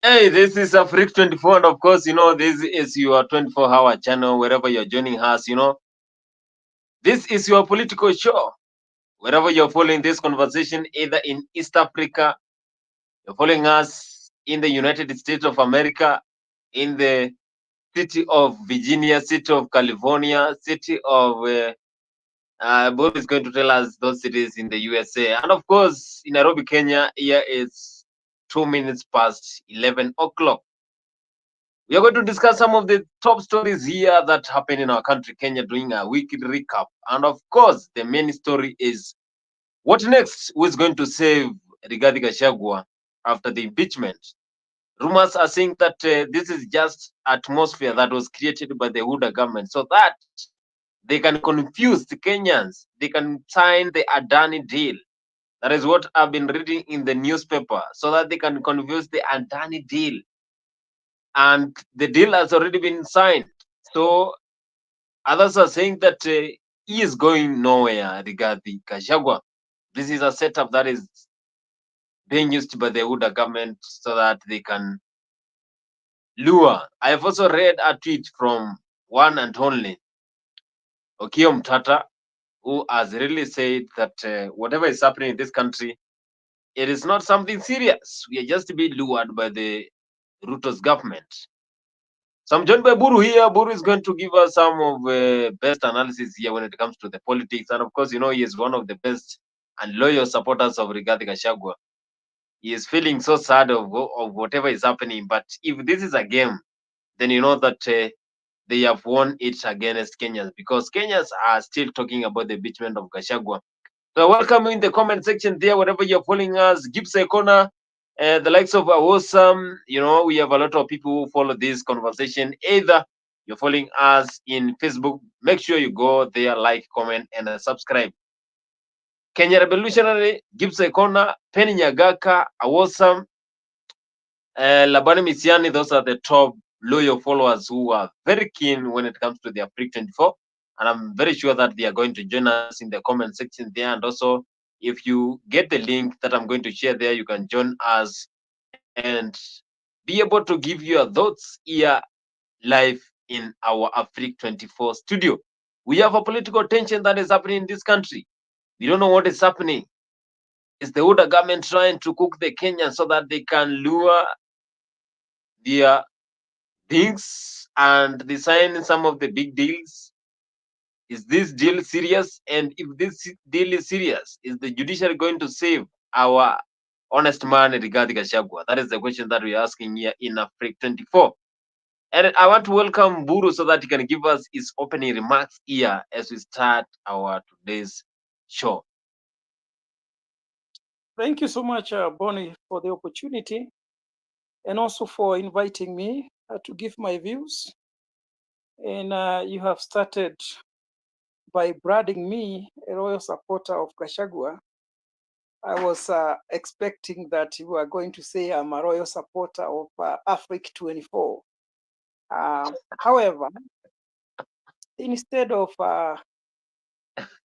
Hey, this is Afrique 24, and of course, this is your 24-hour channel, wherever you're joining us, this is your political show. Wherever you're following this conversation, either in East Africa, you're following us in the United States of America, in the city of Virginia, city of California, city of, Bob is going to tell us those cities in the USA. And of course, in Nairobi, Kenya, here is 2 minutes past 11 o'clock. We are going to discuss some of the top stories here that happen in our country, Kenya, doing a weekly recap. And of course, the main story is what next? Who is going to save Rigathi Gachagua after the impeachment? Rumors are saying that this is just atmosphere that was created by the Huda government so that they can confuse the Kenyans. They can sign the Adani deal. That is what I've been reading in the newspaper, so that they can confuse the Adani deal. And the deal has already been signed. So others are saying that he is going nowhere, Rigathi Gachagua. This is a setup that is being used by the Huda government so that they can lure. I have also read a tweet from one and only Okio Mtata, who has really said that whatever is happening in this country, it is not something serious. We are just being lured by the Ruto's government. So I'm joined by Buru here. Buru is going to give us some of best analysis here when it comes to the politics. And of course, he is one of the best and loyal supporters of Rigathi Gachagua. He is feeling so sad of whatever is happening. But if this is a game, then you know that they have won it against Kenyans, because Kenyans are still talking about the impeachment of Gachagua. So welcome in the comment section there, wherever you're following us. Gibbs Icona, the likes of Awesome. We have a lot of people who follow this conversation. Either you're following us in Facebook, make sure you go there, like, comment, and subscribe. Kenya Revolutionary, Gibbs Icona, Penny Nyagaka, Awesome, Labani Misiani, those are the top loyal followers who are very keen when it comes to the Afrique 24. And I'm very sure that they are going to join us in the comment section there. And also, if you get the link that I'm going to share there, you can join us and be able to give your thoughts here live in our Afrique 24 studio. We have a political tension that is happening in this country. We don't know what is happening. Is the Uda government trying to cook the Kenyans so that they can lure their things and they sign some of the big deals? Is this deal serious? And if this deal is serious, is the judiciary going to save our honest man Rigathi Gachagua? That is the question that we're asking here in Afrique 24. And I want to welcome Buru so that he can give us his opening remarks here as we start our today's show. Thank you so much, Bonnie, for the opportunity and also for inviting me to give my views. And you have started by branding me a loyal supporter of Gachagua. I was expecting that you were going to say I'm a loyal supporter of Afrique 24. However, instead of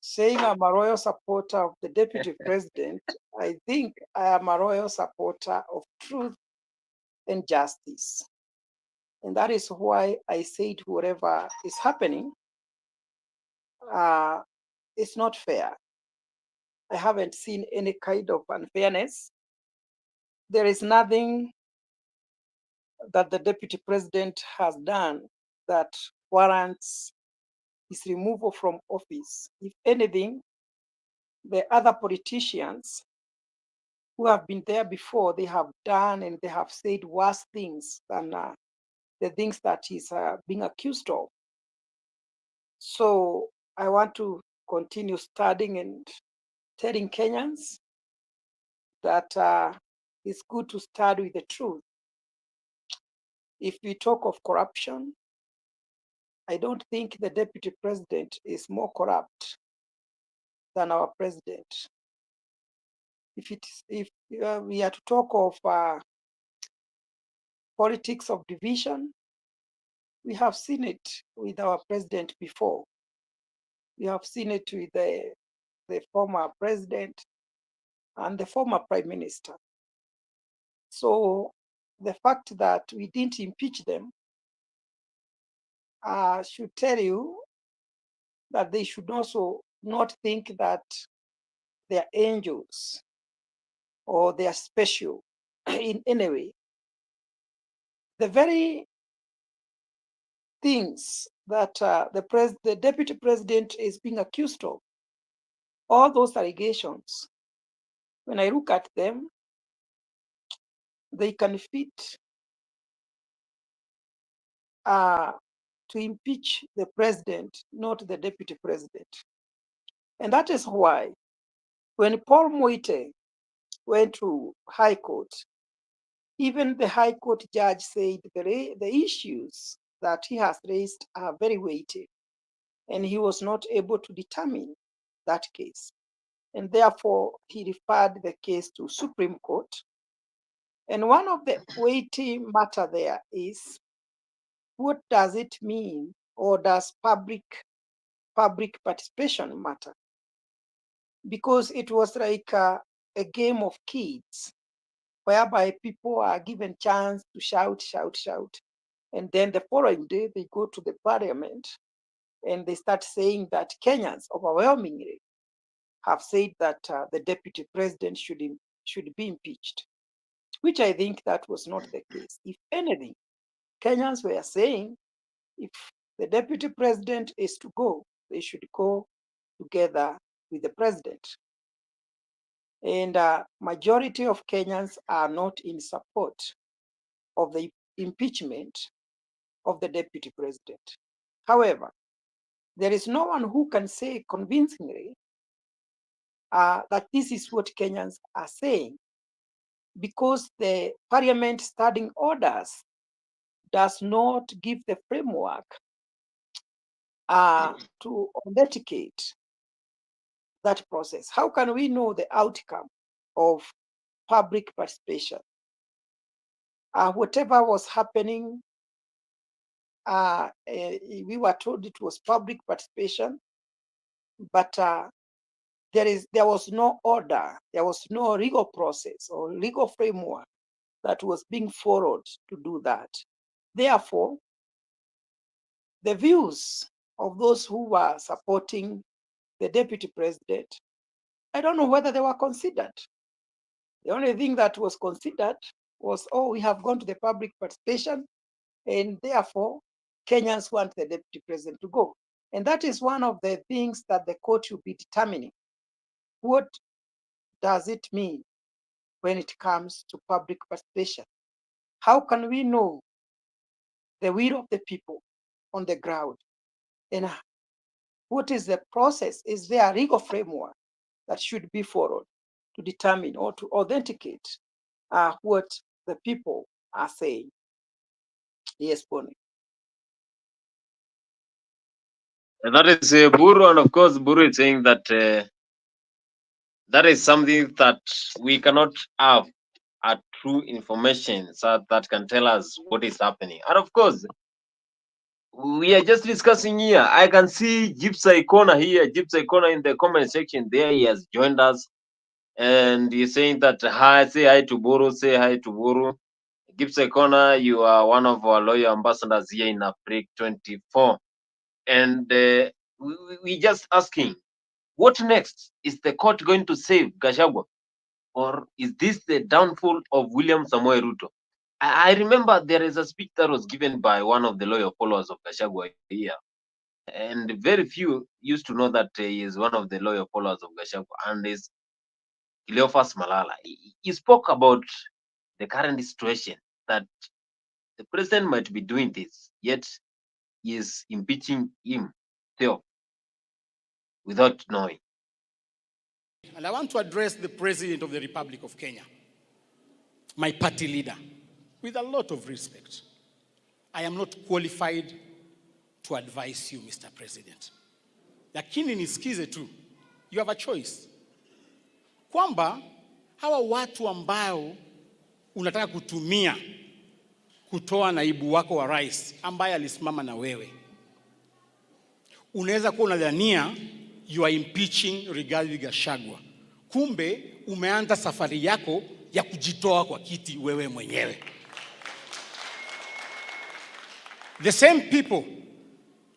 saying I'm a loyal supporter of the Deputy President, I think I am a loyal supporter of truth and justice. And that is why I said whatever is happening, it's not fair. I haven't seen any kind of unfairness. There is nothing that the Deputy President has done that warrants his removal from office. If anything, the other politicians who have been there before, they have done and they have said worse things than the things that he's being accused of. So I want to continue studying and telling Kenyans that it's good to start with the truth. If we talk of corruption, I don't think the Deputy President is more corrupt than our president. If we are to talk of politics of division, we have seen it with our president before. We have seen it with the former president and the former prime minister. So the fact that we didn't impeach them should tell you that they should also not think that they're angels or they are special in any way. The very things that the deputy president is being accused of, all those allegations, when I look at them, they can fit to impeach the president, not the deputy president. And that is why when Paul Moite went to High Court, even the High Court judge said the issues that he has raised are very weighty, and he was not able to determine that case. And therefore, he referred the case to Supreme Court. And one of the weighty matter there is, what does it mean, or does public participation matter? Because it was like a game of kids, whereby people are given chance to shout. And then the following day, they go to the parliament and they start saying that Kenyans overwhelmingly have said that the deputy president should be impeached, which I think that was not the case. If anything, Kenyans were saying if the deputy president is to go, they should go together with the president. And majority of Kenyans are not in support of the impeachment of the deputy president. However, there is no one who can say convincingly that this is what Kenyans are saying, because the parliament standing orders does not give the framework to authenticate that process. How can we know the outcome of public participation? Whatever was happening, we were told it was public participation, but there was no order, there was no legal process or legal framework that was being followed to do that. Therefore, the views of those who were supporting the deputy president, I don't know whether they were considered. The only thing that was considered was, oh, we have gone to the public participation, and therefore Kenyans want the deputy president to go. And that is one of the things that the court will be determining. What does it mean when it comes to public participation? How can we know the will of the people on the ground? And what is the process? Is there a legal framework that should be followed to determine or to authenticate what the people are saying? Yes, Bonnie. And that is Buru, and of course, Buru is saying that that is something that we cannot have a true information so that can tell us what is happening. And of course, we are just discussing here. I can see Gypsy Corner here, Gypsy Corner in the comment section there. He has joined us and he's saying that hi, say hi to Buru, say hi to Buru. Gypsy Corner, you are one of our loyal ambassadors here in Africa 24. And we just asking, what next? Is the court going to save Gachagua? Or is this the downfall of William Samoei Ruto? I remember there is a speech that was given by one of the loyal followers of Gachagua here. And very few used to know that he is one of the loyal followers of Gachagua, and is Cleophas Malala. He spoke about the current situation, that the president might be doing this, yet he is impeaching him still without knowing. And I want to address the President of the Republic of Kenya, my party leader, with a lot of respect. I am not qualified to advise you, Mr. President. Lakini nisikize tu, you have a choice. Kwamba hawa watu ambao unataka kutumia kutoa naibu wako wa rais ambaye alisimama na wewe, unaweza kuwa unadhania you are impeaching Rigathi Gachagua. Kumbe umeanza safari yako ya kujitoa kwa kiti wewe mwenyewe. The same people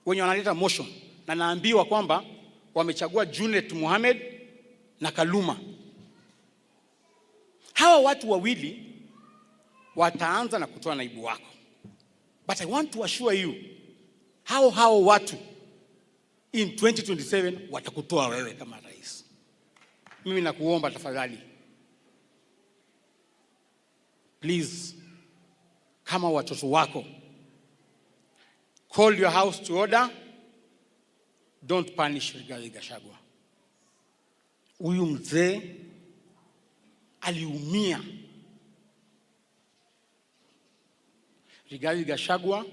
wenye wanaleta motion na naambiwa kwamba wamechagua Junet Mohamed na Kaluma. Hawa watu wawili wataanza na kutoa naibu wako. But I want to assure you, hao watu in 2027 watakutoa wewe kama rais. Mimi nakuomba tafadhali, please, kama watoto wako, call your house to order. Don't punish Rigathi Gachagua. Huyu mzee aliumia. Rigathi Gachagua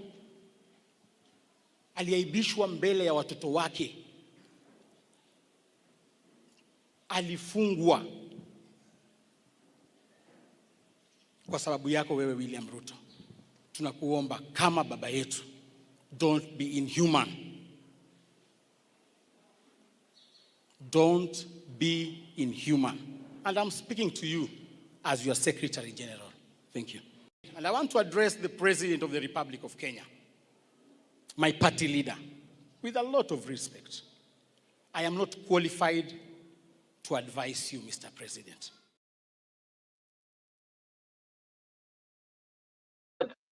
aliaibishwa mbele ya watoto wake. Alifungwa kwa sababu yako wewe William Ruto. Tunakuomba kama baba yetu, don't be inhuman. Don't be inhuman. And I'm speaking to you as your Secretary General. Thank you. And I want to address the President of the Republic of Kenya, my party leader, with a lot of respect. I am not qualified to advise you, Mr. President.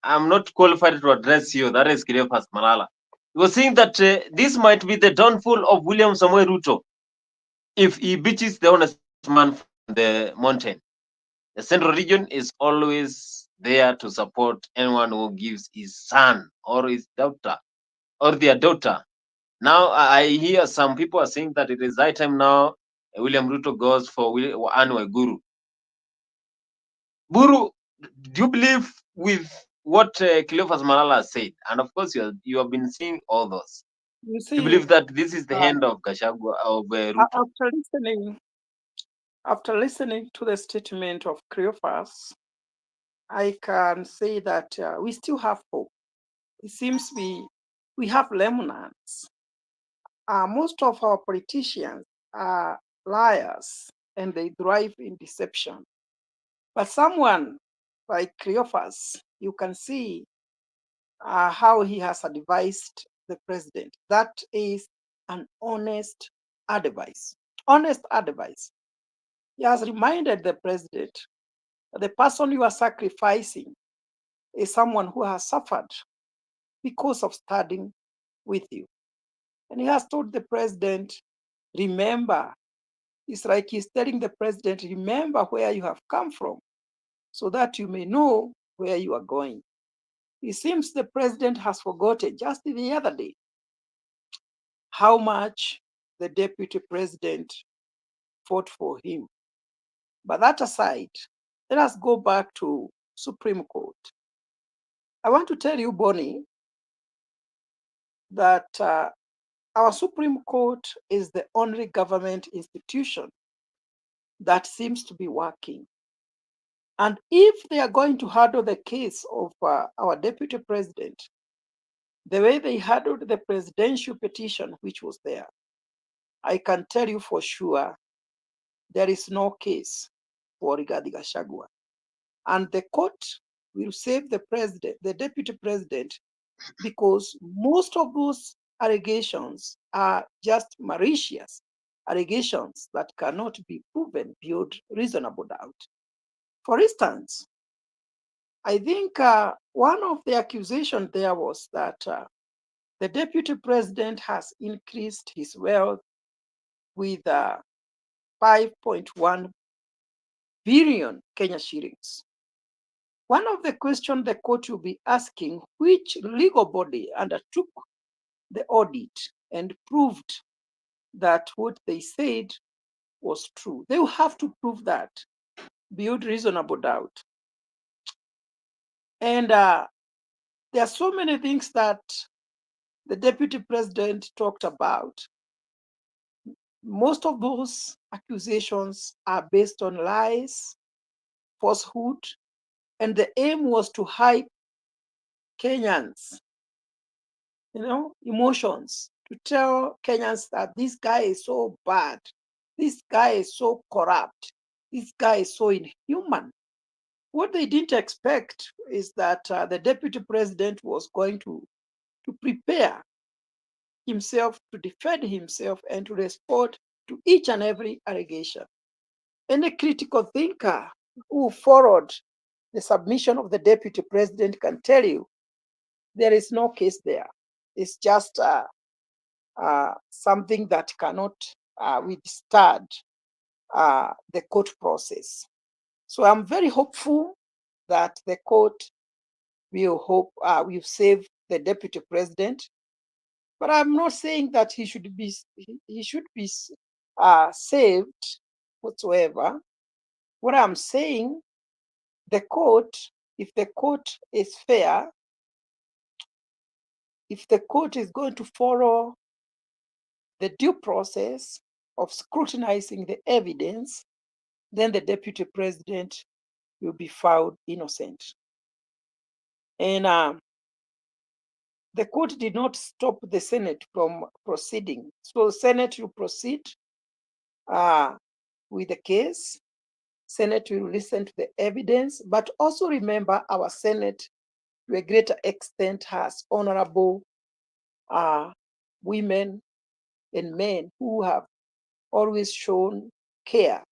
I'm not qualified to address you. That is Cleophas Malala. He was saying that this might be the downfall of William Samoei Ruto if he beaches the honest man from the mountain. The Central Region is always there to support anyone who gives his son or his daughter or their daughter. Now I hear some people are saying that it is high time now William Ruto goes for Anne Waiguru. Buru, do you believe with what Cleophas Malala said? And of course, you have been seeing all those. You Do you see, believe that this is the end of Gachagua, of Ruto? after listening to the statement of Cleophas, I can say that we still have hope. It seems we have remnants. Most of our politicians are liars and they thrive in deception. But someone like Cleophas, you can see how he has advised the president. That is an honest advice. Honest advice. He has reminded the president that the person you are sacrificing is someone who has suffered because of studying with you. And he has told the president, remember, it's like he's telling the president, remember where you have come from so that you may know where you are going. It seems the president has forgotten just the other day how much the deputy president fought for him. But that aside, let us go back to Supreme Court. I want to tell you, Bonnie, that our Supreme Court is the only government institution that seems to be working. And if they are going to handle the case of our deputy president, the way they handled the presidential petition, which was there, I can tell you for sure there is no case for Rigathi Gachagua. And the court will save the president, the deputy president, because most of those allegations are just malicious allegations that cannot be proven beyond reasonable doubt. For instance, I think one of the accusations there was that the deputy president has increased his wealth with 5.1 billion Kenya shillings. One of the questions the court will be asking, which legal body undertook the audit and proved that what they said was true? They will have to prove that beyond reasonable doubt. And there are so many things that the deputy president talked about. Most of those accusations are based on lies, falsehood, and the aim was to hype Kenyans, emotions, to tell Kenyans that this guy is so bad, this guy is so corrupt, this guy is so inhuman. What they didn't expect is that the deputy president was going to to prepare himself to defend himself and to respond to each and every allegation. Any critical thinker who followed the submission of the Deputy President can tell you there is no case there. It's just something that cannot withstand the court process. So I'm very hopeful that the court will save the Deputy President. But I'm not saying that he should be saved whatsoever. What I'm saying, the court, if the court is fair, if the court is going to follow the due process of scrutinizing the evidence, then the Deputy President will be found innocent. And the court did not stop the Senate from proceeding. So the Senate will proceed with the case. Senate will listen to the evidence, but also remember our Senate to a greater extent has honorable women and men who have always shown care.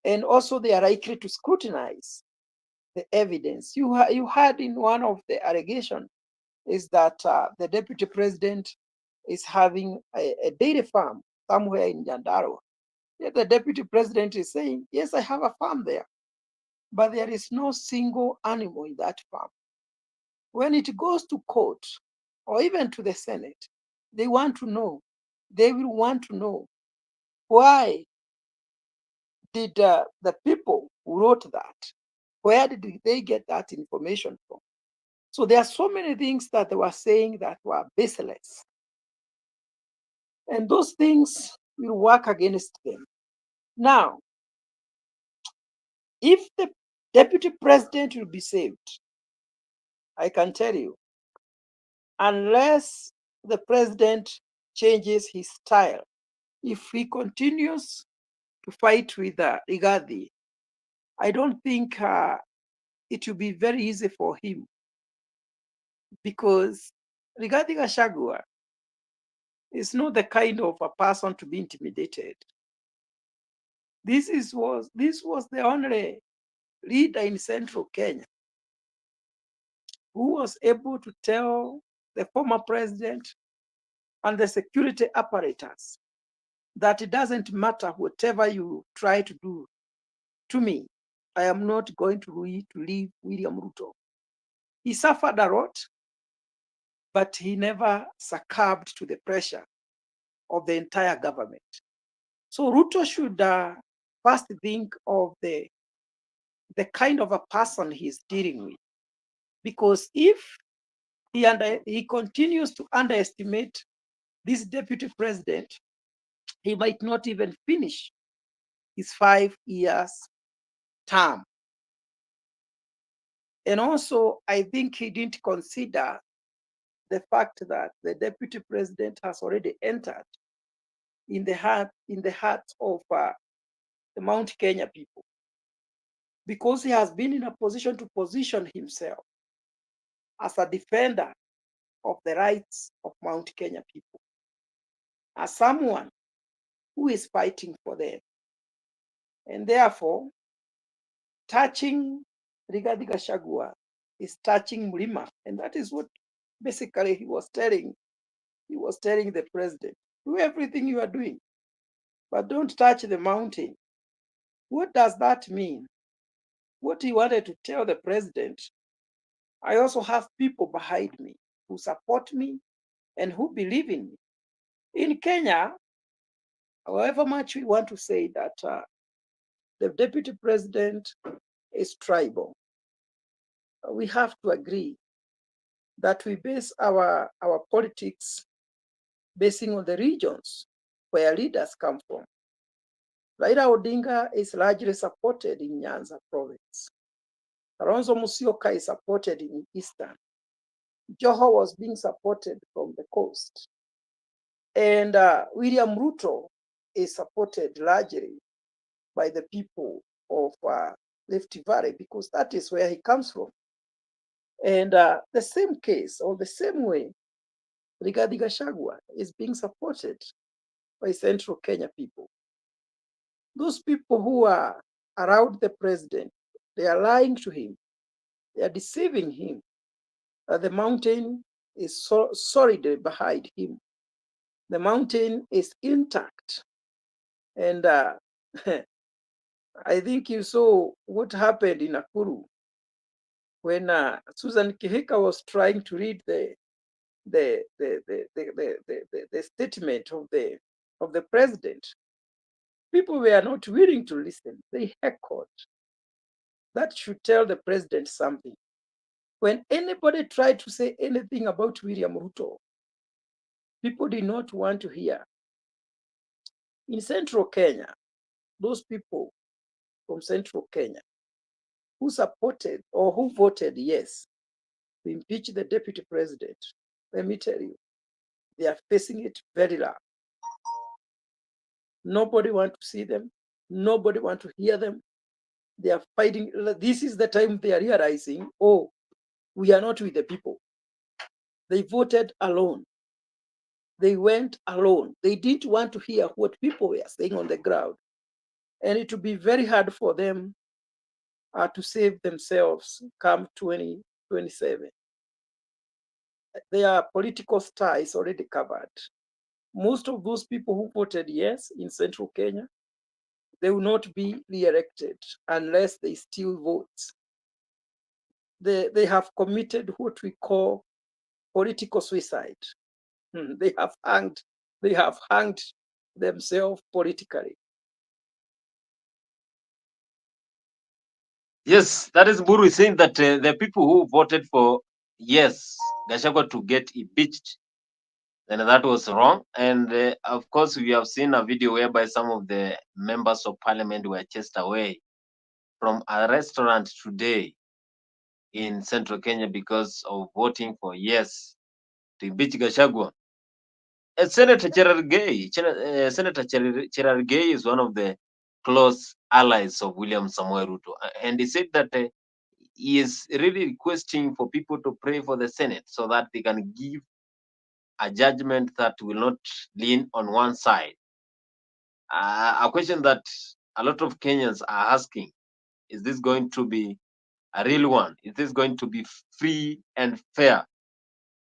And also they are likely to scrutinize the evidence. You had in one of the allegations is that the Deputy President is having a dairy farm somewhere in Nyandarua. Yet the Deputy President is saying, yes, I have a farm there, but there is no single animal in that farm. When it goes to court or even to the Senate, they will want to know why did the people who wrote that, where did they get that information from? So there are so many things that they were saying that were baseless. And those things will work against them. Now, if the Deputy President will be saved, I can tell you, unless the President changes his style, if he continues to fight with Rigathi, I don't think it will be very easy for him, because Rigathi Gachagua is not the kind of a person to be intimidated. This was the only leader in central Kenya who was able to tell the former president and the security apparatus that it doesn't matter whatever you try to do to me, I am not going to leave William Ruto. He suffered a lot, but he never succumbed to the pressure of the entire government. So Ruto should first think of the kind of a person he's dealing with, because if he continues to underestimate this Deputy President, he might not even finish his 5 years term. And also, I think he didn't consider the fact that the Deputy President has already entered in the heart of the Mount Kenya people, because he has been in a position to position himself as a defender of the rights of Mount Kenya people, as someone who is fighting for them. And therefore, touching Rigathi Gachagua is touching Mlima. And that is what basically he was telling the president. Do everything you are doing, but don't touch the mountain. What does that mean? What he wanted to tell the president, I also have people behind me who support me and who believe in me. In Kenya, however much we want to say that the Deputy President is tribal, we have to agree that we base our politics basing on the regions where leaders come from. Raila Odinga is largely supported in Nyanza province. Kalonzo Musyoka is supported in Eastern. Joho was being supported from the coast. And William Ruto is supported largely by the people of Rift Valley, because that is where he comes from. And the same case, or the same way, Rigathi Gachagua is being supported by Central Kenya people. Those people who are around the president, they are lying to him. They are deceiving him. The mountain is solid behind him. The mountain is intact. And I think you saw what happened in Nakuru when Susan Kihika was trying to read the statement of the president. People were not willing to listen. They heckled. That should tell the president something. When anybody tried to say anything about William Ruto, people did not want to hear. In Central Kenya, those people from Central Kenya who supported or who voted yes to impeach the deputy president, let me tell you, they are facing it very loud. Nobody wants to see them. Nobody wants to hear them. They are fighting. This is the time they are realizing, oh, we are not with the people. They voted alone. They went alone. They didn't want to hear what people were saying on the ground. And it will be very hard for them to save themselves come 2027. Their political star is already covered. Most of those people who voted yes in Central Kenya, they will not be re-elected unless they steal votes. They have committed what we call political suicide. They have hanged themselves politically. Yes, that is Buru saying that the people who voted for yes, Gachagua to get impeached, then that was wrong. And of course, we have seen a video whereby some of the members of parliament were chased away from a restaurant today in Central Kenya because of voting for yes to impeach Gachagua. Senator Cherargei is one of the close allies of William Samoei Ruto, and he said that he is really requesting for people to pray for the Senate so that they can give a judgment that will not lean on one side. A question that a lot of Kenyans are asking: is this going to be a real one? Is this going to be free and fair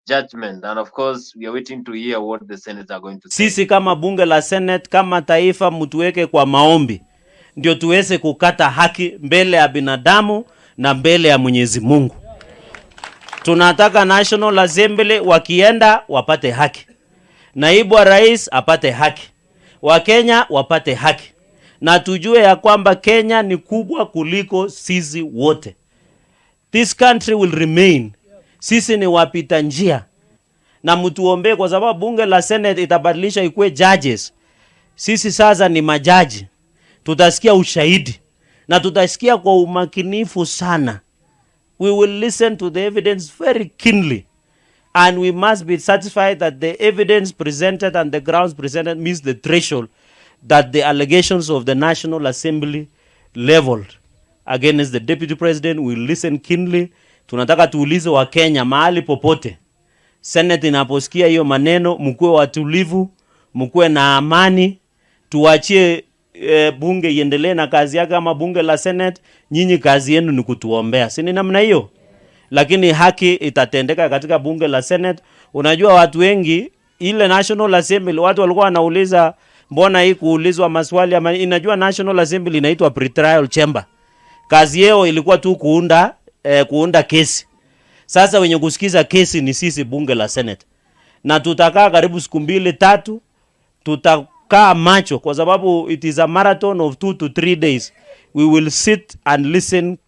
judgment? And of course, we are waiting to hear what the Senate are going to say. Sisi kama bunge la Senate, kama taifa, mtuweke kwa maombi ndio tuweze kukata haki mbele ya binadamu na mbele ya Mwenyezi Mungu. Tunataka National Assembly wakienda wapate haki, naibu wa rais apate haki, Wakenya wapate haki, na tujue ya kwamba Kenya ni kubwa kuliko sisi wote. This country will remain. Sisi ni wapita njia, na mtuombe kwa sababu bunge la Senate itabadilisha ikuwe judges. Sisi sasa ni majaji. Tutasikia ushahidi na tutasikia kwa umakinifu sana. We will listen to the evidence very keenly, and we must be satisfied that the evidence presented and the grounds presented meets the threshold that the allegations of the National Assembly leveled against the Deputy President. We will listen keenly. Tunataka tuulize wa Kenya mahali popote Senate inaposikia hiyo maneno, mkuwe watulivu, mkuwe na amani, tuachie bunge iendelee na kazi yake kama bunge la Senate. Nyinyi kazi yenu ni kutuombea, si ni namna hiyo? Lakini haki itatendeka katika bunge la Senate. Unajua watu wengi ile National Assembly, watu walikuwa wanauliza mbona hii kuulizwa maswali ama, inajua National Assembly inaitwa pre-trial chamber. Kazi yao ilikuwa tu kuunda kesi. Sasa wenye kusikiza kesi ni sisi bunge la Senate. Na tutakaa karibu siku 2-3, tutakaa macho kwa sababu it is a marathon of 2 to 3 days. We will sit and listen.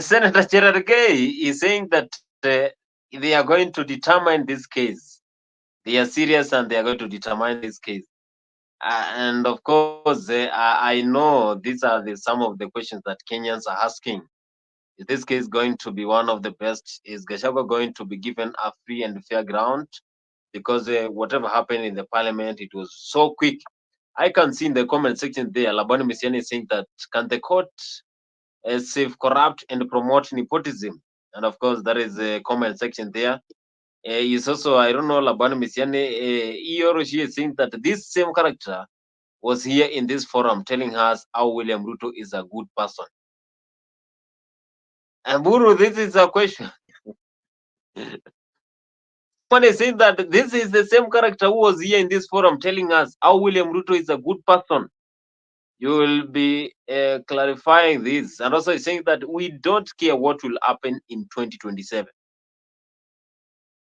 Senator Cherargei is saying that they are going to determine this case. They are serious and they are going to determine this case. And of course, I know these are some of the questions that Kenyans are asking. Is this case going to be one of the best? Is Gachagua going to be given a free and fair ground? Because whatever happened in the parliament, it was so quick. I can see in the comment section there, Labani Misiani is saying that, can the court save corrupt and promote nepotism? and of course that is a comment section there. Is also, I don't know, Labani Misiani, he or she is saying that this same character was here in this forum telling us how William Ruto is a good person. And Buru, this is a question. Someone is saying that this is the same character who was here in this forum telling us how William Ruto is a good person. You will be clarifying this, and also saying that we don't care what will happen in 2027.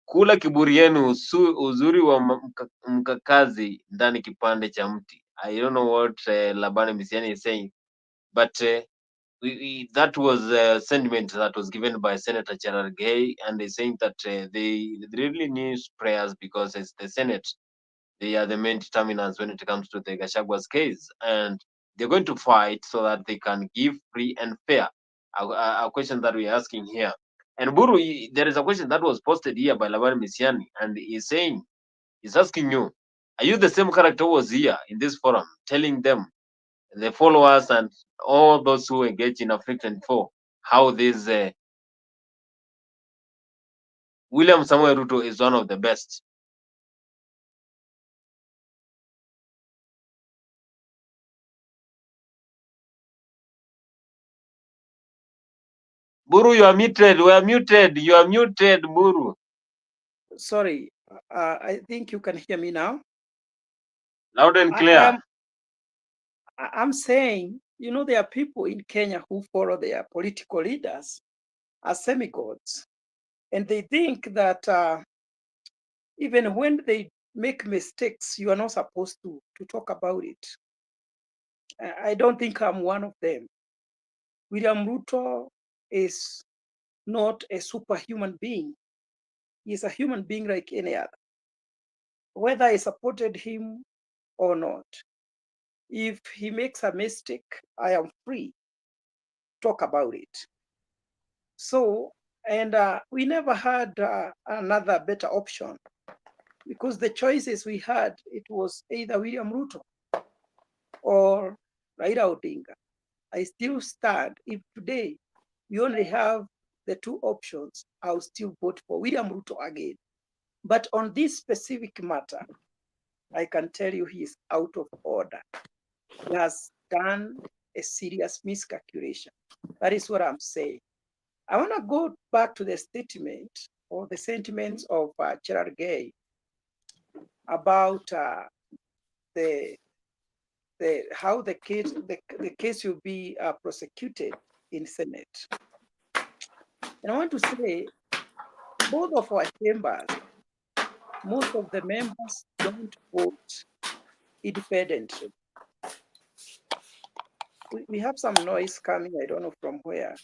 Kula kiburi yenu, uzuri wa mkakazi ndani kipande cha mti. I don't know what Labani Misiani is saying, but that was a sentiment that was given by Senator Cherargei, and they saying that they really need prayers because it's the Senate. They are the main determinants when it comes to the Gashagua's case, and they're going to fight so that they can give free and fair. A question that we're asking here. And Buru, there is a question that was posted here by Labani Misiani, and he's asking you, are you the same character who was here in this forum telling them, the followers and all those who engage in African 4, how this William Samuel Ruto is one of the best? Buru, you are muted. We are muted. You are muted, Buru. Sorry, I think you can hear me now. Loud and clear. I'm saying, you know, there are people in Kenya who follow their political leaders as semi-gods, and they think that even when they make mistakes, you are not supposed to talk about it. I don't think I'm one of them. William Ruto is not a superhuman being. He's a human being like any other. Whether I supported him or not, if he makes a mistake, I am free to talk about it. So, and we never had another better option, because the choices we had, it was either William Ruto or Raila Odinga. I still stand. If today we only have the two options, I'll still vote for William Ruto again. But on this specific matter, I can tell you he is out of order. He has done a serious miscalculation. That is what I'm saying. I want to go back to the statement or the sentiments of Cherargei about how the case will be prosecuted in Senate. And I want to say, both of our chambers, most of the members don't vote independently. We have some noise coming, I don't know from where.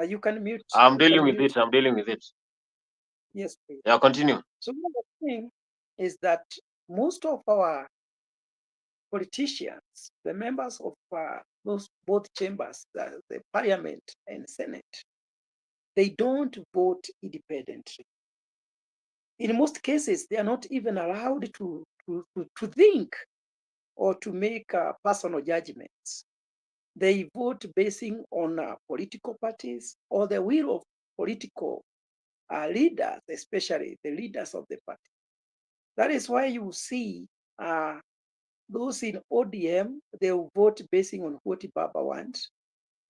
You can mute. I'm dealing with it. I'm dealing with it. Yes, please. Yeah, continue. So the thing is that most of our politicians, the members of those both chambers, the Parliament and Senate, they don't vote independently. In most cases, they are not even allowed to think or to make personal judgments. They vote basing on political parties or the will of political leaders, especially the leaders of the party. That is why you see those in ODM, they will vote basing on what Baba wants.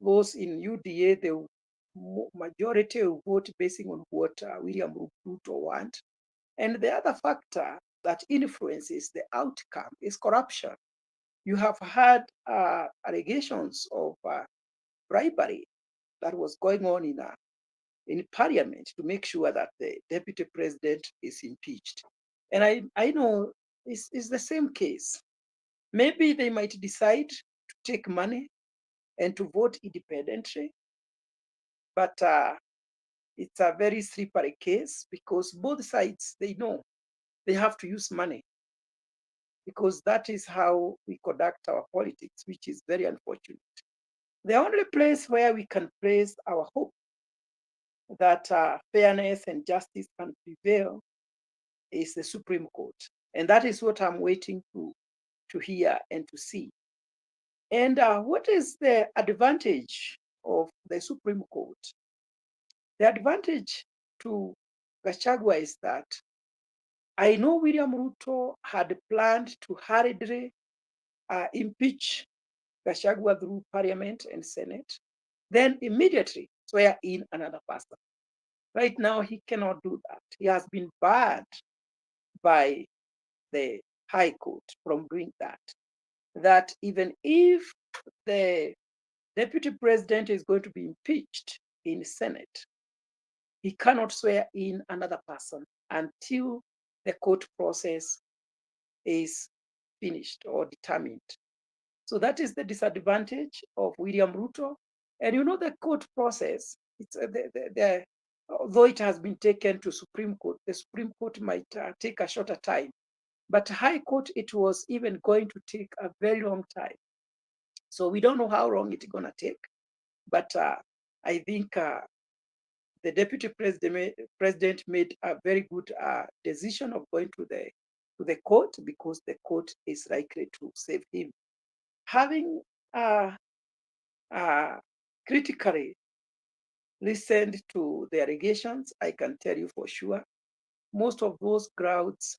Those in UDA, the majority will vote basing on what William Ruto wants. And the other factor that influences the outcome is corruption. You have had allegations of bribery that was going on in Parliament to make sure that the Deputy President is impeached. And I know it's the same case. Maybe they might decide to take money and to vote independently, but it's a very slippery case because both sides, they know they have to use money, because that is how we conduct our politics, which is very unfortunate. The only place where we can place our hope that fairness and justice can prevail is the Supreme Court. And that is what I'm waiting to hear and to see. And what is the advantage of the Supreme Court? The advantage to Gachagua is that I know William Ruto had planned to hurriedly impeach Gachagua through Parliament and Senate, then immediately swear in another person. Right now, he cannot do that. He has been barred by the High Court from doing that. That even if the Deputy President is going to be impeached in the Senate, he cannot swear in another person until the court process is finished or determined. So that is the disadvantage of William Ruto. And you know, the court process, it's although it has been taken to Supreme Court, the Supreme Court might take a shorter time, but High Court, it was even going to take a very long time. So we don't know how long it's gonna take, but I think the Deputy President made a very good decision of going to the court, because the court is likely to save him. Having critically listened to the allegations, I can tell you for sure, most of those grounds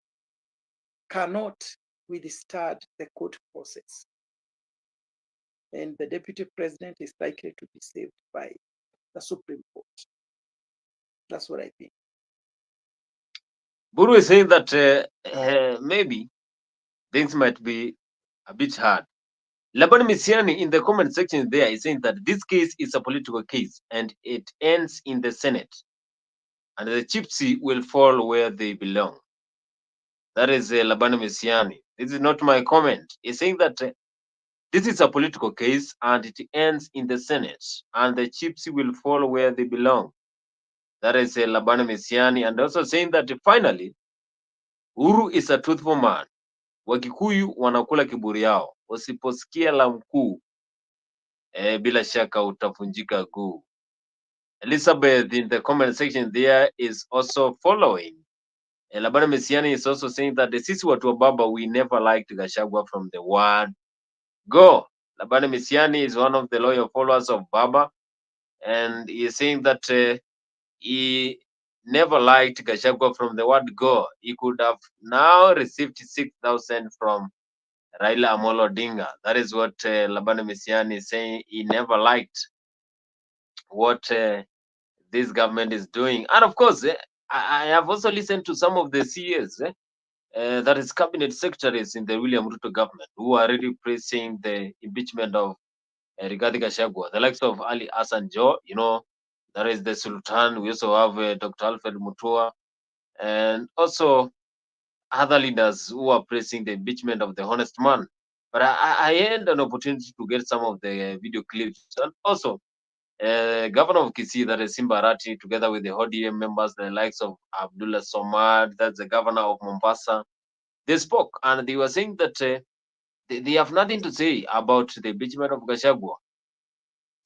cannot withstand the court process. And the Deputy President is likely to be saved by the Supreme Court. That's what I think. Buru is saying that maybe things might be a bit hard. Laban Misiani in the comment section there is saying that this case is a political case and it ends in the Senate, and the gypsy will fall where they belong. That is Laban Misiani. This is not my comment. He's saying that this is a political case and it ends in the Senate, and the gypsy will fall where they belong. That is Laban Misiani, and also saying that finally, Uhuru is a truthful man. Wakikuyu wanakula kiburi yao. Usiposikia la mkuu, bila shaka utavunjika guu. Elizabeth in the comment section there is also following. Labana Mesiani is also saying that the sisi watu wa baba, we never liked Gachagua from the word go. Labana Mesiani is one of the loyal followers of Baba, and he is saying that he never liked Gachagua from the word go. He could have now received 6,000 from Raila Amolo Odinga. That is what Labana Mesiani is saying. He never liked what this government is doing. And of course, I have also listened to some of the CAs, that is cabinet secretaries in the William Ruto government, who are really praising the impeachment of Rigathi Gachagua, the likes of Ali Hassan Joe, you know, that is the Sultan. We also have Dr. Alfred Mutua, and also other leaders who are praising the impeachment of the honest man. But I had an opportunity to get some of the video clips, and also Governor of Kisii, that is Simba Arati, together with the ODM members, the likes of Abdullah Somad, that's the governor of Mombasa, they spoke and they were saying that they have nothing to say about the impeachment of Gachagua.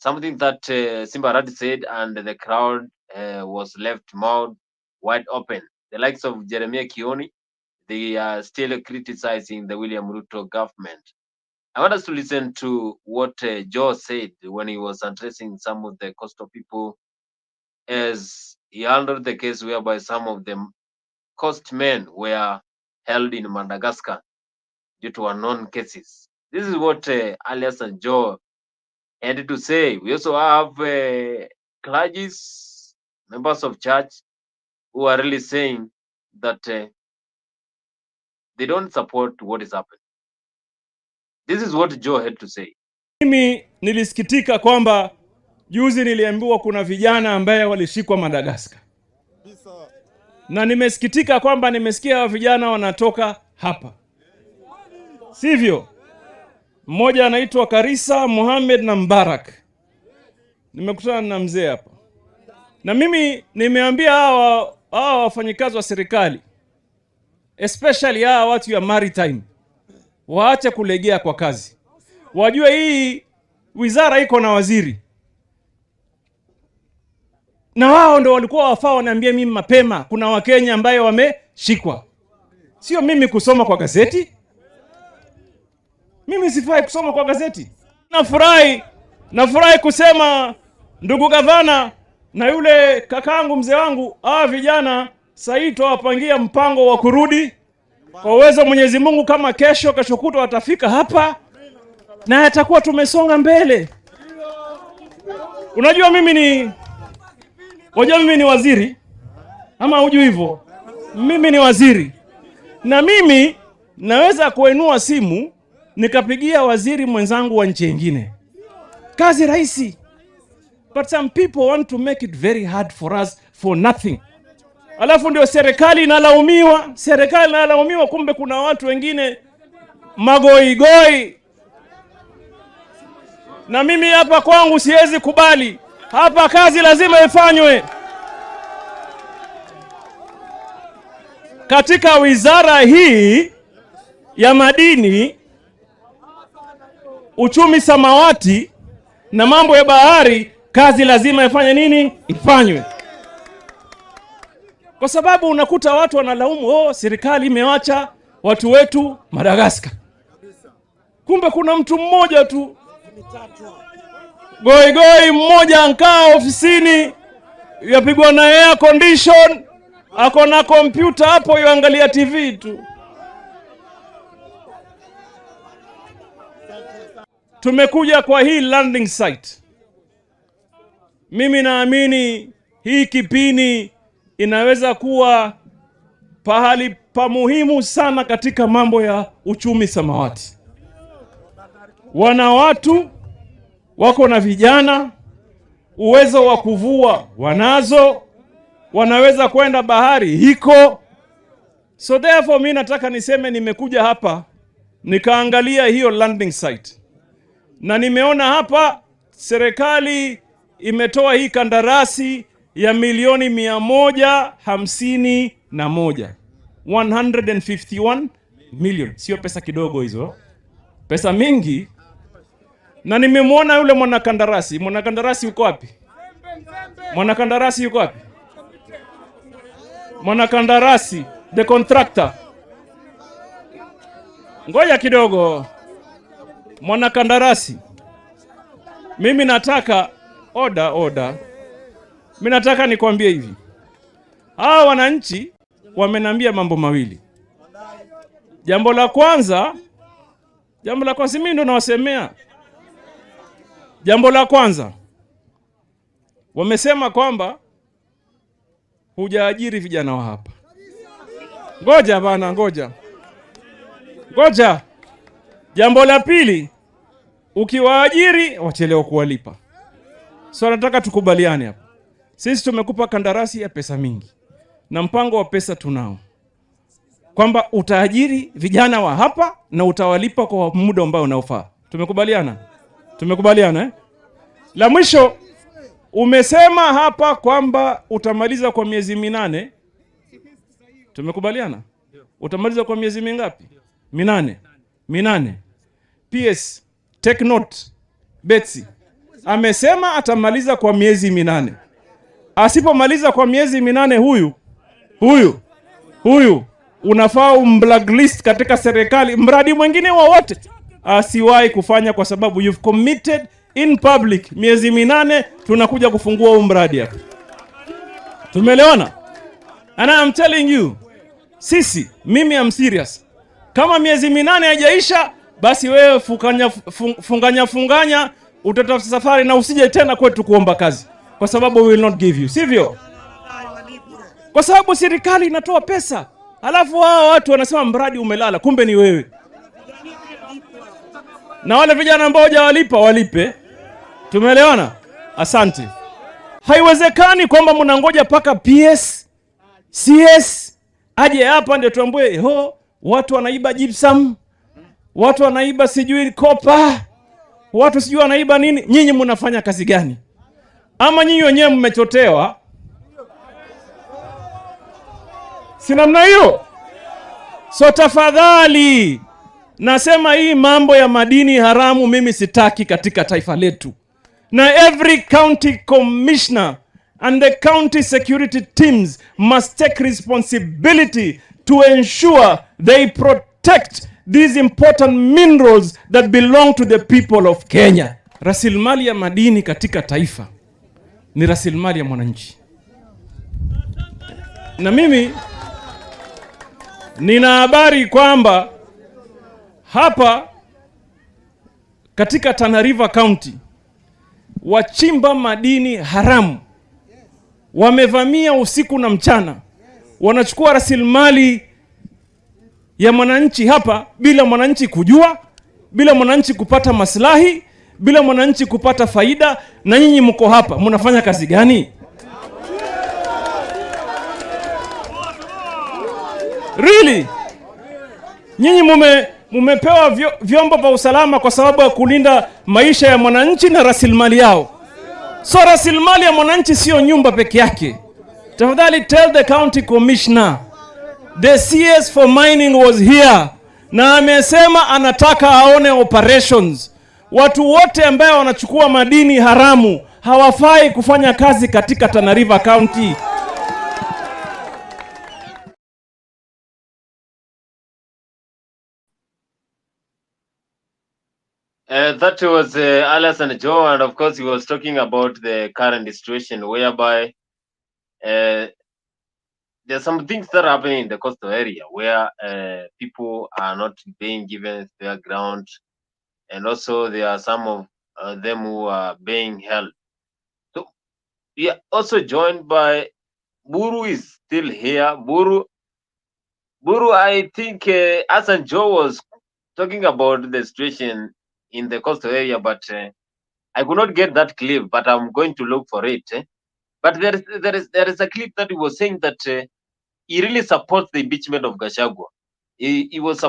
Something that Simba Arati said, and the crowd was left mouth wide open. The likes of Jeremiah Kioni, they are still criticizing the William Ruto government. I want us to listen to what Joe said when he was addressing some of the coastal people, as he handled the case whereby some of them coast men were held in Madagascar due to unknown cases. This is what Alias and Joe had to say. We also have clergies, members of church, who are really saying that they don't support what is happening. This is what Joe had to say. Mimi nilisikitika kwamba juzi niliambiwa kuna vijana ambaye walishikwa Madagascar. Na nimesikitika kwamba nimesikia vijana wanatoka hapa. Sivyo? Mmoja anaitwa Karisa, Mohamed na Mbarak. Nimekutana na mzee hapa. Na mimi nimeambia hawa wafanyikazi wa serikali, especially hawa watu ya maritime, waache kulegea kwa kazi. Wajue hii wizara iko na waziri. Na wao ndo walikuwa wafaa waniambie mimi mapema kuna Wakenya ambaye wameshikwa. Sio mimi kusoma kwa gazeti. Mimi sifai kusoma kwa gazeti. Nafurahi kusema ndugu gavana, na yule kakangu mzee wangu, vijana sasa tuwapangia mpango wa kurudi kwa uwezo Mwenyezi Mungu. Kama kesho kutwa watafika hapa na atakuwa tumesonga mbele. Unajua mimi ni waziri, ama hujui hivyo? Mimi ni waziri, na mimi naweza kuinua simu nikapigia waziri mwenzangu wa nchi nyingine. Kazi rahisi. But some people want to make it very hard for us for nothing. Alafu ndio serikali inalaumiwa, kumbe kuna watu wengine magoigoi. Na mimi hapa kwangu siwezi kubali. Hapa kazi lazima ifanywe. Katika wizara hii ya madini, uchumi samawati na mambo ya bahari, kazi lazima ifanye nini? Ifanywe. Kwa sababu unakuta watu wanalaumu, serikali imewacha watu wetu Madagascar. Kumbe kuna mtu mmoja tu, goigoi mmoja ankaa ofisini, yapigwa na air condition, ako na kompyuta hapo yuangalia TV tu. Tumekuja kwa hii landing site. Mimi naamini hii Kipini inaweza kuwa pahali pa muhimu sana katika mambo ya uchumi samawati. Wana watu wako na vijana, uwezo wa kuvua wanazo, wanaweza kwenda bahari hiko. So therefore mimi nataka niseme nimekuja hapa nikaangalia hiyo landing site. Na nimeona hapa serikali imetoa hii kandarasi ya milioni 151. 151 million. Sio pesa kidogo hizo. Pesa mingi. Na nimemwona yule mwanakandarasi. Mwanakandarasi yuko wapi? Mwanakandarasi yuko wapi? Mwanakandarasi, the contractor. Ngoja kidogo. Mwanakandarasi. Mimi nataka order. Mimi nataka nikwambie hivi. Hawa wananchi wamenambia mambo mawili. Jambo la kwanza mimi ndo nawasemea. Jambo la kwanza, wamesema kwamba hujaajiri vijana wa hapa. Ngoja bana, ngoja. Jambo la pili, ukiwaajiri wachelewa kuwalipa. So nataka tukubaliane hapa. Sisi tumekupa kandarasi ya pesa mingi na mpango wa pesa tunao, kwamba utaajiri vijana wa hapa na utawalipa kwa muda ambao unaofaa. Tumekubaliana eh? La mwisho, umesema hapa kwamba utamaliza kwa miezi 8. Tumekubaliana? Utamaliza kwa miezi mingapi? 8. PS, take note. Betsy amesema atamaliza kwa miezi 8. Asipomaliza kwa miezi 8, huyu unafaa umblacklist katika serikali. Mradi mwingine wowote asiwahi kufanya, kwa sababu you've committed in public. Miezi 8 tunakuja kufungua huu mradi hapa. Tumeelewana? And I'm telling you, mimi am serious. Kama miezi 8 haijaisha, basi wewe funganya utatafuta safari na usije tena kwetu kuomba kazi, kwa sababu we will not give you. Sivyo? Kwa sababu serikali inatoa pesa, alafu hao watu wanasema mradi umelala, kumbe ni wewe. Na wale vijana ambao hawajalipa walipe. Tumeelewana? Asante. Haiwezekani kwamba mnangoja paka PS, CS aje hapa ndio tuambie watu wanaiba gypsum, watu wanaiba sijui kopa, watu sijui wanaiba nini. Nyinyi mnafanya kazi gani? Ama nyinyi wenyewe mmechotewa? Si namna hiyo. So tafadhali, nasema hii mambo ya madini haramu mimi sitaki katika taifa letu. Na every county commissioner and the county security teams must take responsibility to ensure they protect these important minerals that belong to the people of Kenya. Rasilimali ya madini katika taifa ni rasilimali ya mwananchi. Na mimi nina habari kwamba hapa katika Tana River County wachimba madini haramu wamevamia usiku na mchana, wanachukua rasilimali ya mwananchi hapa bila mwananchi kujua, bila mwananchi kupata maslahi, bila mwananchi kupata faida. Na nyinyi mko hapa mnafanya kazi gani? Really? Nyinyi mumepewa vyombo vya usalama kwa sababu ya kulinda maisha ya mwananchi na rasilimali yao. So rasilimali ya mwananchi sio nyumba peke yake. Tafadhali tell the county commissioner the CS for mining was here, na amesema anataka aone operations. Watu wote ambao wanachukua madini haramu hawafai kufanya kazi katika Tana River County. That was Alison Joe, and of course he was talking about the current situation whereby there's some things that are happening in the coastal area where people are not being given fair ground, and also there are some of them who are being held. So we are also joined by Buru is still here. Buru, I think Alison Joe was talking about the situation in the coastal area, but I could not get that clip, but I'm going to look for it. But there is a clip that he was saying that he really supports the impeachment of Gachagua. He was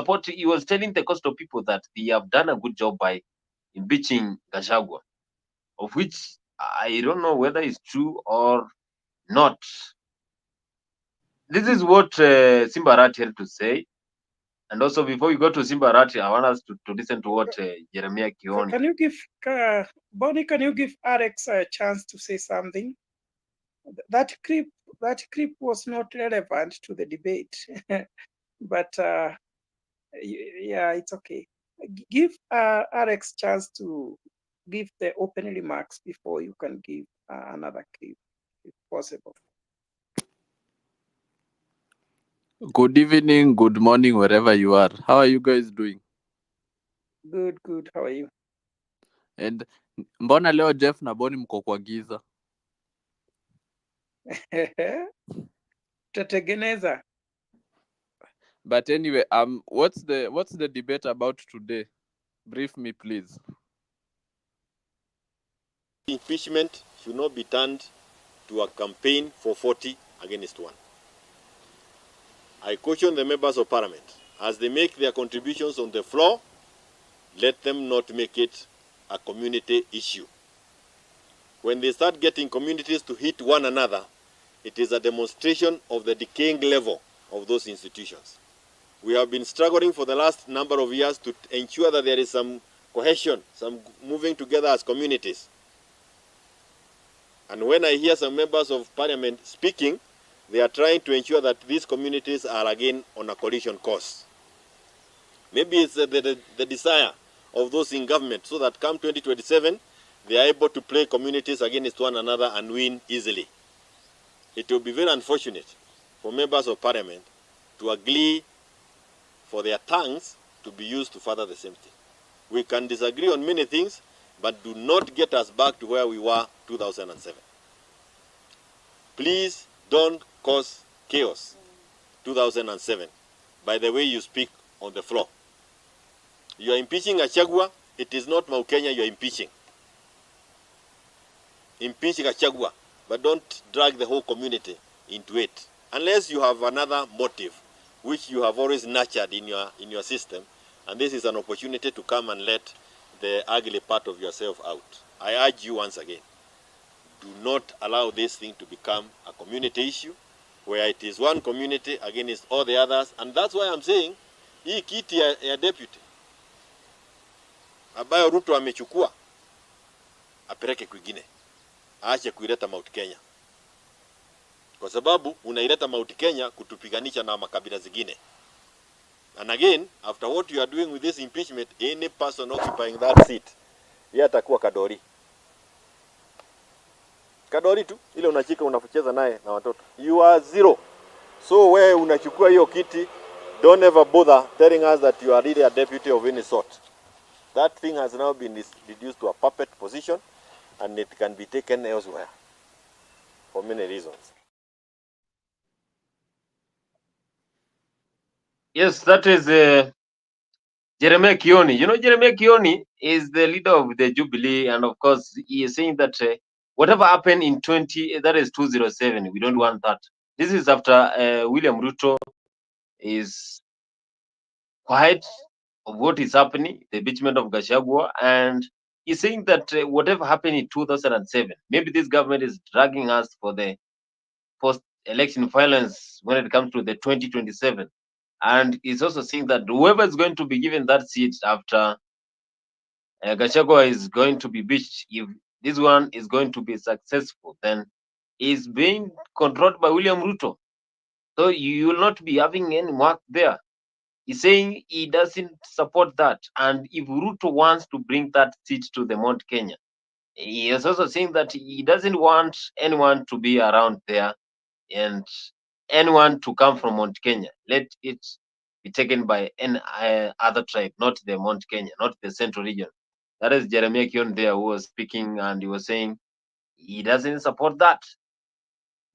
telling the coastal people that they have done a good job by impeaching Gachagua, of which I don't know whether it's true or not. This is what Simbarat had to say. And also, before we go to Simbarati, I want us to listen to what Jeremiah Kioni. Can you give Bonnie? Can you give Alex a chance to say something? That clip was not relevant to the debate, but yeah, it's okay. Give Alex chance to give the opening remarks before you can give another clip, if possible. Good evening, good morning, wherever you are. How are you guys doing? Good. How are you? And mbona leo Jeff na Bonnie mko kwa giza? Tategeneza. But anyway, what's the debate about today? Brief me, please. Impeachment should not be turned to a campaign for 40 against 1. I caution the members of parliament, as they make their contributions on the floor, let them not make it a community issue. When they start getting communities to hit one another, it is a demonstration of the decaying level of those institutions. We have been struggling for the last number of years to ensure that there is some cohesion, some moving together as communities. And when I hear some members of parliament speaking, they are trying to ensure that these communities are again on a collision course. Maybe it's the desire of those in government so that come 2027, they are able to play communities against one another and win easily. It will be very unfortunate for members of parliament to agree for their tongues to be used to further the same thing. We can disagree on many things, but do not get us back to where we were 2007. Please don't cause chaos 2007 by the way you speak on the floor. You are impeaching Gachagua. It is not Mount Kenya you are impeaching. Impeach Gachagua, but don't drag the whole community into it. Unless you have another motive, which you have always nurtured in your system, and this is an opportunity to come and let the ugly part of yourself out. I urge you once again, do not allow this thing to become a community issue, where it is one community against all the others. And that's why I'm saying, hii kiti ya deputy ambayo Ruto amechukua apeleke kwingine, aache kuileta Mount Kenya, kwa sababu unaileta Mount Kenya kutupiganisha na makabila zingine. And again, after what you are doing with this impeachment, any person occupying that seat, yeye atakuwa kadori. kadori tu ile unachika unacheza naye na watoto. You are zero. So wewe unachukua hiyo kiti, don't ever bother telling us that you are really a deputy of any sort. That thing has now been reduced to a puppet position, and it can be taken elsewhere for many reasons. Yes, that is Jeremiah Kioni. You know, Jeremiah Kioni is the leader of the Jubilee, and of course, he is saying that whatever happened in 2007, we don't want that. This is after William Ruto is quiet of what is happening, the impeachment of Gachagua, and he's saying that whatever happened in 2007, maybe this government is dragging us for the post-election violence when it comes to the 2027. And he's also saying that whoever is going to be given that seat after Gachagua is going to be beached, if this one is going to be successful, then is being controlled by William Ruto. So you will not be having any work there. He's saying he doesn't support that. And if Ruto wants to bring that seat to the Mount Kenya, he is also saying that he doesn't want anyone to be around there and anyone to come from Mount Kenya. Let it be taken by any other tribe, not the Mount Kenya, not the central region. That is Jeremiah Kion there who was speaking, and he was saying he doesn't support that.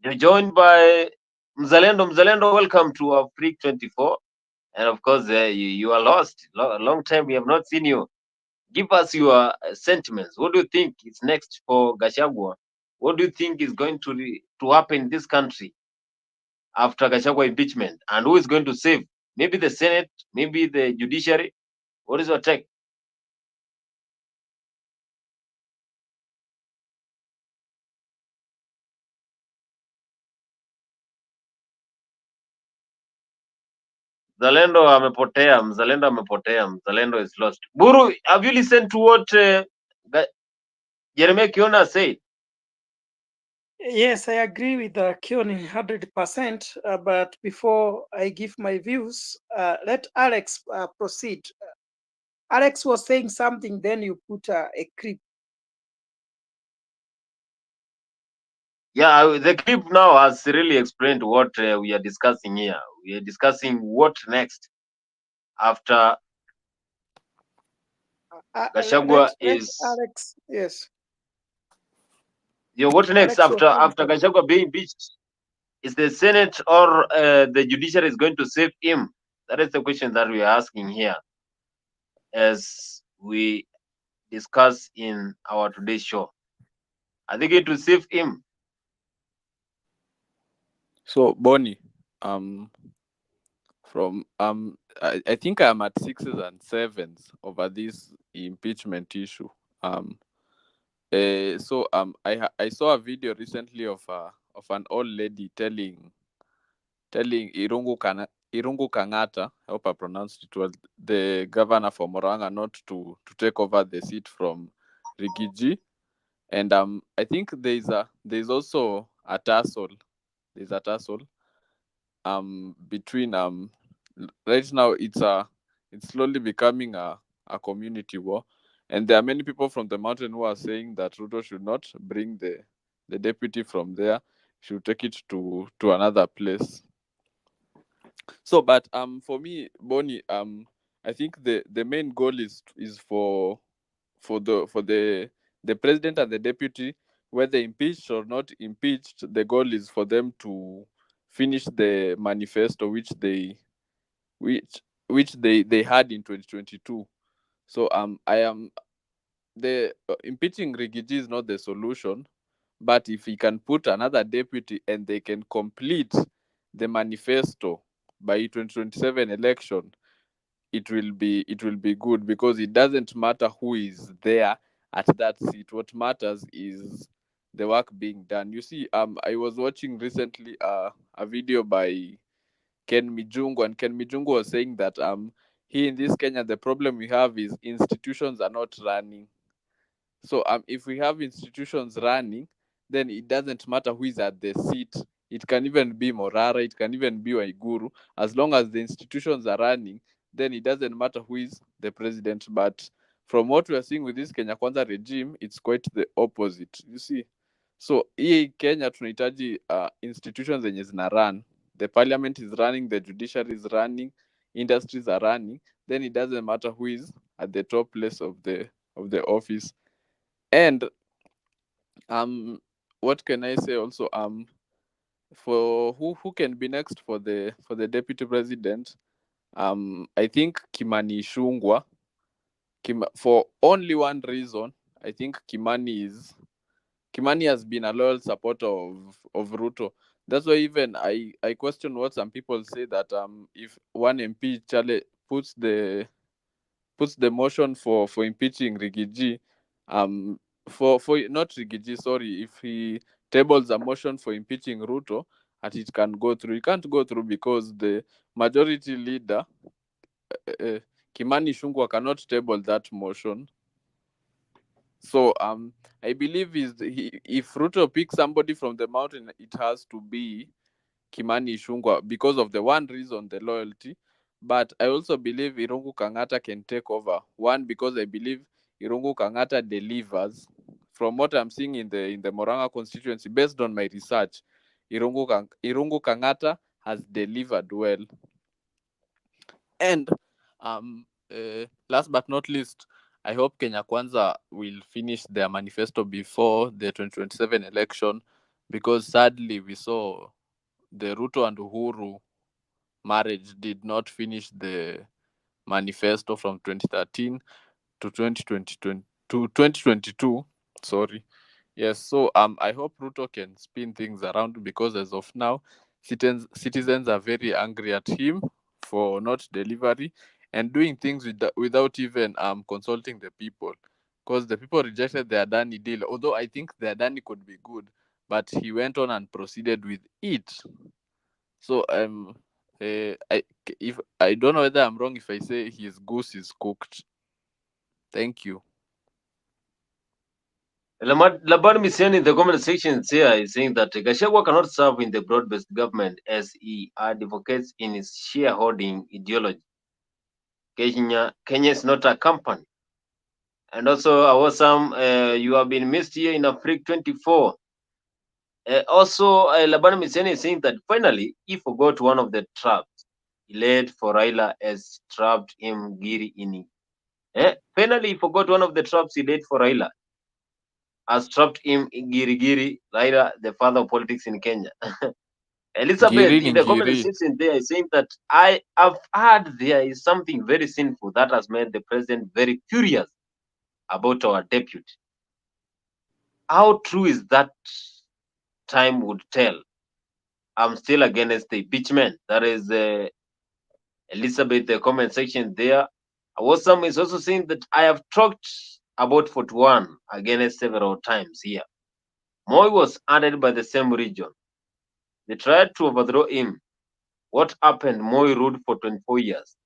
You're joined by Mzalendo. Mzalendo, welcome to our Freak 24. And of course, you are lost. A long time we have not seen you. Give us your sentiments. What do you think is next for Gachagua? What do you think is going to happen in this country after Gachagua impeachment? And who is going to save? Maybe the Senate, maybe the judiciary. What is your take? Mzalendo amepotea. Mzalendo amepotea. Mzalendo is lost. Buru, have you listened to what Jeremiah Kiona said? Yes, I agree with Kioni 100%. But before I give my views, let Alex proceed. Alex was saying something, then you put a clip. Yeah, the clip now has really explained what we are discussing here. We are discussing what next after Gachagua Let is. Alex, yes. Yeah, what next Alex was saying after something. Gachagua being impeached? Is the Senate or the judiciary is going to save him? That is the question that we are asking here as we discuss in our today's show. Are they going to save him? So Bonnie, from I think I'm at sixes and sevens over this impeachment issue. I saw a video recently of an old lady telling Irungu Kangata, I hope I pronounced it well, the governor for Moranga, not to take over the seat from Rigiji. And I think there's also a tussle. There's a tussle between right now it's slowly becoming a community war, and there are many people from the mountain who are saying that Ruto should not bring the deputy from there, should take it to another place. So, but for me, Bonnie, I think the main goal is for the president and the deputy, whether impeached or not impeached, the goal is for them to finish the manifesto which they had in 2022. So I am the impeaching Rigiji is not the solution, but if he can put another deputy and they can complete the manifesto by 2027 election, it will be good, because it doesn't matter who is there at that seat. What matters is the work being done. You see, I was watching recently a video by Ken Mijungu, and Ken Mijungu was saying that here in this Kenya, the problem we have is institutions are not running. So if we have institutions running, then it doesn't matter who is at the seat. It can even be Morara, it can even be Waiguru. As long as the institutions are running, then it doesn't matter who is the president. But from what we are seeing with this Kenya Kwanza regime, it's quite the opposite. You see, So hii Kenya tunahitaji institutions zenye zina run. The parliament is running, the judiciary is running, industries are running, then it doesn't matter who is at the top place of the office. And what can I say also, for who can be next for the deputy president, I think Kimani Ichung'wah, for only one reason. I think Kimani has been a loyal supporter of Ruto. That's why even I question what some people say, that if one MP Chale puts the motion for impeaching Rigiji, for not Rigiji, sorry, if he tables a motion for impeaching Ruto, and it can go through. It can't go through because the majority leader, Kimani Ichung'wah, cannot table that motion. So I believe if Ruto picks somebody from the mountain, it has to be Kimani Ichung'wah, because of the one reason, the loyalty. But I also believe Irungu Kang'ata can take over. One, because I believe Irungu Kang'ata delivers. From what I'm seeing in the Moranga constituency, based on my research, Irungu Kang'ata has delivered well. And last but not least, I hope Kenya Kwanza will finish their manifesto before the 2027 election, because sadly we saw the Ruto and Uhuru marriage did not finish the manifesto from 2013 to 2022. Sorry. Yes, so I hope Ruto can spin things around, because as of now, citizens are very angry at him for not delivery and doing things without even consulting the people, because the people rejected the Adani deal. Although I think the Adani could be good, but he went on and proceeded with it. So I don't know whether I'm wrong if I say his goose is cooked. Thank you. Laban Misiani in the comment section here is saying that Gachagua cannot serve in the broad-based government as he advocates in his shareholding ideology. Kenya is not a company. And also, Awesome, you have been missed here in Africa 24. Also, Laban Misiani is saying that finally, he forgot one of the traps he laid for Raila as trapped him Giri in. Finally, he forgot one of the traps he laid for Raila has trapped him Giri Raila, the father of politics in Kenya. Elizabeth Giri in ni the comment Giri. section there is saying that I have heard there is something very sinful that has made the president very curious about our deputy. How true is that? Time would tell. I'm still against the impeachment. That is Elizabeth, the comment section there. Awesome is also saying that I have talked about 41 against several times here. Moi was added by the same region. They tried to overthrow him. What happened? Moi ruled for 24 years.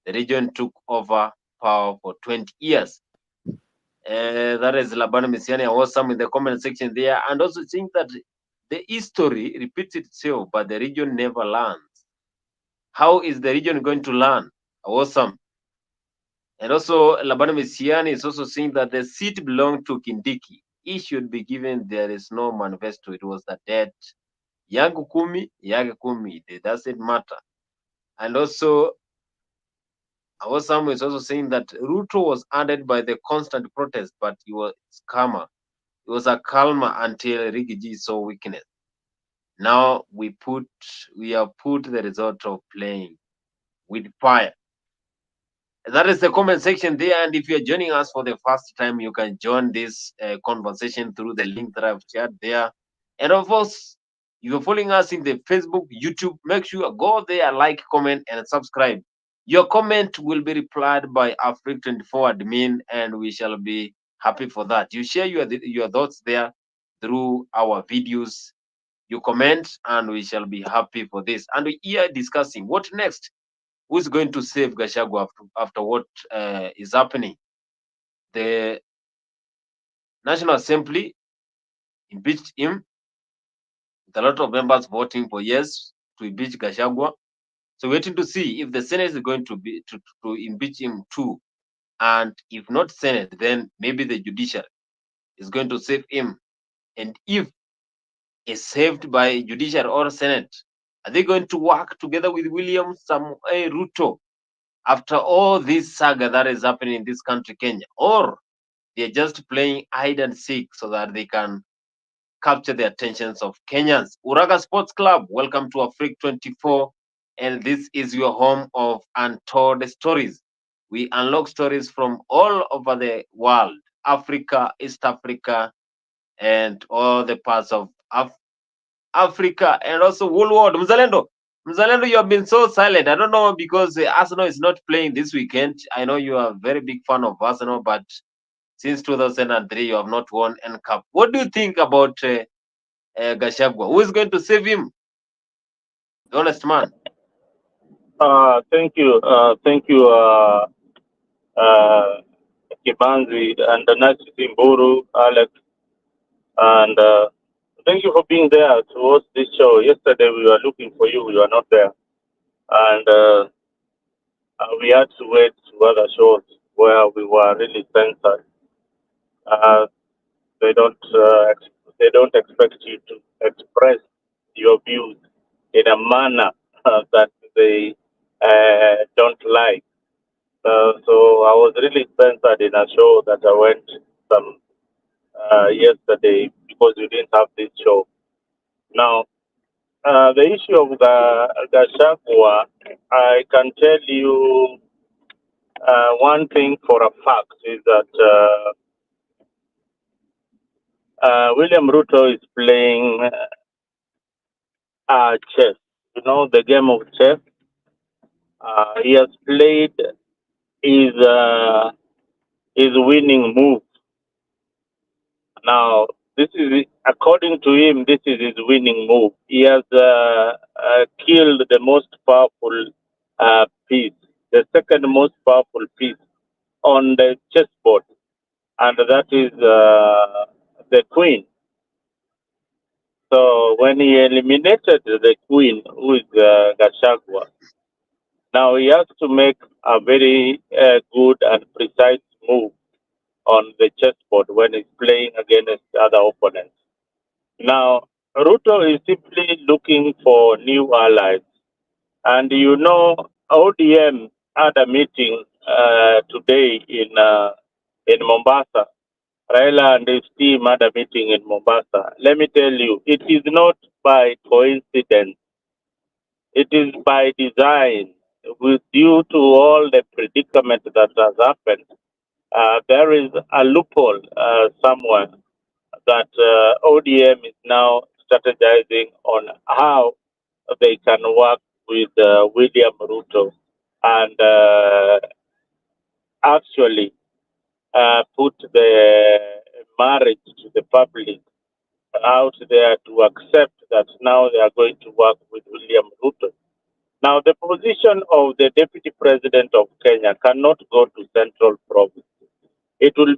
The region took over power for 20 years. That is Laban Misiani Awesome in the comment section there. And also think that the history repeats itself, but the region never learns. How is the region going to learn? Awesome. And also Laban Misiani is also saying that the seat belonged to Kindiki. He should be given. There is no manifesto. It was the dead. Yangu Kumi, Yage Kumi. It doesn't matter. And also Awesome is also saying that Ruto was added by the constant protest, but he was calmer. He was a calmer until Rigiji saw weakness. Now we have put the result of playing with fire. That is the comment section there. And if you're joining us for the first time, you can join this conversation through the link that I've shared there. And of course, if you're following us in the Facebook, YouTube, make sure you go there, like, comment, and subscribe. Your comment will be replied by Africa24 admin, and we shall be happy for that. You share your thoughts there through our videos. You comment, and we shall be happy for this. And we are discussing what next. Who's going to save Gachagua after what is happening? The National Assembly impeached him, with a lot of members voting for yes to impeach Gachagua. So waiting to see if the Senate is going to impeach him too. And if not Senate, then maybe the judiciary is going to save him. And if is saved by judiciary or Senate? Are they going to work together with William Samoei Ruto after all this saga that is happening in this country, Kenya? Or they're just playing hide and seek so that they can capture the attentions of Kenyans? Uraga Sports Club, welcome to Afrique 24, and this is your home of untold stories. We unlock stories from all over the world, Africa, East Africa, and all the parts of Africa, and also whole world. Mzalendo, you have been so silent. I don't know, because Arsenal is not playing this weekend. I know you are a very big fan of Arsenal, but since 2003, you have not won any cup. What do you think about Gachagua? Who is going to save him? The honest man. Thank you. Uh, Kibanzi, and nice to see Mburu, Alex, and thank you for being there to host this show. Yesterday we were looking for you, you were not there, and we had to wait to other shows where we were really censored. Uh, they don't they don't expect you to express your views in a manner that they don't like. So I was really censored in a show that I went some yesterday because we didn't have this show. Now, the issue of the Gachagua, I can tell you one thing for a fact is that William Ruto is playing chess. You know, the game of chess. He has played his winning move. Now, this is, according to him, this is his winning move. He has killed the most powerful piece, the second most powerful piece on the chessboard, and that is the queen. So when he eliminated the queen, who is Gachagua, now he has to make a very good and precise move on the chessboard when he's playing against other opponents. Now, Ruto is simply looking for new allies. And you know, ODM had a meeting today in Mombasa. Raila and his team had a meeting in Mombasa. Let me tell you, it is not by coincidence. It is by design. With due to all the predicament that has happened, there is a loophole somewhere that ODM is now strategizing on how they can work with William Ruto and actually put the marriage to the public out there to accept that now they are going to work with William Ruto. Now, the position of the Deputy President of Kenya cannot go to Central Province. It will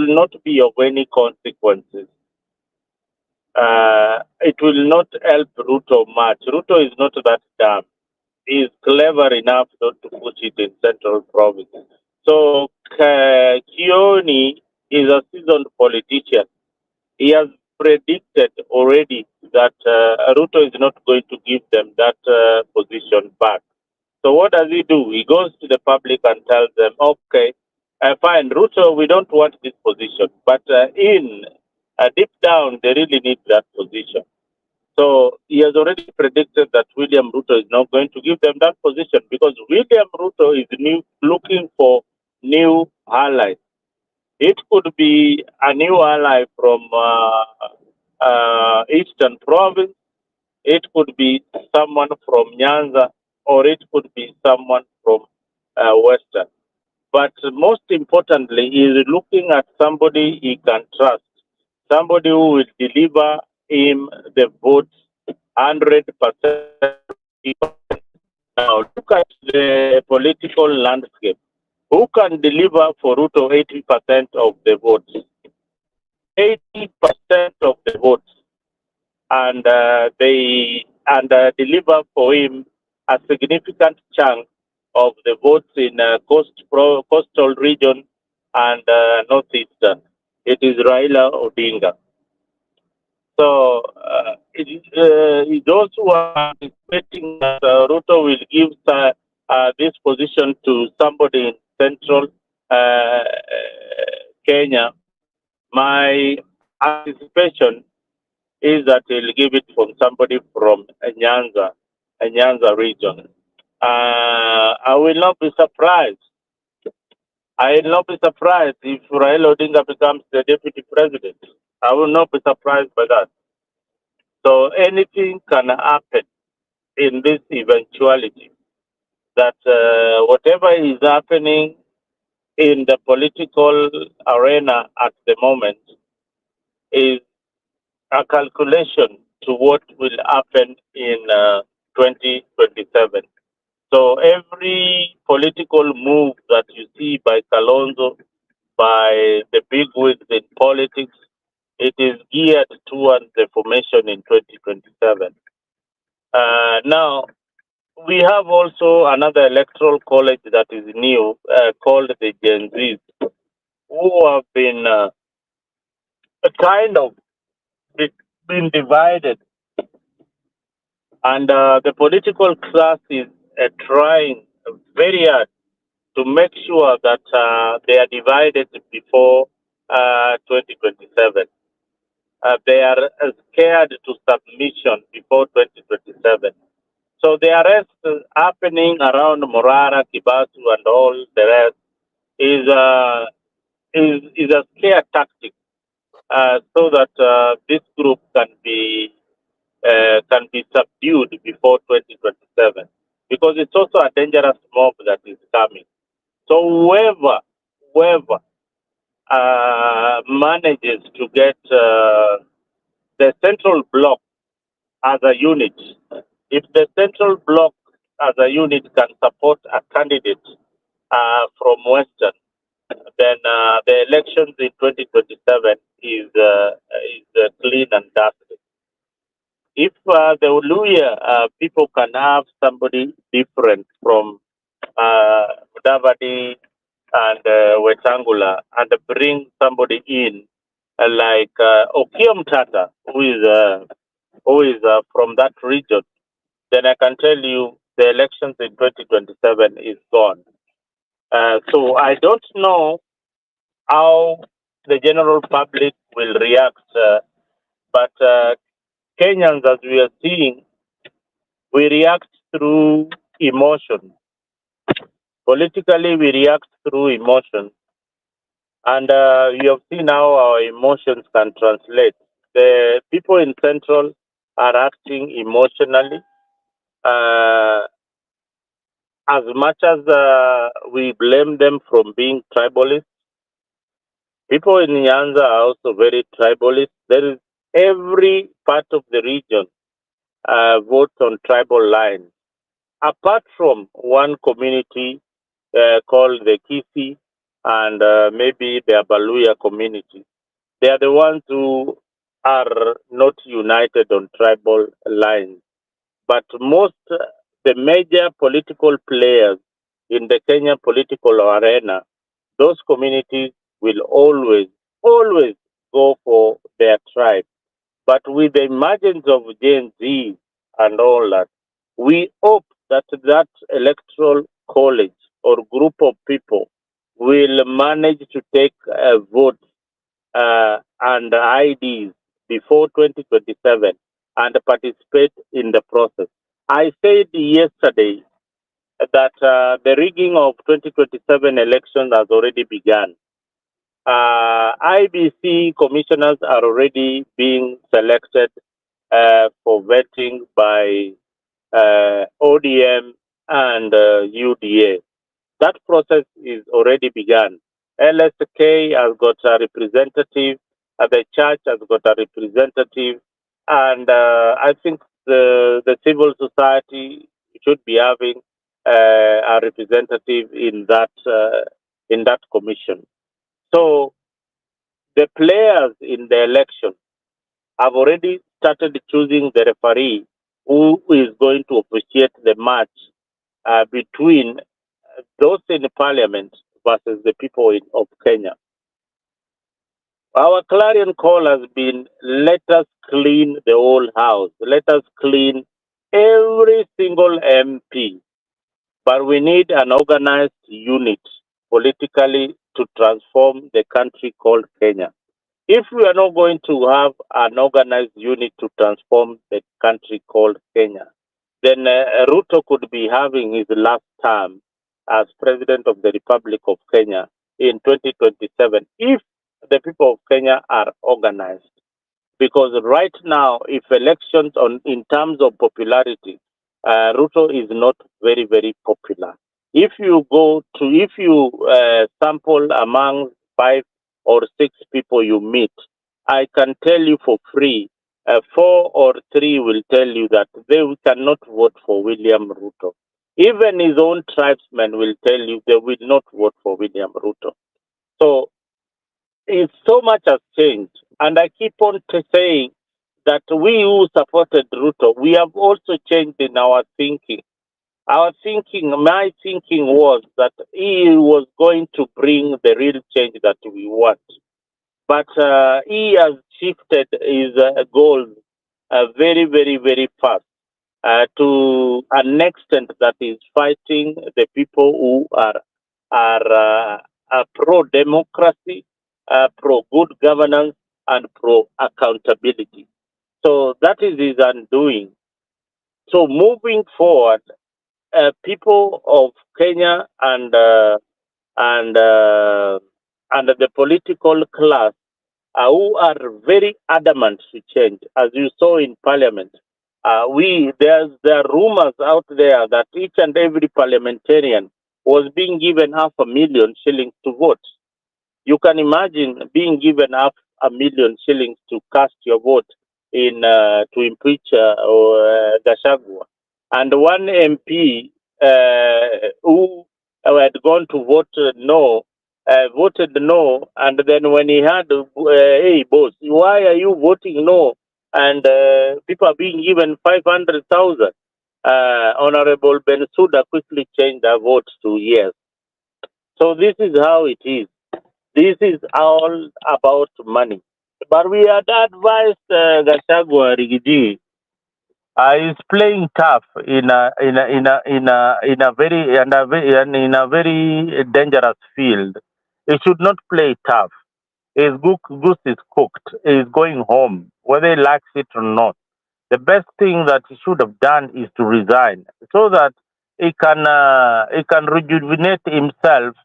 not be of any consequences. It will not help Ruto much. Ruto is not that dumb. He is clever enough not to put it in Central Province. So Kioni is a seasoned politician. He has predicted already that Ruto is not going to give them that position back. So what does he do? He goes to the public and tells them, okay, fine, Ruto, we don't want this position. But deep down, they really need that position. So he has already predicted that William Ruto is not going to give them that position because William Ruto is looking for new allies. It could be a new ally from Eastern Province. It could be someone from Nyanza, or it could be someone from Western. But most importantly, he is looking at somebody he can trust, somebody who will deliver him the votes 100%. Now, look at the political landscape. Who can deliver for Ruto 80% of the votes? 80% of the votes, and deliver for him a significant chunk of the votes in coastal region and northeastern. It is Raila Odinga. So those who are expecting that Ruto will give this position to somebody in central Kenya, my anticipation is that he'll give it from somebody from a Nyanza region. I will not be surprised. I will not be surprised if Raila Odinga becomes the deputy president. I will not be surprised by that. So anything can happen in this eventuality. That whatever is happening in the political arena at the moment is a calculation to what will happen in 2027. So every political move that you see by Kalonzo, by the big wigs in politics, it is geared towards the formation in 2027. Now, we have also another electoral college that is new called the Gen Zs, who have been kind of been divided, and the political class is trying very hard to make sure that they are divided before 2027. They are scared to submission before 2027. So the arrest happening around Morara, Kibasu, and all the rest is a scare tactic, so that this group can be subdued before 2027, because it's also a dangerous mob that is coming. So whoever manages to get the central bloc as a unit, if the central bloc as a unit can support a candidate from Western, then the elections in 2027 is clean and dusty. If the Luya people can have somebody different from Mudavadi and Wetangula and bring somebody in like Okiom Tata, who is from that region, then I can tell you the elections in 2027 is gone. So I don't know how the general public will react, but Kenyans, as we are seeing, we react through emotion. Politically, we react through emotion. And you have seen how our emotions can translate. The people in Central are acting emotionally. As much as we blame them from being tribalist, people in Nyanza are also very tribalist. There is every part of the region votes on tribal lines, apart from one community called the Kisi and maybe the Abaluya community. They are the ones who are not united on tribal lines. But most, the major political players in the Kenya political arena, those communities will always go for their tribe. But with the emergence of Gen Z and all that, we hope that that electoral college or group of people will manage to take a vote and IDs before 2027 and participate in the process. I said yesterday that the rigging of 2027 elections has already begun. IBC commissioners are already being selected for vetting by ODM and UDA. That process is already begun. LSK has got a representative, the church has got a representative, and I think the civil society should be having a representative in that commission. So the players in the election have already started choosing the referee who is going to officiate the match between those in parliament versus the people of Kenya. Our clarion call has been, let us clean the whole house. Let us clean every single MP. But we need an organized unit politically to transform the country called Kenya. If we are not going to have an organized unit to transform the country called Kenya, then Ruto could be having his last term as President of the Republic of Kenya in 2027 if the people of Kenya are organized. Because right now, if elections on in terms of popularity, Ruto is not very, very popular. If you sample among 5 or 6 people you meet, I can tell you for free, 4 or 3 will tell you that they cannot vote for William Ruto. Even his own tribesmen will tell you they will not vote for William Ruto. So if so much has changed, and I keep on saying that we who supported Ruto, we have also changed in our thinking. My thinking was that he was going to bring the real change that we want. But he has shifted his goals very, very, very fast to an extent that is fighting the people who are pro democracy, pro good governance, and pro accountability. So that is his undoing. So moving forward, people of Kenya and uh, and the political class who are very adamant to change, as you saw in Parliament. There are rumors out there that each and every parliamentarian was being given $500,000 to vote. You can imagine being given $500,000 to cast your vote in to impeach Gachagua, and one MP who had gone to vote no, voted no, and then when he had, hey boss, why are you voting no? And people are being given 500,000. Honorable Bensouda quickly changed their votes to yes. So this is how it is. This is all about money. But we had advised Gachagua Rigidi is playing tough in a very dangerous field. He should not play tough. His goose is cooked. He is going home, whether he likes it or not. The best thing that he should have done is to resign, so that he can rejuvenate himself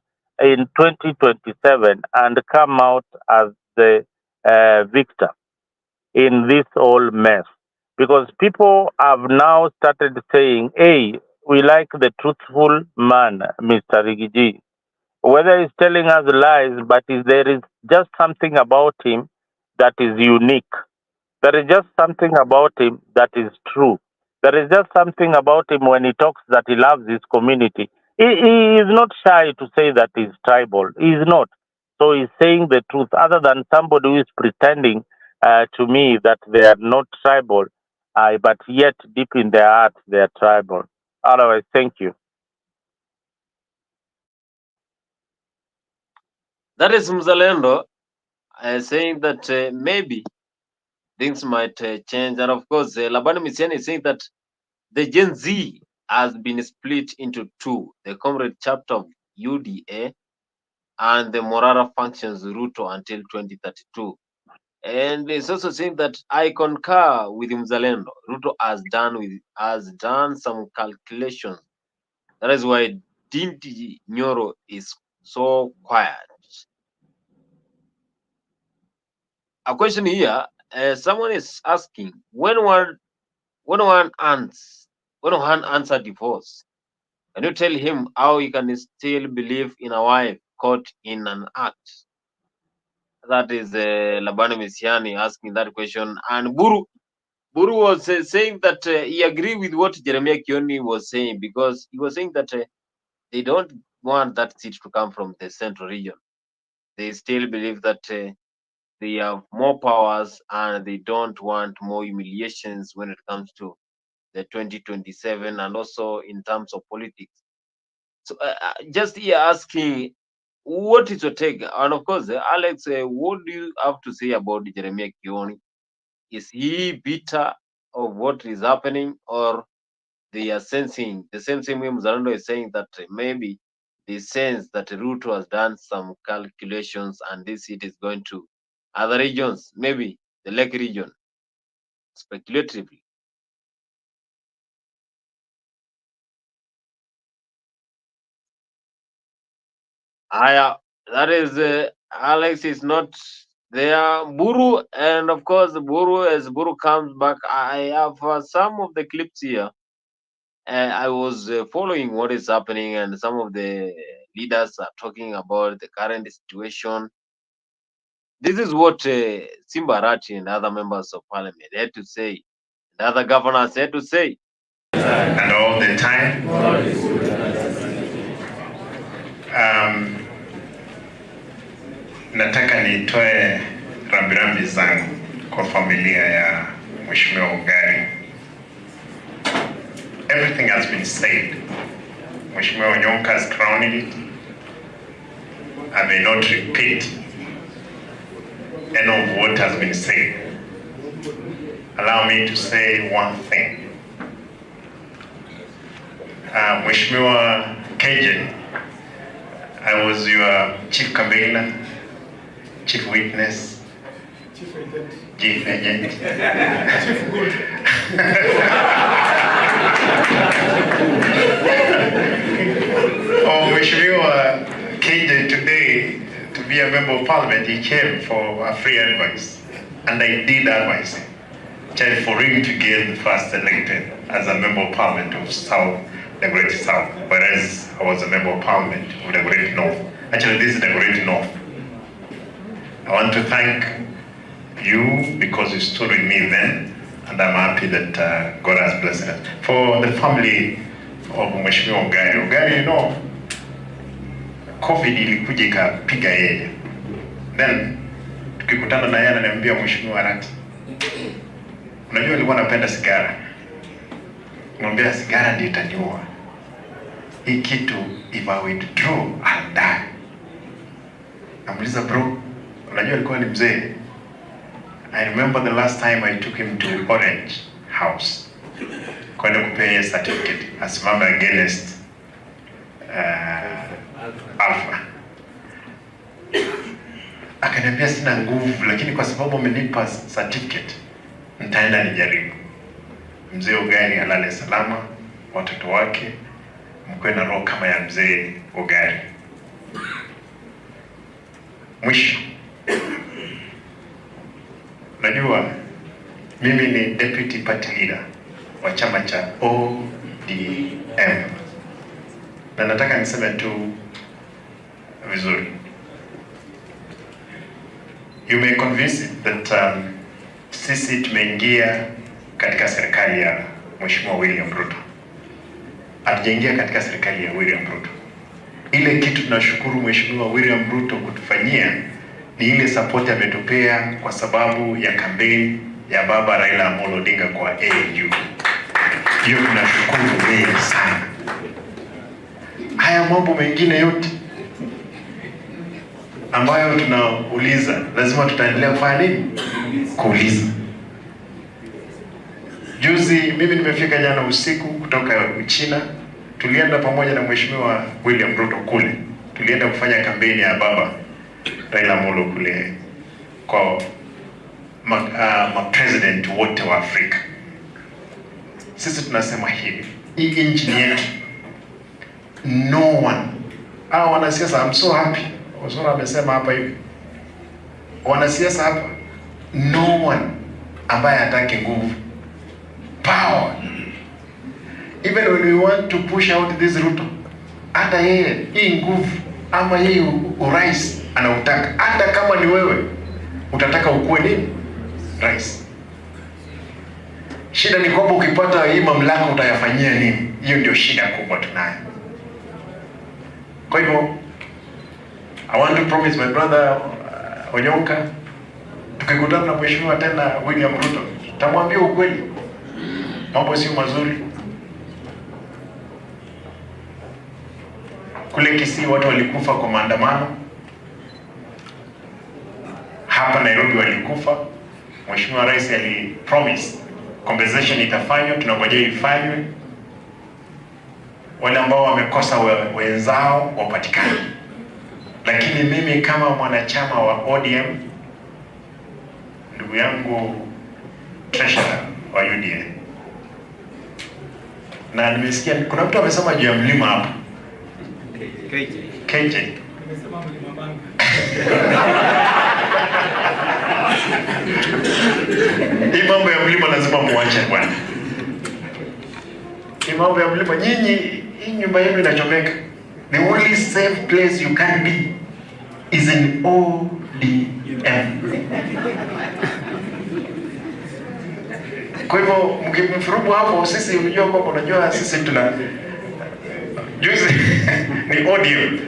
in 2027 and come out as the victor in this whole mess. Because people have now started saying, hey, we like the truthful man, Mr. Rigiji. Whether he's telling us lies, but there is just something about him that is unique. There is just something about him that is true. There is just something about him when he talks that he loves his community. He is not shy to say that he's tribal. He is not. So he's saying the truth, other than somebody who is pretending to me that they are not tribal, but yet deep in their heart they are tribal. Otherwise, thank you. That is Mzalendo saying that maybe things might change. And of course, Labani Misiani is saying that the Gen Z has been split into two, the comrade chapter of UDA and the Morara functions Ruto until 2032. And it's also saying that I concur with Mzalendo. Ruto has done some calculations. That is why Dinti Nyoro is so quiet. A question here, someone is asking, when one answer divorce, can you tell him how he can still believe in a wife caught in an act? That is Labani Mesiani asking that question. And Buru was saying that he agreed with what Jeremiah Kioni was saying, because he was saying that they don't want that seat to come from the central region. They still believe that they have more powers and they don't want more humiliations when it comes to the 2027 and also in terms of politics. So just here asking what is your take? And of course, Alex, what do you have to say about Jeremiah Kioni? Is he bitter of what is happening, or they are sensing the same way Mzalendo is saying that maybe they sense that Ruto has done some calculations and this seat is going to other regions, maybe the Lake region, speculatively? That is, Alex is not there. Buru, and of course, Buru, as Buru comes back, I have some of the clips here. I was following what is happening, and some of the leaders are talking about the current situation. This is what Simba Arati and other members of parliament had to say, and other governors had to say. And all the time, nataka nitoe rambirambi zangu kwa familia ya Mheshimiwa Ugari. Everything has been said. Mheshimiwa Onyonka has crowned it. I may not repeat any of what has been said. Allow me to say one thing. Mheshimiwa KJ, I was your chief campaigner, chief witness, chief agent. Chief good. Oh, Mheshimiwa KJ today, to be a member of parliament, he came for a free advice, and I did advise him. For him to get first elected as a member of parliament of South, the Great South, whereas I was a member of parliament of the Great North. Actually, this is the Great North. I want to thank you because you stood with me then, and I'm happy that God has blessed us. For the family of Mheshimiwa Ugari, Ugari, you know, COVID ilikuja ikapiga yeye. Then tukikutana na yeye ananiambia, Mheshimiwa Arati, unajua alikuwa anapenda sigara. Mwambia sigara ndio itaniua. Hii kitu, if I withdraw, I'll die. Namuuliza, bro, unajua alikuwa ni mzee. I remember the last time I took him to Orange House kwenda kupea certificate asimame against Alpha. Akaniambia sina nguvu, lakini kwa sababu amenipa certificate nitaenda nijaribu. Mzee Ugari alale salama, watoto wake mkwe na roho kama ya mzee Ugari. Mwisho, najua mimi ni deputy party leader wa chama cha ODM, na nataka niseme tu vizuri. You may convince that sisi tumeingia katika serikali ya Mheshimiwa William Ruto. Hatujaingia katika serikali ya William Ruto. Ile kitu tunashukuru Mheshimiwa William Ruto kutufanyia ni ile support ametupea kwa sababu ya kampeni ya baba Raila Amolo Odinga kwa AU. Hiyo tunashukuru yeye sana. Haya mambo mengine yote ambayo tunauliza, lazima tutaendelea kufanya nini? Kuuliza. Juzi mimi nimefika jana usiku kutoka Uchina, tulienda pamoja na Mheshimiwa William Ruto kule. Tulienda kufanya kampeni ya baba Raila Amolo kule kwa president wote wa Afrika. Sisi tunasema hivi, hii nchi yetu, no one, wanasiasa, I'm so happy Osoro amesema hapa hivi, wanasiasa hapa, no one ambaye hataki nguvu, power. Even when we want to push out this Ruto, hata yeye hii nguvu ama hii urais anautaka. Hata kama ni wewe utataka ukuwe nini? Rais. Shida ni kwamba ukipata hii mamlaka utayafanyia nini? Hiyo ndio shida kubwa tunayo. Kwa hivyo I want to promise my brother Onyonka, tukikutana na Mheshimiwa tena William Ruto, tamwambia ukweli. Mambo sio mazuri. Kule Kisii watu walikufa kwa maandamano. Hapa Nairobi walikufa. Mheshimiwa Rais alipromise compensation itafanywa, tunangojea ifanywe. Wale ambao wamekosa wenzao wapatikane. Lakini mimi kama mwanachama wa ODM, ndugu yangu treasurer wa UDA, na nimesikia kuna mtu amesema juu ya mlima hapa KJ. Hii mambo ya mlima lazima muache bwana. Hii mambo ya mlima, nyinyi hii nyumba yenu inachomeka. The only safe place you can be is in ODM. Kwa hivyo mkifurugu hapo, sisi unajua kwamba unajua sisi tuna juzi ni ODM.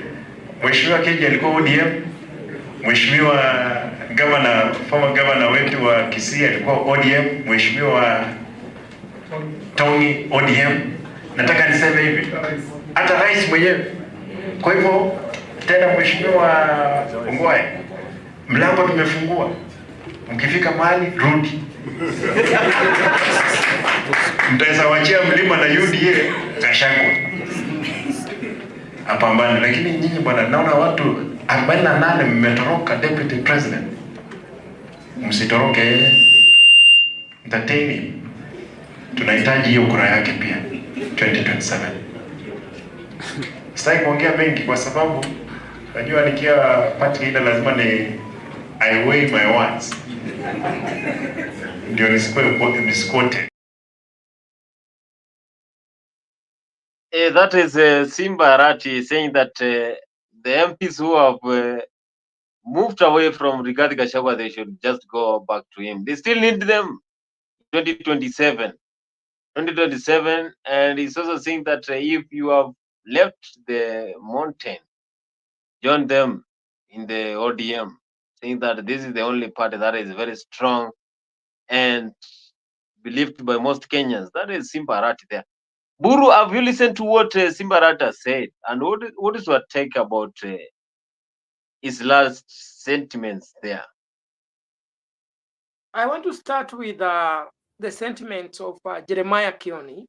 Mheshimiwa KJ alikuwa ODM. Mheshimiwa former governor wetu wa Kisii alikuwa ODM. Mheshimiwa Tony ODM. Nataka niseme hivi, hata rais mwenyewe. Kwa hivyo tena Mheshimiwa Ongwae, mlango tumefungua. Mkifika mahali rudi. Mtaweza wachia mlima na UDA Gachagua apambane. Lakini nyinyi bwana, naona watu 48 mmetoroka Deputy President. Msitoroke, entertain. Tunahitaji hiyo kura yake pia 2027. Sitaki kuongea mengi kwa sababu najua nikiwa party leader lazima I weigh my words. Ndio nisikote. That is Simba Arati saying that the MPs who have moved away from Rigathi Gachagua, they should just go back to him. They still need them 2027. And he's also saying that if you have left the mountain, join them in the ODM, saying that this is the only party that is very strong and believed by most Kenyans. That is Simba Arati there. Buru, have you listened to what Simba Arati said? And what is your take about his last sentiments there? I want to start with the sentiments of Jeremiah Kioni.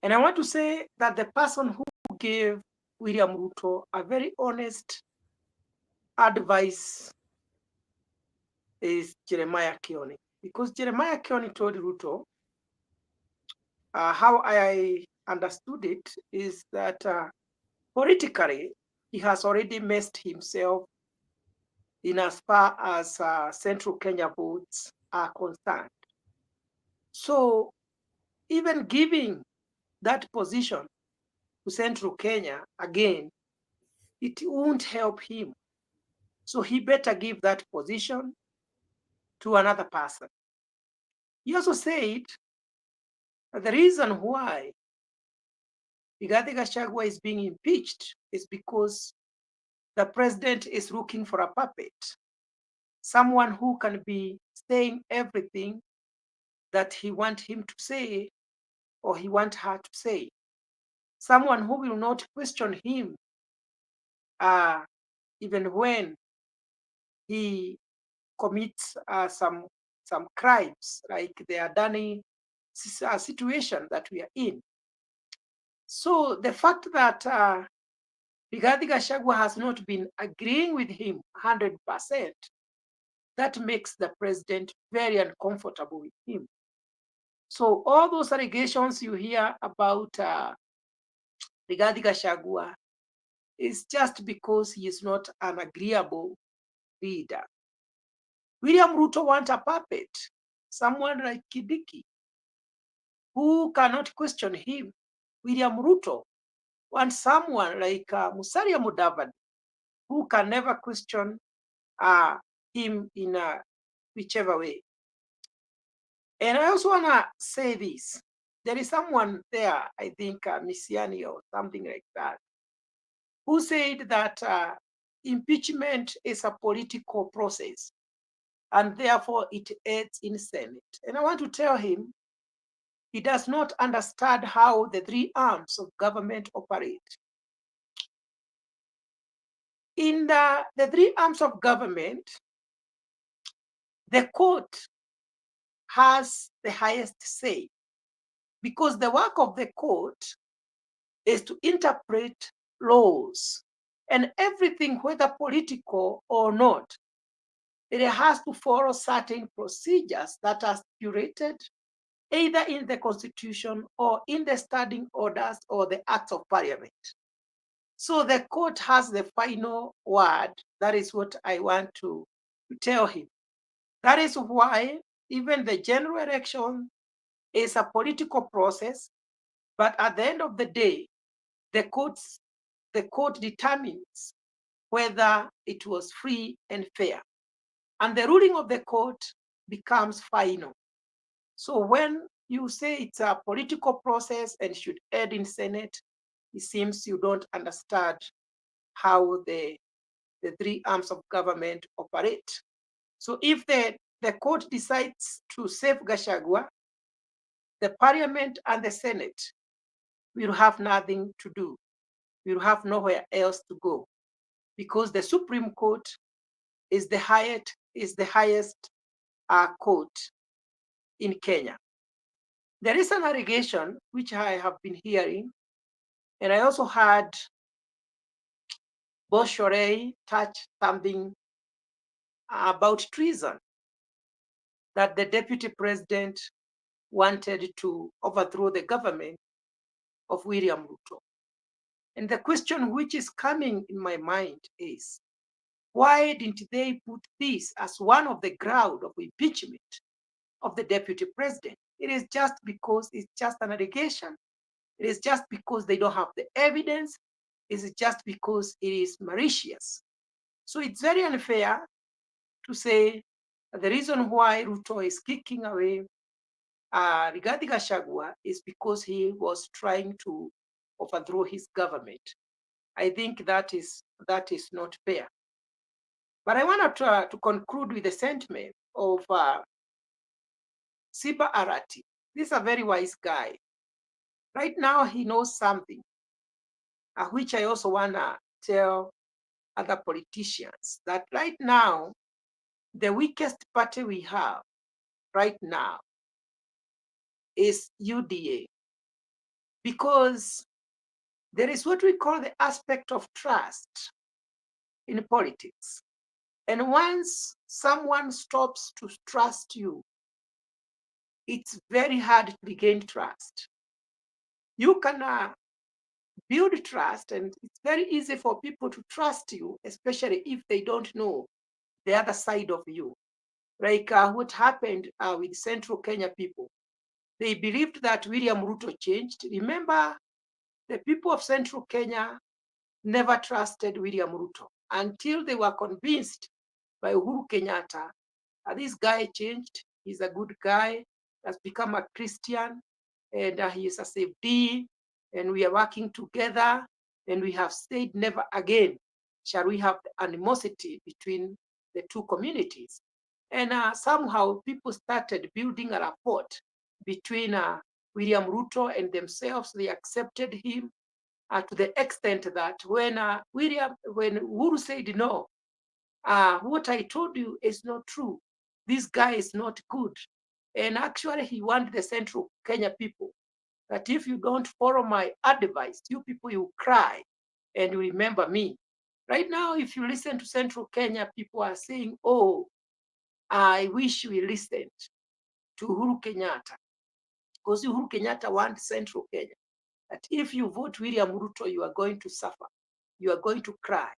And I want to say that the person who gave William Ruto a very honest advice is Jeremiah Kioni. Because Jeremiah Kioni told Ruto, how I understood it is that politically, he has already messed himself in as far as Central Kenya votes are concerned. So even giving that position to Central Kenya again, it won't help him. So he better give that position to another person. He also said that the reason why Rigathi Gachagua is being impeached is because the president is looking for a puppet, someone who can be saying everything that he wants him to say or he wants her to say, someone who will not question him even when he commits some crimes like the Adani situation that we are in. So the fact that Rigathi Gachagua has not been agreeing with him 100%, that makes the president very uncomfortable with him. So all those allegations you hear about Rigathi Gachagua is just because he is not an agreeable leader. William Ruto wants a puppet, someone like Kidiki, who cannot question him. William Ruto wants someone like Musalia Mudavadi, who can never question him in whichever way. And I also want to say this. There is someone there, I think Misiani or something like that, who said that impeachment is a political process and therefore it ends in Senate. And I want to tell him, he does not understand how the three arms of government operate. In the three arms of government, the court has the highest say, because the work of the court is to interpret laws, and everything, whether political or not, it has to follow certain procedures that are stipulated either in the Constitution or in the standing orders or the Acts of Parliament. So the court has the final word. That is what I want to tell him. That is why even the general election is a political process, but at the end of the day, the court determines whether it was free and fair. And the ruling of the court becomes final. So when you say it's a political process and should end in Senate, it seems you don't understand how the three arms of government operate. So if the court decides to save Gachagua, the parliament and the Senate will have nothing to do. Will have nowhere else to go, because the Supreme Court is the highest court in Kenya. There is an allegation which I have been hearing, and I also heard Boss Shorey touch something about treason, that the deputy president wanted to overthrow the government of William Ruto. And the question which is coming in my mind is, why didn't they put this as one of the grounds of impeachment of the deputy president? It is just because it's just an allegation. It is just because they don't have the evidence. It is just because it is malicious. So it's very unfair to say the reason why Ruto is kicking away Rigathi Gachagua is because he was trying to overthrow his government. I think that is not fair. But I want to conclude with the sentiment of Siba Arati. This is a very wise guy. Right now, he knows something, which I also want to tell other politicians, that right now, the weakest party we have right now is UDA, because there is what we call the aspect of trust in politics. And once someone stops to trust you, it's very hard to regain trust. You can build trust, and it's very easy for people to trust you, especially if they don't know the other side of you. Like what happened with Central Kenya people. They believed that William Ruto changed. Remember, the people of Central Kenya never trusted William Ruto until they were convinced by Uhuru Kenyatta. This guy changed. He's a good guy, has become a Christian, and he is a safety, and we are working together, and we have said never again shall we have the animosity between the two communities. And somehow people started building a rapport between William Ruto and themselves. They accepted him to the extent that when Uhuru said no, what I told you is not true. This guy is not good. And actually, he warned the Central Kenya people that if you don't follow my advice, you people, you cry and you remember me. Right now, if you listen to Central Kenya, people are saying, oh, I wish we listened to Uhuru Kenyatta, because Uhuru Kenyatta warned Central Kenya that if you vote William Ruto, you are going to suffer. You are going to cry.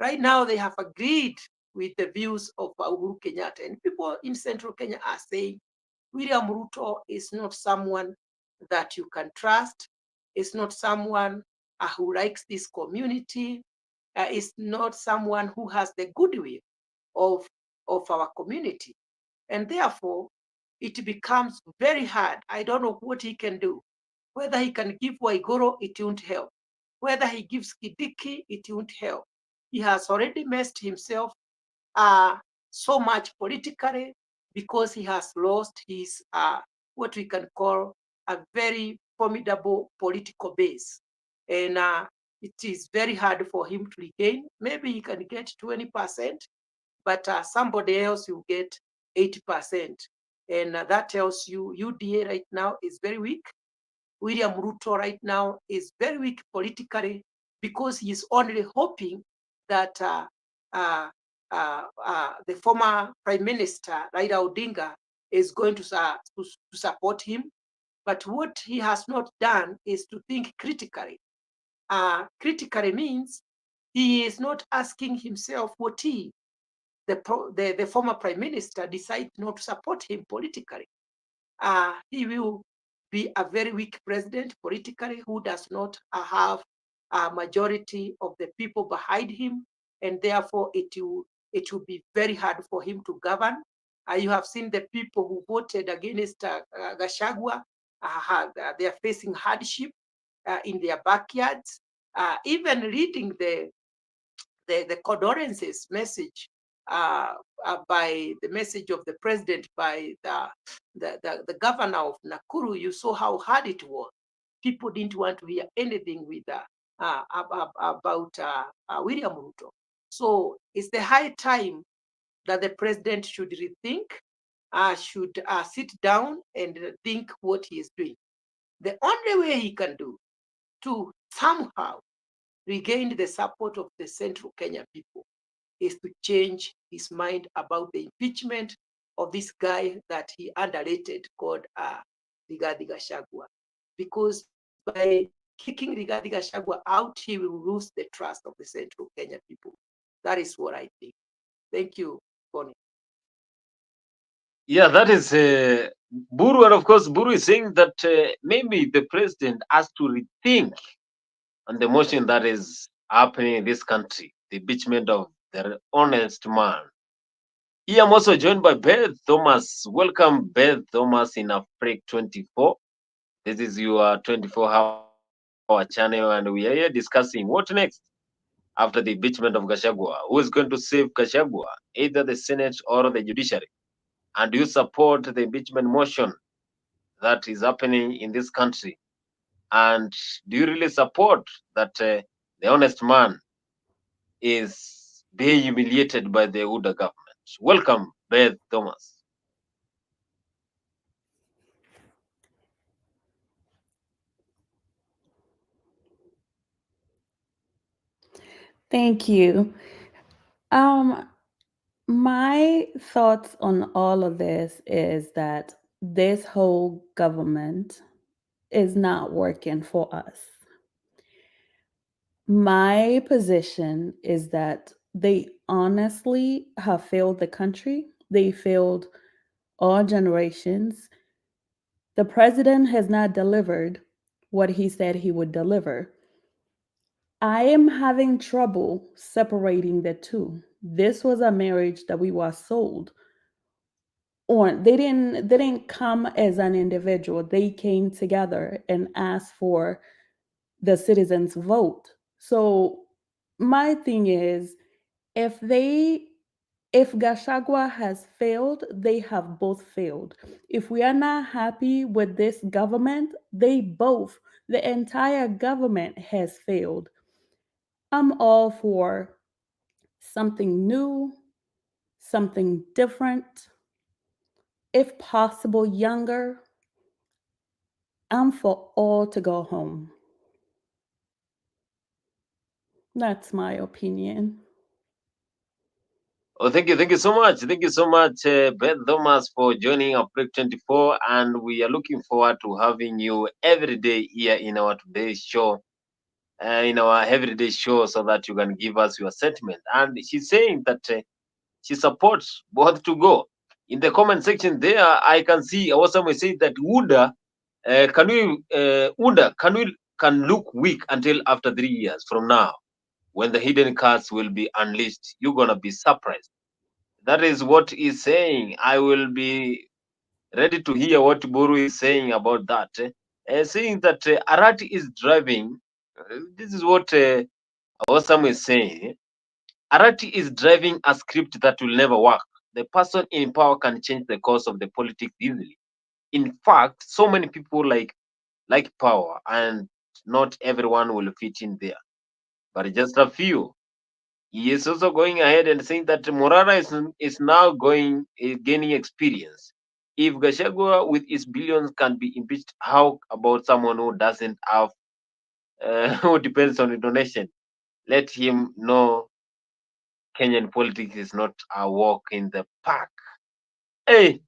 Right now, they have agreed with the views of Uhuru Kenyatta. And people in Central Kenya are saying, William Ruto is not someone that you can trust. It's not someone who likes this community. It's not someone who has the goodwill of our community. And therefore, it becomes very hard. I don't know what he can do. Whether he can give Waigoro, it won't help. Whether he gives Kidiki, it won't help. He has already messed himself so much politically, because he has lost his what we can call a very formidable political base. And it is very hard for him to regain. Maybe he can get 20%, but somebody else will get 80%. And that tells you UDA right now is very weak. William Ruto right now is very weak politically because he's only hoping that the former Prime Minister Raila Odinga is going to support him. But what he has not done is to think critically. Critically means he is not asking himself what the former Prime Minister decides not to support him politically. He will be a very weak president politically who does not have a majority of the people behind him, and therefore it will be very hard for him to govern. You have seen the people who voted against Gachagua, they are facing hardship in their backyards. Even reading the condolences message by the message of the president by the governor of Nakuru, you saw how hard it was. People didn't want to hear anything with about William Ruto. So it's the high time that the president should rethink, should sit down and think what he is doing. The only way he can do to somehow regain the support of the Central Kenya people is to change his mind about the impeachment of this guy that he underrated called Rigathi Gachagua. Because by kicking Rigathi Gachagua out, he will lose the trust of the Central Kenya people. That is what I think. Thank you, Bonnie. Yeah, that is Buru, and of course, Buru is saying that maybe the president has to rethink on the motion that is happening in this country, the impeachment of the honest man. Here I'm also joined by Beth Thomas. Welcome, Beth Thomas, in Africa 24. This is your 24-hour channel, and we are here discussing what next after the impeachment of Gachagua. Who is going to save Gachagua, either the Senate or the judiciary? And do you support the impeachment motion that is happening in this country? And do you really support that the honest man is being humiliated by the UDA government? Welcome, Beth Thomas. Thank you. My thoughts on all of this is that this whole government is not working for us. My position is that they honestly have failed the country. They failed all generations. The president has not delivered what he said he would deliver. I am having trouble separating the two. This was a marriage that we were sold on. They didn't come as an individual. They came together and asked for the citizens' vote. So my thing is, if Gashagwa has failed, they have both failed. If we are not happy with this government, the entire government has failed. I'm all for something new, something different, if possible, younger. I'm for all to go home. That's my opinion. Oh, thank you so much. Thank you so much, Beth Thomas, for joining Africa 24. And we are looking forward to having you every day here in our today's show, in our everyday show, so that you can give us your sentiment. And she's saying that she supports both to go. In the comment section there, I can see someone say that UDA can look weak until after 3 years from now, when the hidden cards will be unleashed. You're gonna be surprised. That is what he's saying. I will be ready to hear what Buru is saying about that. Saying that Arati is driving. This is what Osam is saying. Arati is driving a script that will never work. The person in power can change the course of the politics easily. In fact, so many people like power, and not everyone will fit in there. but just a few. He is also going ahead and saying that Morara is now gaining experience. If Gachagua with his billions can be impeached, how about someone who doesn't have, who depends on the donation? Let him know Kenyan politics is not a walk in the park. Hey,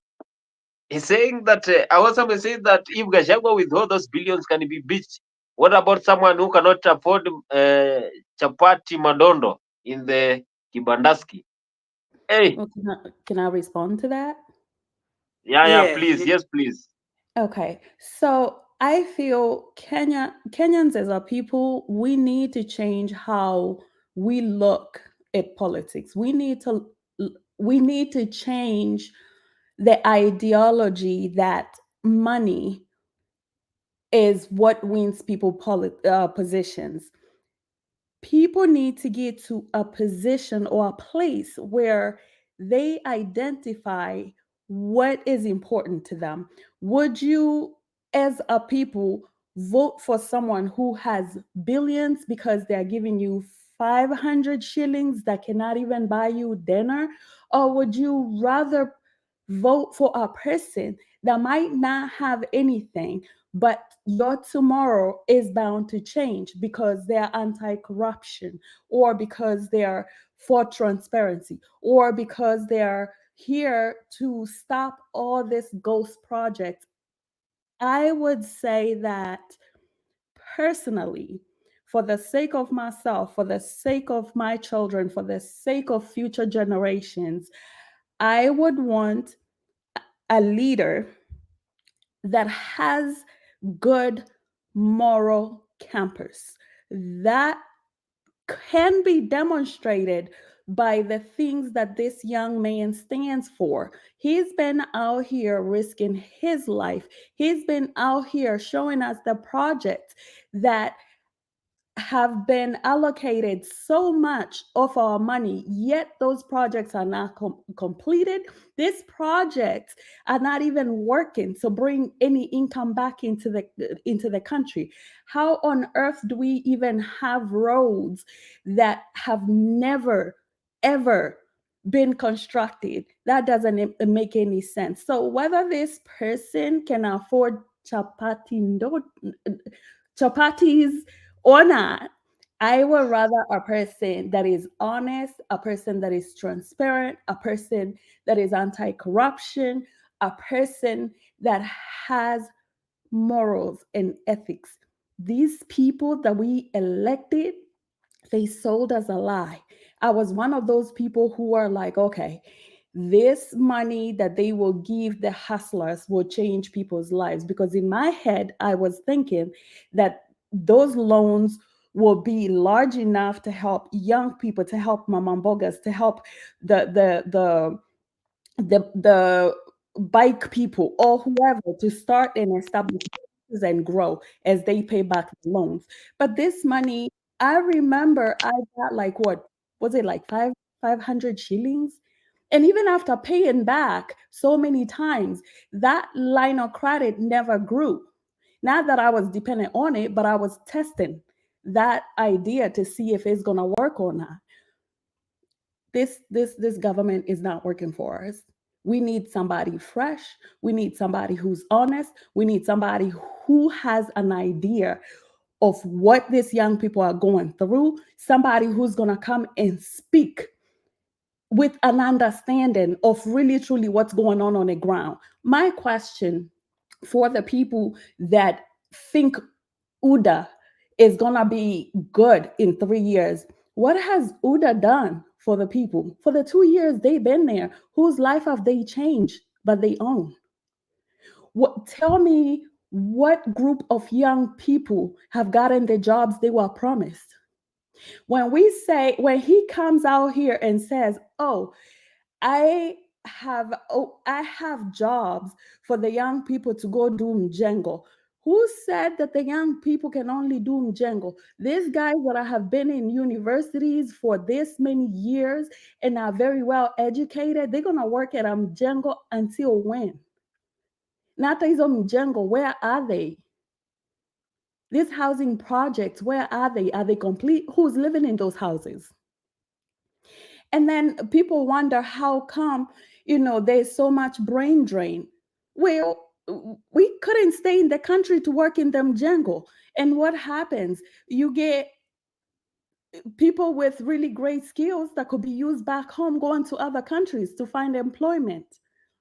he's saying that, I was somebody saying that if Gachagua with all those billions can be impeached, what about someone who cannot afford chapati madondo in the Kibandaski? Hey, Well, can I respond to that? yeah, Yes, please, yes, please. Okay, so I feel Kenyans as a people, we need to change how we look at politics. We need to change the ideology that money is what wins people positions. People need to get to a position or a place where they identify what is important to them. Would you, as a people, vote for someone who has billions because they're giving you 500 shillings that cannot even buy you dinner? Or would you rather vote for a person that might not have anything, but your tomorrow is bound to change because they're anti-corruption, or because they're for transparency, or because they're here to stop all this ghost project? I would say that personally, for the sake of myself, for the sake of my children, for the sake of future generations, I would want a leader that has good moral campus that can be demonstrated by the things that this young man stands for. He's been out here risking his life. He's been out here showing us the projects that have been allocated so much of our money, yet those projects are not completed. These projects are not even working to bring any income back into the country. How on earth do we even have roads that have never ever been constructed? That doesn't make any sense. So whether this person can afford chapatis or not, I would rather a person that is honest, a person that is transparent, a person that is anti corruption, a person that has morals and ethics. These people that we elected, they sold us a lie. I was one of those people who are like, okay, this money that they will give the hustlers will change people's lives. Because in my head, I was thinking that those loans will be large enough to help young people, to help mama mbogas, to help the bike people or whoever to start and establish businesses and grow as they pay back the loans. But this money, I remember I got like, what was it, like 500 shillings? And even after paying back so many times, that line of credit never grew. Not that I was dependent on it, but I was testing that idea to see if it's gonna work or not. This government is not working for us. We need somebody fresh. We need somebody who's honest. We need somebody who has an idea of what these young people are going through. Somebody who's going to come and speak with an understanding of really truly what's going on the ground. My question for the people that think UDA is going to be good in 3 years. What has UDA done for the people? For the 2 years they've been there, whose life have they changed but they own? Tell me what group of young people have gotten the jobs they were promised? When he comes out here and says, oh, I have jobs for the young people to go do mjengo. Who said that the young people can only do mjengo? These guys that have been in universities for this many years and are very well educated, they're gonna work at mjengo until when? Nata hizo mjengo, where are they? These housing projects, where are they? Are they complete? Who's living in those houses? And then people wonder how come, there's so much brain drain. Well, we couldn't stay in the country to work in them jungle. And what happens? You get people with really great skills that could be used back home going to other countries to find employment.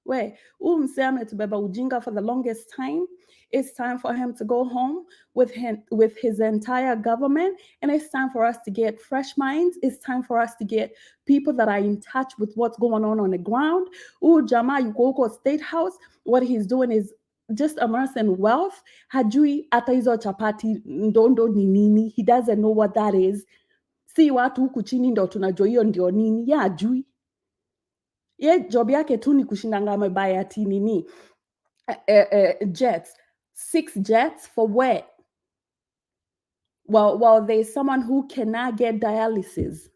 Where Mseme Tubeba Ujinga for the longest time, it's time for him to go home with his entire government, and it's time for us to get fresh minds. It's time for us to get people that are in touch with what's going on the ground. Jama Yukoko State House, what he's doing is just immersing wealth. Hajui ata hizo chapati ndondo ni nini. He doesn't know what that is. Si watu huku chini ndo tunajua hiyo ndio nini. Ya ajui. Ye job yake tu ni kushindanga amebaya ati nini. Jets. 6 jets for what? Well, there's someone who cannot get dialysis.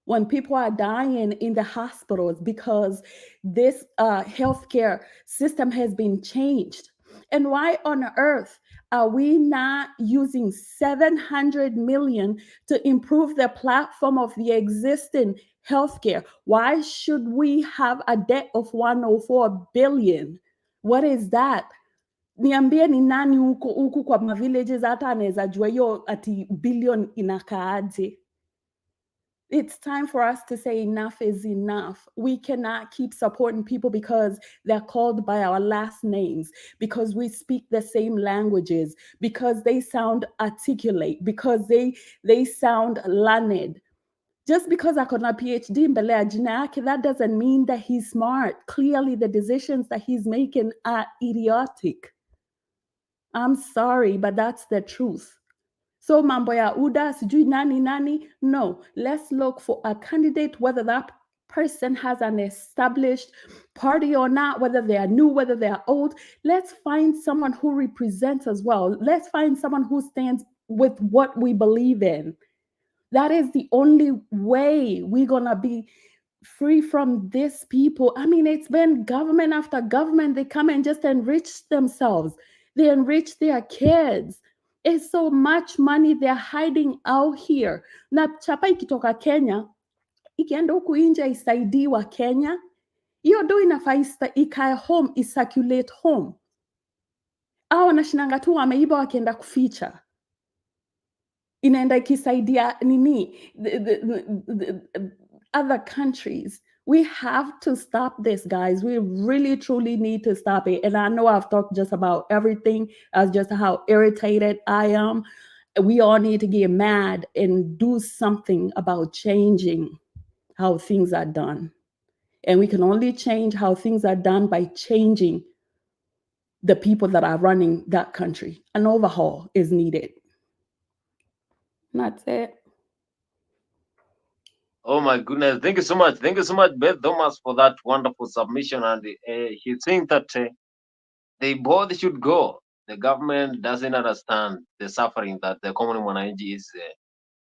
When people are dying in the hospitals because this healthcare system has been changed. And why on earth are we not using 700 million to improve the platform of the existing healthcare? Why should we have a debt of 104 billion? What is that? Niambie ni nani huku kwa mavillages hata anaweza jua hiyo ati billion inakaaje? It's time for us to say enough is enough. We cannot keep supporting people because they're called by our last names, because we speak the same languages, because they sound articulate, because they sound learned. Just because I got a PhD mbele ya jina yake, that doesn't mean that he's smart. Clearly, the decisions that he's making are idiotic. I'm sorry, but that's the truth. So mambo ya UDA, sijui nani, no. Let's look for a candidate, whether that person has an established party or not, whether they are new, whether they are old. Let's find someone who represents us well. Let's find someone who stands with what we believe in. That is the only way we're gonna be free from these people. I mean, it's been government after government. They come and just enrich themselves. They enrich their kids. It's so much money they're hiding out here. Na chapa ikitoka Kenya, ikienda huku nje isaidii wa Kenya, hiyo do inafaa ikae home, isirculate home. Au wanashinanga tu wameiba wakienda kuficha. Inaenda ikisaidia nini? The other countries. We have to stop this, guys. We really, truly need to stop it. And I know I've talked just about everything as just how irritated I am. We all need to get mad and do something about changing how things are done. And we can only change how things are done by changing the people that are running that country. An overhaul is needed. And that's it. Oh my goodness. Thank you so much. Thank you so much, Beth Thomas, for that wonderful submission. And he's saying that they both should go. The government doesn't understand the suffering that the common mwananchi is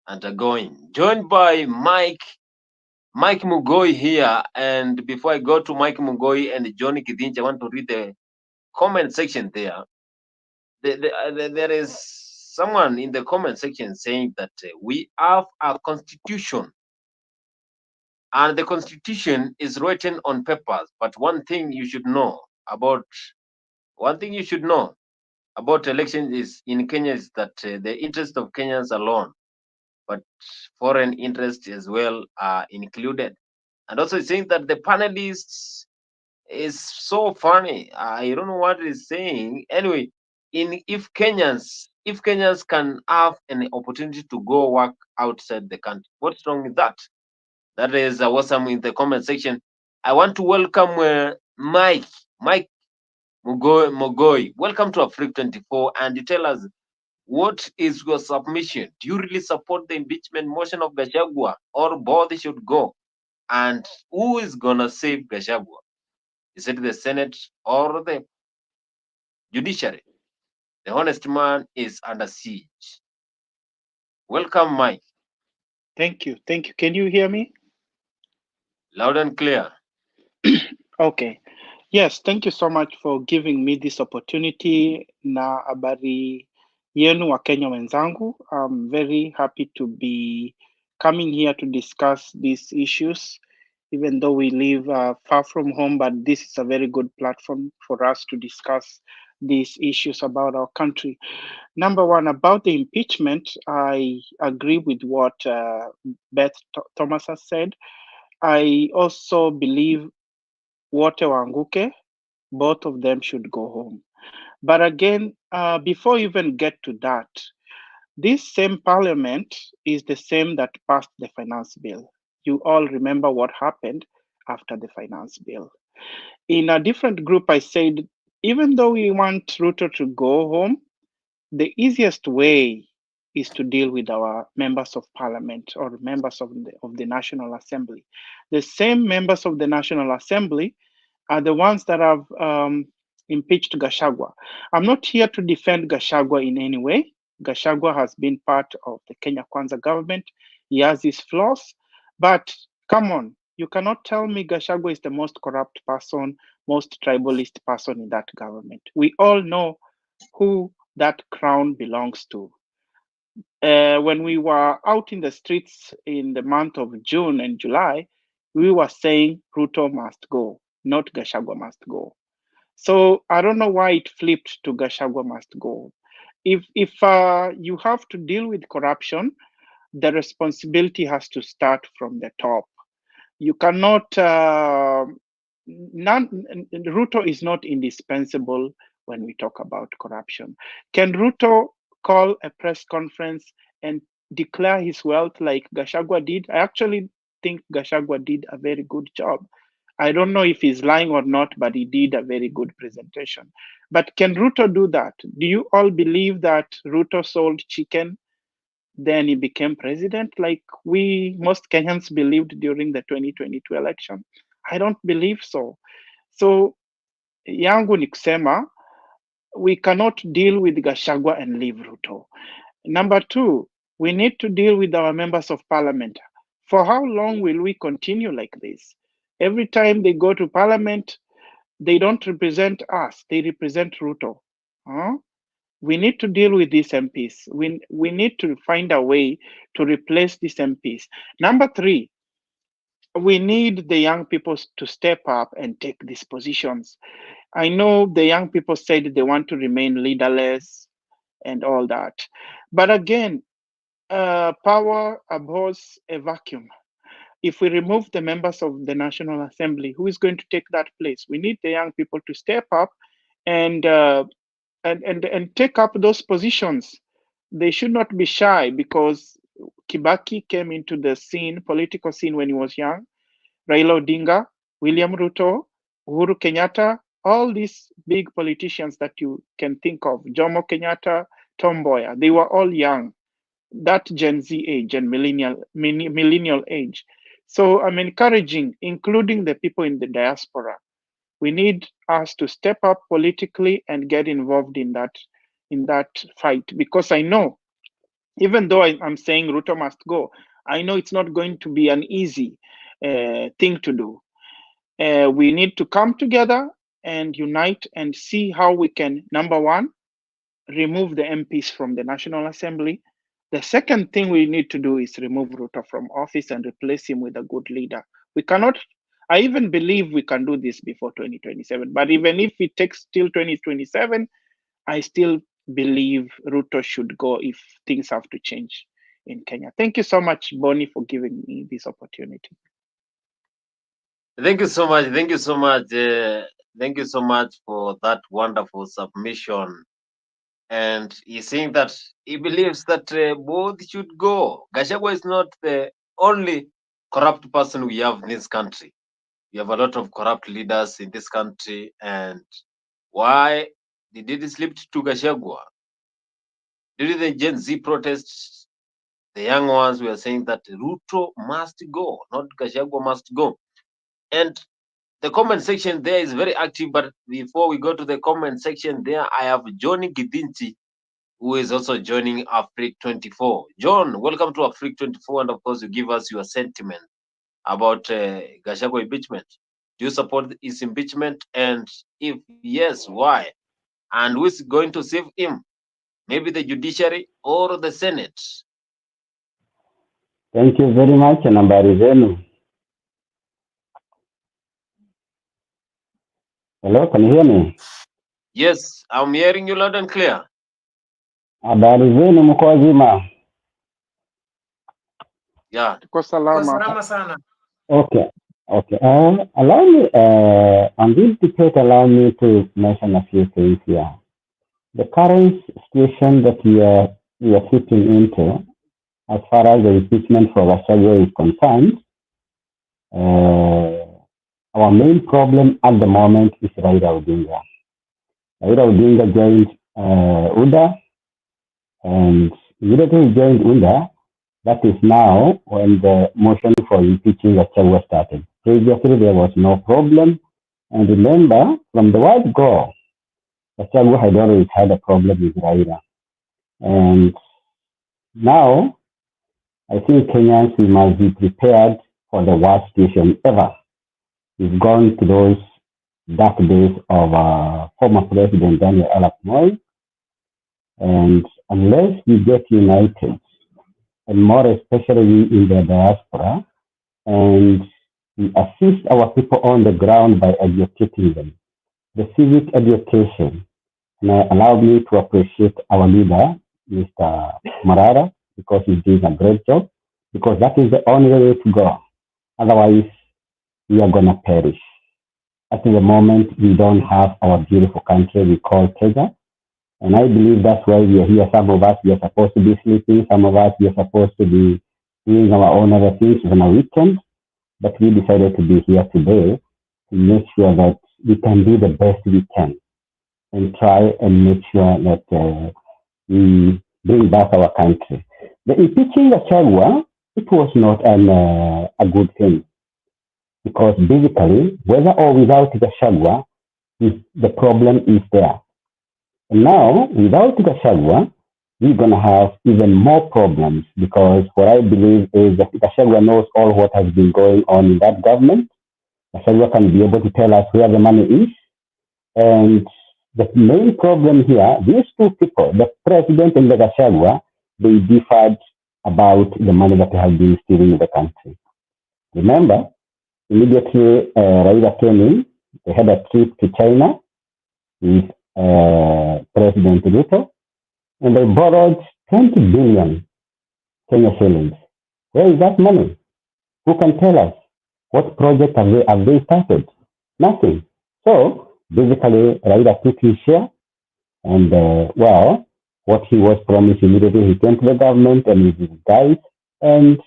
undergoing. Joined by Mike Mugoi here. And before I go to Mike Mugoi and Johnny Kidinch, I want to read the comment section there. There is someone in the comment section saying that we have a constitution. And the constitution is written on papers. But one thing you should know about elections is in Kenya is that the interest of Kenyans alone, but foreign interests as well are included. And also it's saying that the panelists is so funny. I don't know what it's saying. Anyway, if Kenyans can have an opportunity to go work outside the country, what's wrong with that? That is awesome in the comment section. I want to welcome Mike Mogoi. Welcome to Africa 24, and you tell us, what is your submission? Do you really support the impeachment motion of Gachagua, or both should go? And who is gonna save Gachagua? Is it the Senate or the judiciary? The honest man is under siege. Welcome, Mike. Thank you. Can you hear me? Loud and clear. Okay. Yes, thank you so much for giving me this opportunity. Na habari yenu wa Kenya wenzangu. I'm very happy to be coming here to discuss these issues, even though we live far from home, but this is a very good platform for us to discuss these issues about our country. Number one, about the impeachment, I agree with what Beth Thomas has said. I also believe wote waanguke, both of them should go home. But again, before we even get to that, this same parliament is the same that passed the finance bill. You all remember what happened after the finance bill. In a different group, I said, even though we want Ruto to go home, the easiest way is to deal with our members of parliament or members of the National Assembly. The same members of the National Assembly are the ones that have impeached Gachagua. I'm not here to defend Gachagua in any way. Gachagua has been part of the Kenya Kwanza government. He has his flaws, but come on, you cannot tell me Gachagua is the most corrupt person, most tribalist person in that government. We all know who that crown belongs to. When we were out in the streets in the month of June and July, we were saying Ruto must go, not Gachagua must go. So I don't know why it flipped to Gachagua must go. If you have to deal with corruption, the responsibility has to start from the top. You cannot. Ruto is not indispensable when we talk about corruption. Can Ruto call a press conference and declare his wealth like Gachagua did? I actually think Gachagua did a very good job. I don't know if he's lying or not, but he did a very good presentation. But can Ruto do that? Do you all believe that Ruto sold chicken, then he became president like we most Kenyans believed during the 2022 election? I don't believe so. So yangu ni kusema, we cannot deal with Gachagua and leave Ruto. Number two, we need to deal with our members of parliament. For how long will we continue like this? Every time they go to parliament, they don't represent us, they represent Ruto. Huh? We need to deal with these MPs. We need to find a way to replace these MPs. Number three, we need the young people to step up and take these positions. I know the young people said they want to remain leaderless and all that. But again, power abhors a vacuum. If we remove the members of the National Assembly, who is going to take that place? We need the young people to step up and take up those positions. They should not be shy, because Kibaki came into the scene, political scene, when he was young. Raila Odinga, William Ruto, Uhuru Kenyatta, all these big politicians that you can think of, Jomo Kenyatta, Tom Mboya, they were all young, that Gen Z age and millennial age. So I'm encouraging, including the people in the diaspora, we need us to step up politically and get involved in that fight, because I know, even though I'm saying Ruto must go, I know it's not going to be an easy thing to do. We need to come together and unite and see how we can, number one, remove the MPs from the National Assembly. The second thing we need to do is remove Ruto from office and replace him with a good leader. We cannot, I even believe we can do this before 2027. But even if it takes till 2027, I still believe Ruto should go if things have to change in Kenya. Thank you so much, Bonnie, for giving me this opportunity. Thank you so much. Thank you so much. Thank you so much for that wonderful submission. And he's saying that he believes that both should go. Gachagua is not the only corrupt person we have in this country. We have a lot of corrupt leaders in this country. And why did it slip to Gachagua? During the Gen Z protests, the young ones were saying that Ruto must go, not Gachagua must go. And the comment section there is very active. But before we go to the comment section there, I have Johnny Gidinchi, who is also joining Afrique 24. John, welcome to Afrique 24, and of course, you give us your sentiment about Gachagua impeachment. Do you support his impeachment? And if yes, why? And who is going to save him? maybe the judiciary or the Senate? Thank you very much, na habari zenu. Hello, can you hear me? Yes, I'm hearing you loud and clear. Habari zenu, mko wazima? Yeah. Tuko salama. Salama sana. Okay. Allow me, I'm going to allow me to mention a few things here. The current situation that we are sitting into, as far as the impeachment for Gachagua is concerned, our main problem at the moment is Raila Odinga. Raila Odinga joined UDA, and immediately he joined UDA. That is now when the motion for impeaching Gachagua started. Previously, there was no problem. And remember, from the word go, Gachagua had always had a problem with Raila. And now, I think Kenyans, we must be prepared for the worst situation ever. We've gone to those dark days of former President Daniel Arap Moi. And unless we get united, and more especially in the diaspora, and we assist our people on the ground by educating them. The civic education, and allow me to appreciate our leader, Mr. Marara, because he's doing a great job, because that is the only way to go. Otherwise, we are going to perish. At the moment, we don't have our beautiful country we call Kenya. And I believe that's why we are here. Some of us, we are supposed to be sleeping. Some of us, we are supposed to be doing our own other things on a weekend. But we decided to be here today to make sure that we can do the best we can and try and make sure that we bring back our country. The impeaching Gachagua, it was not a good thing. Because basically, whether or without Gachagua, the problem is there. Now, without Gachagua, we're going to have even more problems because what I believe is that Gachagua knows all what has been going on in that government. Gachagua can be able to tell us where the money is. And the main problem here, these two people, the president and the Gachagua, they differed about the money that has been stealing in the country. Remember, immediately Raila came in, they had a trip to China with President Ruto, and they borrowed 20 billion Kenya shillings. Where is that money? Who can tell us? What project have they started? Nothing. So basically, Raila took his share, and what he was promised immediately, he came to the government and with his guys, and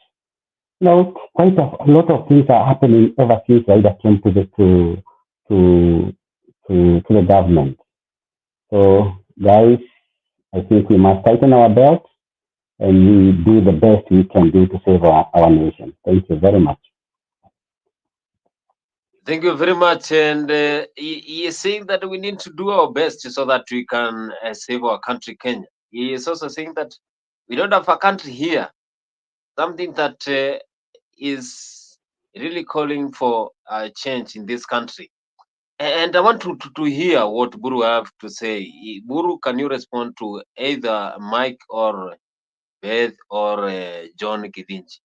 quite a lot of things are happening ever since Raila came to the government. So, guys, I think we must tighten our belt and we do the best we can do to save our nation. Thank you very much. Thank you very much. And he is saying that we need to do our best so that we can save our country, Kenya. He is also saying that we don't have a country here, something that is really calling for a change in this country. And I want to hear what Buru have to say. Buru, can you respond to either Mike or Beth or John Githinji?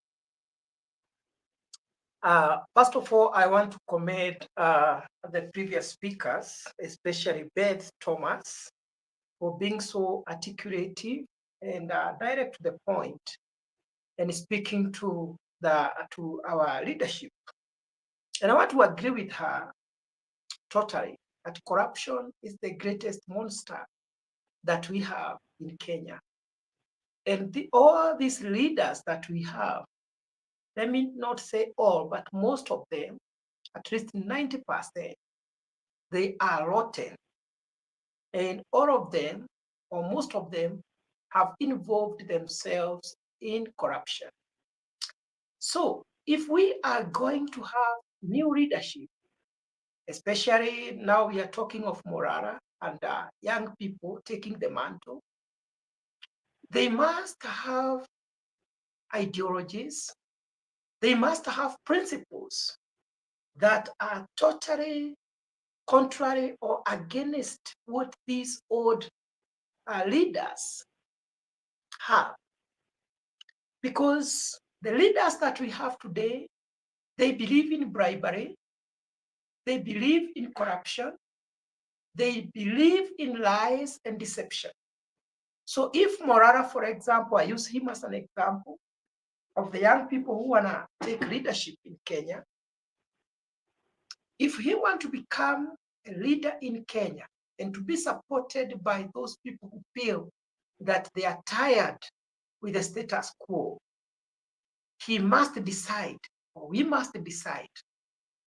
First of all, I want to commend the previous speakers, especially Beth Thomas, for being so articulate and direct to the point and speaking to our leadership. And I want to agree with her totally that corruption is the greatest monster that we have in Kenya. And all these leaders that we have, let me not say all, but most of them, at least 90%, they are rotten. And all of them, or most of them, have involved themselves in corruption. So if we are going to have new leadership, especially now we are talking of Morara and young people taking the mantle, they must have ideologies, they must have principles that are totally contrary or against what these old leaders have. Because the leaders that we have today, they believe in bribery, they believe in corruption, they believe in lies and deception. So if Morara, for example, I use him as an example of the young people who want to take leadership in Kenya, if he wants to become a leader in Kenya and to be supported by those people who feel that they are tired with the status quo, he must decide, or we must decide,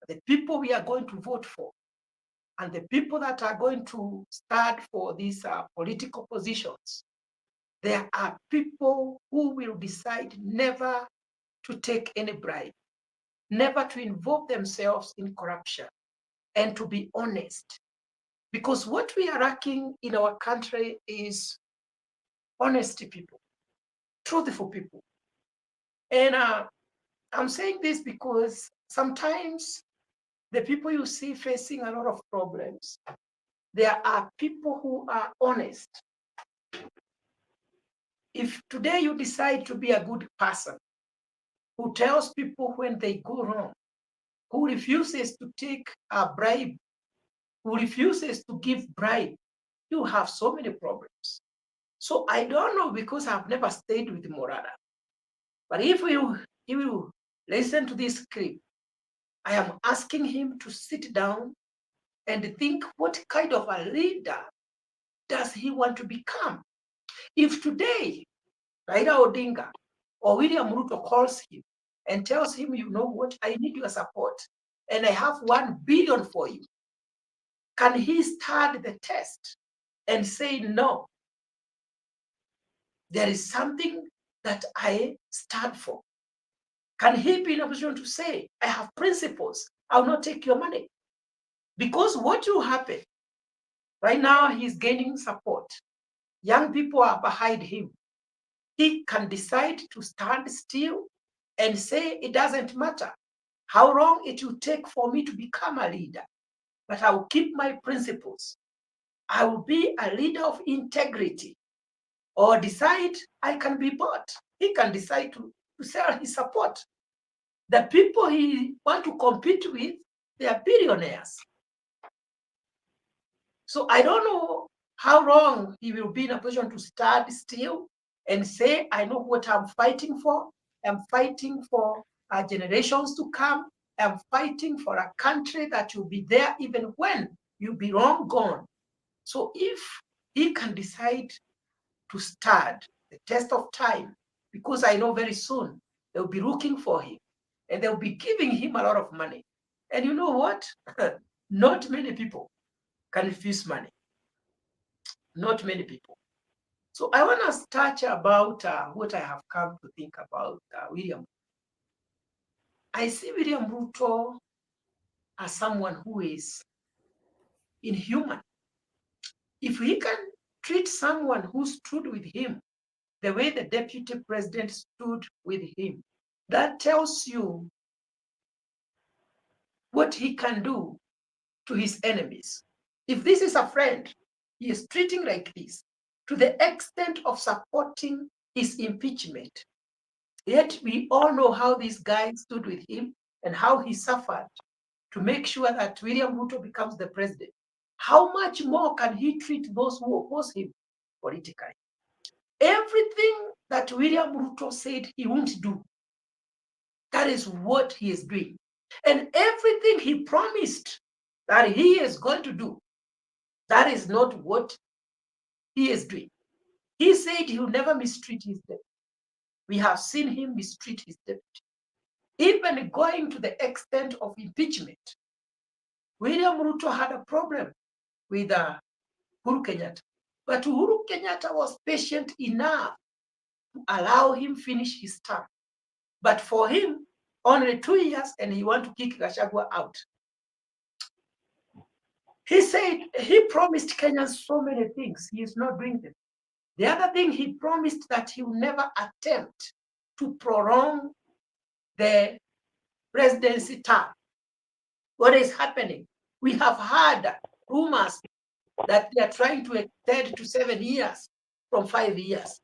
the people we are going to vote for and the people that are going to stand for these political positions, there are people who will decide never to take any bribe, never to involve themselves in corruption, and to be honest. Because what we are lacking in our country is honesty people, truthful people. And I'm saying this because sometimes the people you see facing a lot of problems, there are people who are honest. If today you decide to be a good person, who tells people when they go wrong, who refuses to take a bribe, who refuses to give bribe, you have so many problems. So I don't know, because I've never stayed with Morada. But if he will listen to this clip, I am asking him to sit down and think, what kind of a leader does he want to become? If today Raila Odinga or William Ruto calls him and tells him, you know what, I need your support and I have 1 billion for you, can he stand the test and say, no, there is something that I stand for? Can he be in a position to say, I have principles, I will not take your money? Because what will happen, right now he's gaining support. Young people are behind him. He can decide to stand still and say, it doesn't matter how long it will take for me to become a leader, but I will keep my principles. I will be a leader of integrity. Or decide I can be bought. He can decide to sell his support. The people he want to compete with, they are billionaires. So I don't know how long he will be in a position to stand still and say, I know what I'm fighting for. I'm fighting for generations to come. I'm fighting for a country that will be there even when you be long gone. So if he can decide to stand the test of time, because I know very soon they'll be looking for him and they'll be giving him a lot of money. And you know what? Not many people can refuse money. Not many people. So I want to touch about what I have come to think about William. I see William Ruto as someone who is inhuman. If he can treat someone who stood with him the way the deputy president stood with him, that tells you what he can do to his enemies. If this is a friend, he is treating like this to the extent of supporting his impeachment. Yet we all know how this guy stood with him and how he suffered to make sure that William Ruto becomes the president. How much more can he treat those who oppose him politically? Everything that William Ruto said he won't do, that is what he is doing. And everything he promised that he is going to do, that is not what he is doing. He said he will never mistreat his deputy. We have seen him mistreat his deputy, even going to the extent of impeachment. William Ruto had a problem with Uhuru Kenyatta, but Uhuru Kenyatta was patient enough to allow him finish his term. But for him, only 2 years, and he want to kick Gachagua out. He said he promised Kenyans so many things. He is not doing them. The other thing, he promised that he will never attempt to prolong the presidency term. What is happening? We have heard rumors that they are trying to extend to 7 years from 5 years.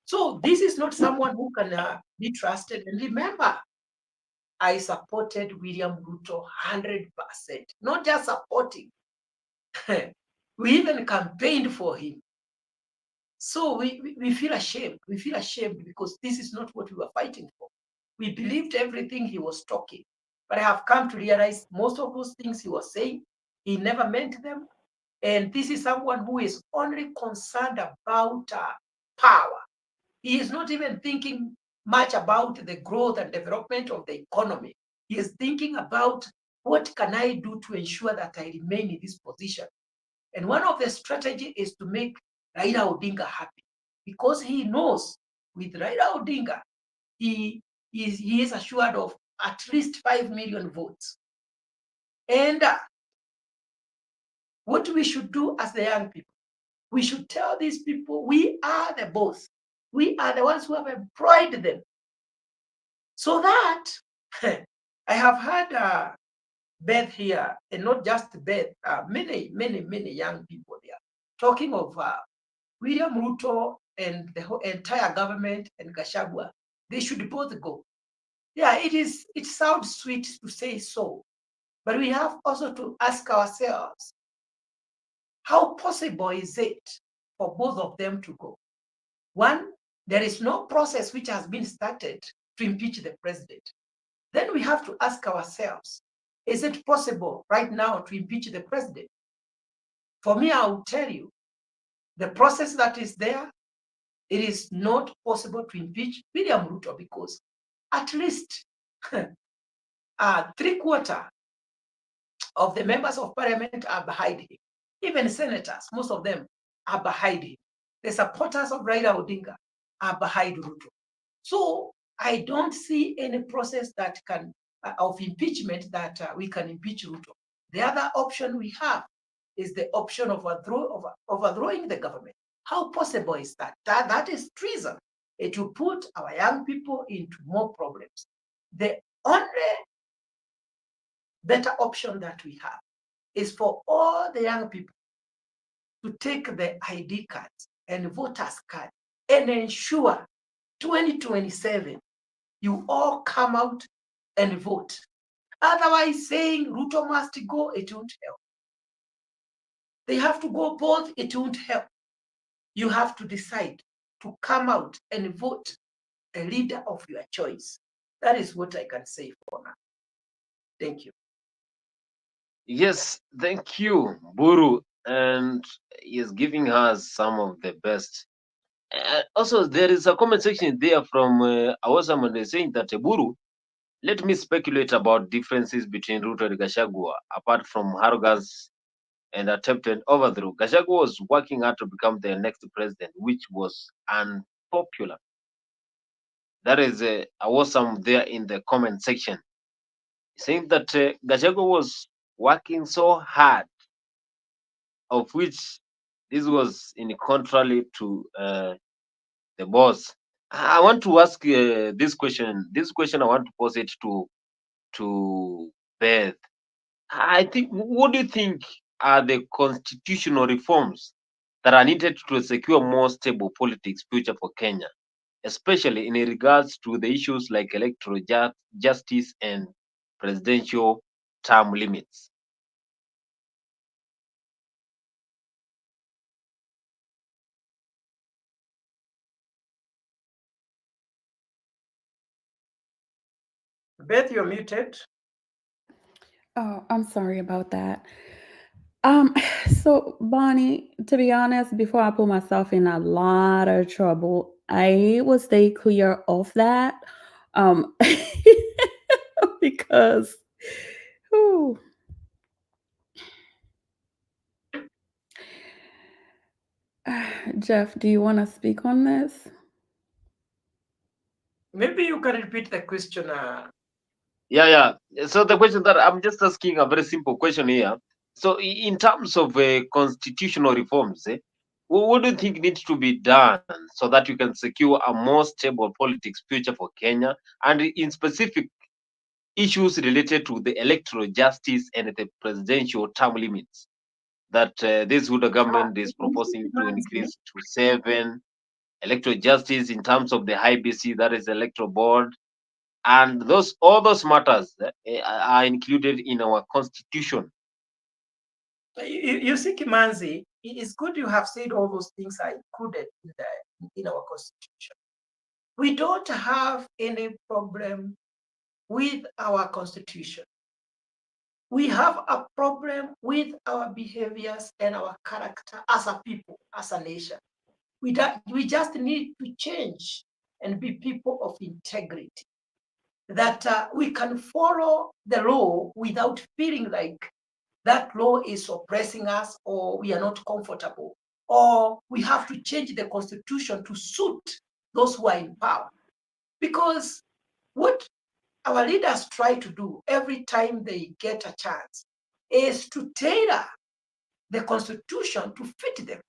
So this is not someone who can be trusted. And remember, I supported William Ruto 100%, not just supporting. We even campaigned for him. So we feel ashamed. We feel ashamed because this is not what we were fighting for. We believed everything he was talking. But I have come to realize most of those things he was saying, he never meant them. And this is someone who is only concerned about power. He is not even thinking much about the growth and development of the economy. He is thinking about what can I do to ensure that I remain in this position. And one of the strategies is to make Raila Odinga happy, because he knows with Raila Odinga, he is assured of at least 5 million votes. And what we should do as the young people, we should tell these people we are the boss. We are the ones who have employed them. So that I have heard Beth here, and not just Beth, many young people there talking of William Ruto and the whole entire government and Gachagua. They should both go. Yeah, it sounds sweet to say so, but we have also to ask ourselves, how possible is it for both of them to go? One, there is no process which has been started to impeach the president. Then we have to ask ourselves, is it possible right now to impeach the president? For me, I will tell you, the process that is there, it is not possible to impeach William Ruto because at least 3/4 of the members of parliament are behind him. Even senators, most of them are behind him. The supporters of Raila Odinga are behind Ruto. So I don't see any process that can of impeachment that we can impeach Ruto. The other option we have is the option of overthrowing the government. How possible is that? That is treason. It will put our young people into more problems. The only better option that we have is for all the young people to take the ID cards and voters card and ensure 2027 you all come out and vote. Otherwise, saying Ruto must go, it won't help. They have to go both, it won't help. You have to decide to come out and vote a leader of your choice. That is what I can say for now. Thank you. Yes, thank you, Buru. And he is giving us some of the best. Also, there is a comment section there from Awosaman saying that Buru, let me speculate about differences between Ruto and Gachagua, apart from arrogance and attempted overthrow. Gachagua was working hard to become the next president, which was unpopular. That is awesome there in the comment section, saying that Gachagua was working so hard, of which this was in contrary to the boss. I want to ask this question. This question I want to pose it to Beth. I think, what do you think are the constitutional reforms that are needed to secure more stable politics future for Kenya, especially in regards to the issues like electoral justice and presidential term limits? Beth, you're muted. Oh, I'm sorry about that. So Bonnie, to be honest, before I put myself in a lot of trouble, I will stay clear of that. Um, because, whew. Jeff, do you want to speak on this? Maybe you can repeat the question. Yeah. So the question that I'm just asking, a very simple question here. So in terms of constitutional reforms, what do you think needs to be done so that you can secure a more stable politics future for Kenya, and in specific issues related to the electoral justice and the presidential term limits that this Huda government is proposing to increase to 7? electoral justice in terms of the IBC, that is electoral board, and all those matters are included in our constitution. You see, Kimanzi, it is good you have said all those things are included in our constitution. We don't have any problem with our constitution. We have a problem with our behaviors and our character as a people, as a nation. We just need to change and be people of integrity, that we can follow the law without feeling like that law is oppressing us or we are not comfortable, or we have to change the constitution to suit those who are in power. Because what our leaders try to do every time they get a chance is to tailor the constitution to fit them.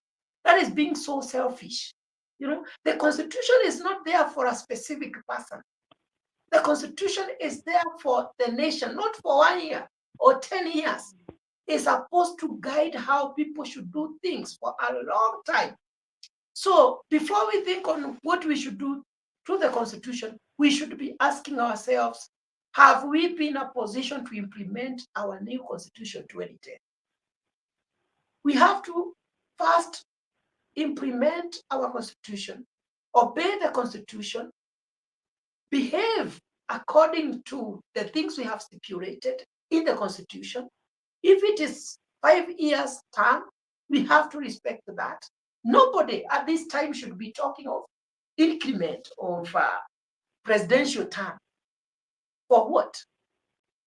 That is being so selfish. The constitution is not there for a specific person. The constitution is there for the nation, not for 1 year or 10 years. It's supposed to guide how people should do things for a long time. So before we think on what we should do to the constitution, we should be asking ourselves, have we been in a position to implement our new constitution 2010? We have to first implement our constitution, obey the constitution, behave according to the things we have stipulated in the constitution. If it is 5 years term, we have to respect that. Nobody at this time should be talking of increment of presidential term. For what?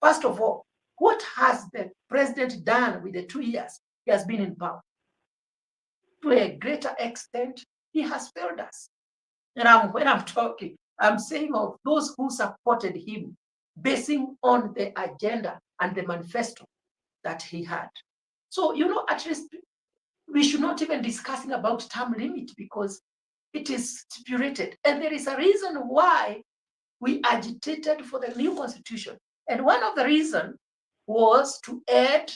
First of all, what has the president done with the 2 years he has been in power? To a greater extent, he has failed us. And when I'm talking, I'm saying of those who supported him, basing on the agenda and the manifesto that he had. So, at least we should not even discussing about term limit because it is stipulated. And there is a reason why we agitated for the new constitution. And one of the reasons was to add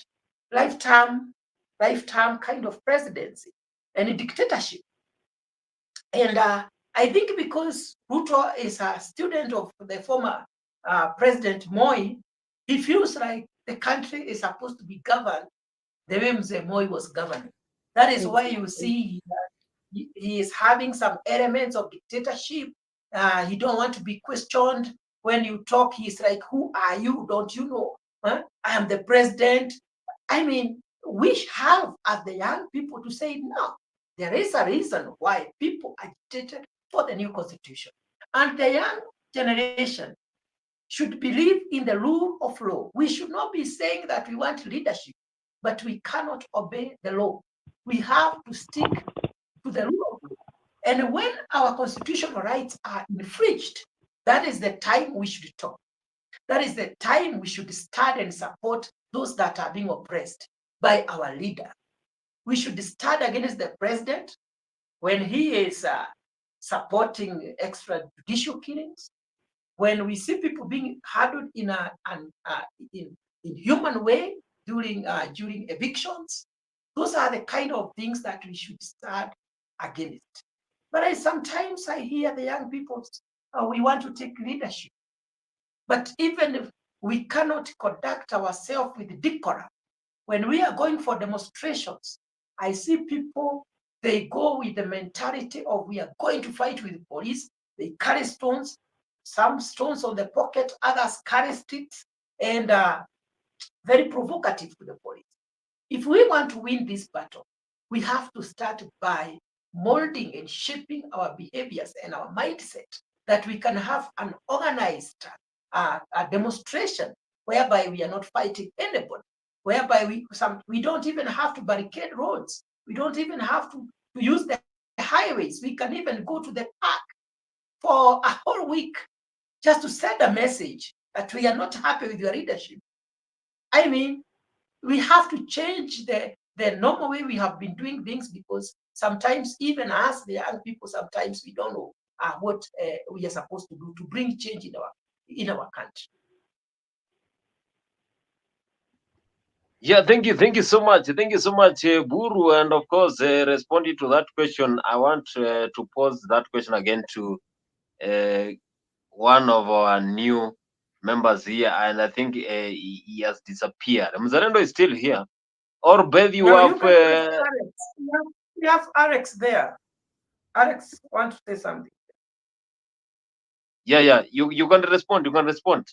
lifetime kind of presidency and a dictatorship. And I think because Ruto is a student of the former President Moi, he feels like the country is supposed to be governed the way Mzee Moi was governed. That is why you see he is having some elements of dictatorship. He don't want to be questioned. When you talk, he's like, who are you? Don't you know? Huh? I am the president. I mean, we have, as the young people, to say, no, there is a reason why people agitated for the new constitution. And the young generation should believe in the rule of law. We should not be saying that we want leadership, but we cannot obey the law. We have to stick to the rule of law. And when our constitutional rights are infringed, that is the time we should talk. That is the time we should stand and support those that are being oppressed by our leader. We should stand against the president when he is supporting extrajudicial killings, when we see people being handled in human way during evictions. Those are the kind of things that we should stand against. But sometimes I hear the young people, we want to take leadership. But even if we cannot conduct ourselves with decorum, when we are going for demonstrations, I see people, they go with the mentality of we are going to fight with the police. They carry stones, some stones on the pocket, others carry sticks, and very provocative to the police. If we want to win this battle, we have to start by molding and shaping our behaviors and our mindset, that we can have an organized demonstration whereby we are not fighting anybody, whereby we don't even have to barricade roads. We don't even have to use the highways. We can even go to the park for a whole week just to send a message that we are not happy with your leadership. I mean, we have to change the normal way we have been doing things, because sometimes even us, the young people, sometimes we don't know what we are supposed to do to bring change in our country. Yeah, thank you so much. Thank you so much, Buru. And of course, responding to that question, I want to pose that question again to uh, one of our new members here, and I think he has disappeared. Mzalendo is still here. Or Beth, you No, have. you can ask Alex. We have Alex there. Alex, want to say something? Yeah. You can respond. You can respond.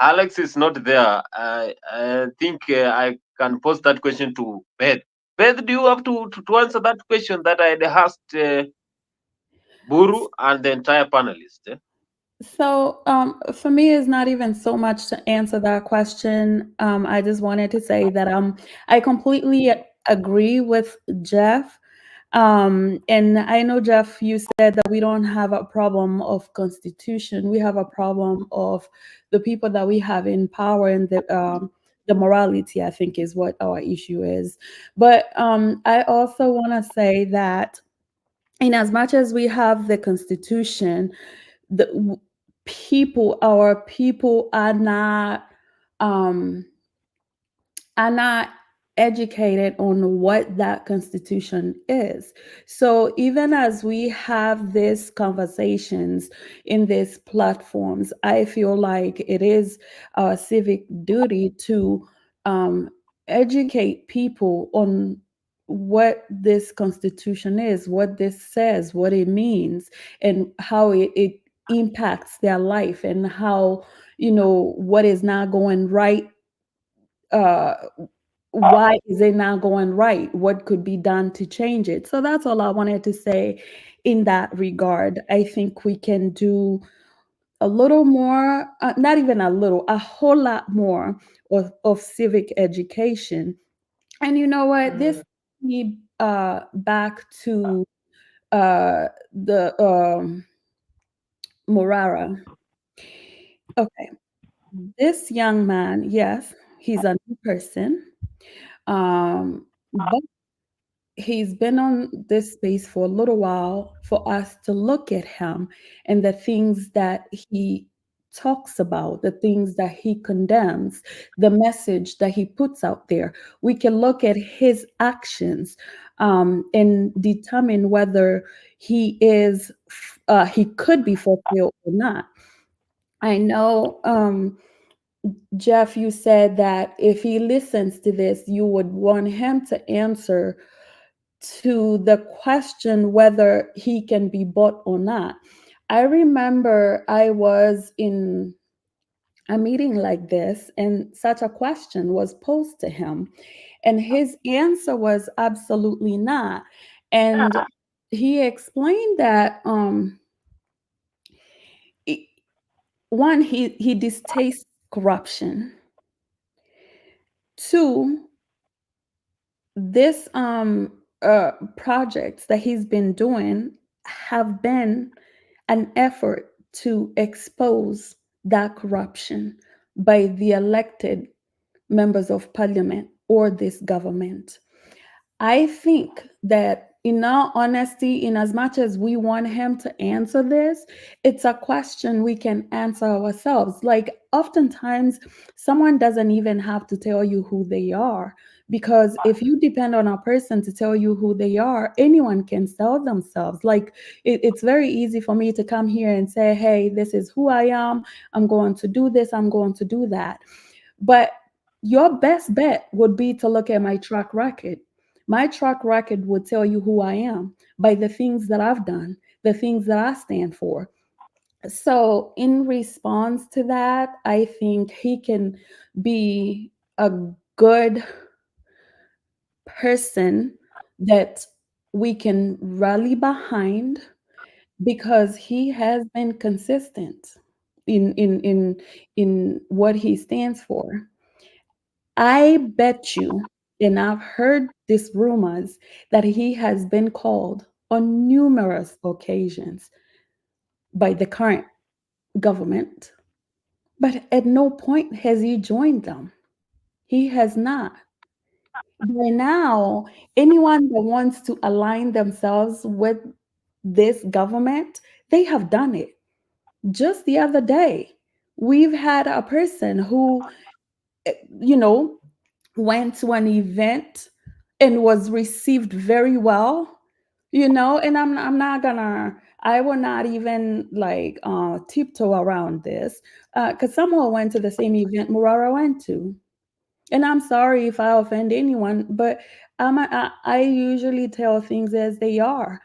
Alex is not there. I think I can pose that question to Beth. Beth, do you have to answer that question that I had asked Buru and the entire panelist? So, for me, it's not even so much to answer that question. I just wanted to say that I completely agree with Jeff. And I know, Jeff, you said that we don't have a problem of constitution. We have a problem of the people that we have in power, and the morality, I think, is what our issue is. But I also want to say that in as much as we have the constitution, the our people um are not educated on what that constitution is. So even as we have these conversations in these platforms, I feel like it is our civic duty to um, educate people on what this constitution is, what this says, what it means, and how it impacts their life, and how, what is not going right, uh, why is it not going right? What could be done to change it? So that's all I wanted to say in that regard. I think we can do a little more, not even a little, a whole lot more of civic education. And you know what? This me back to the Morara. Okay, this young man, yes, he's a new person. But he's been on this space for a little while for us to look at him and the things that he talks about, the things that he condemns, the message that he puts out there. We can look at his actions and determine whether he could be fulfilled or not. I know, Jeff, you said that if he listens to this, you would want him to answer to the question whether he can be bought or not. I remember I was in a meeting like this, and such a question was posed to him, and his answer was absolutely not. And he explained that one, he distastes corruption. Two, this projects that he's been doing have been an effort to expose that corruption by the elected members of parliament or this government. I think that, in all honesty, in as much as we want him to answer this, it's a question we can answer ourselves. Like, oftentimes, someone doesn't even have to tell you who they are. Because if you depend on a person to tell you who they are, anyone can sell themselves. Like, it's very easy for me to come here and say, hey, this is who I am. I'm going to do this. I'm going to do that. But your best bet would be to look at my track record. My track record would tell you who I am by the things that I've done, the things that I stand for. So, in response to that, I think he can be a good person that we can rally behind, because he has been consistent in what he stands for. I bet you, and I've heard these rumors, that he has been called on numerous occasions by the current government, but at no point has he joined them. He has not. By now, anyone that wants to align themselves with this government, they have done it. Just the other day, we've had a person who, you know, went to an event and was received very well, you know, and I'm not gonna, I will not even like tiptoe around this, because someone went to the same event Murara went to. And I'm sorry if I offend anyone, but I usually tell things as they are.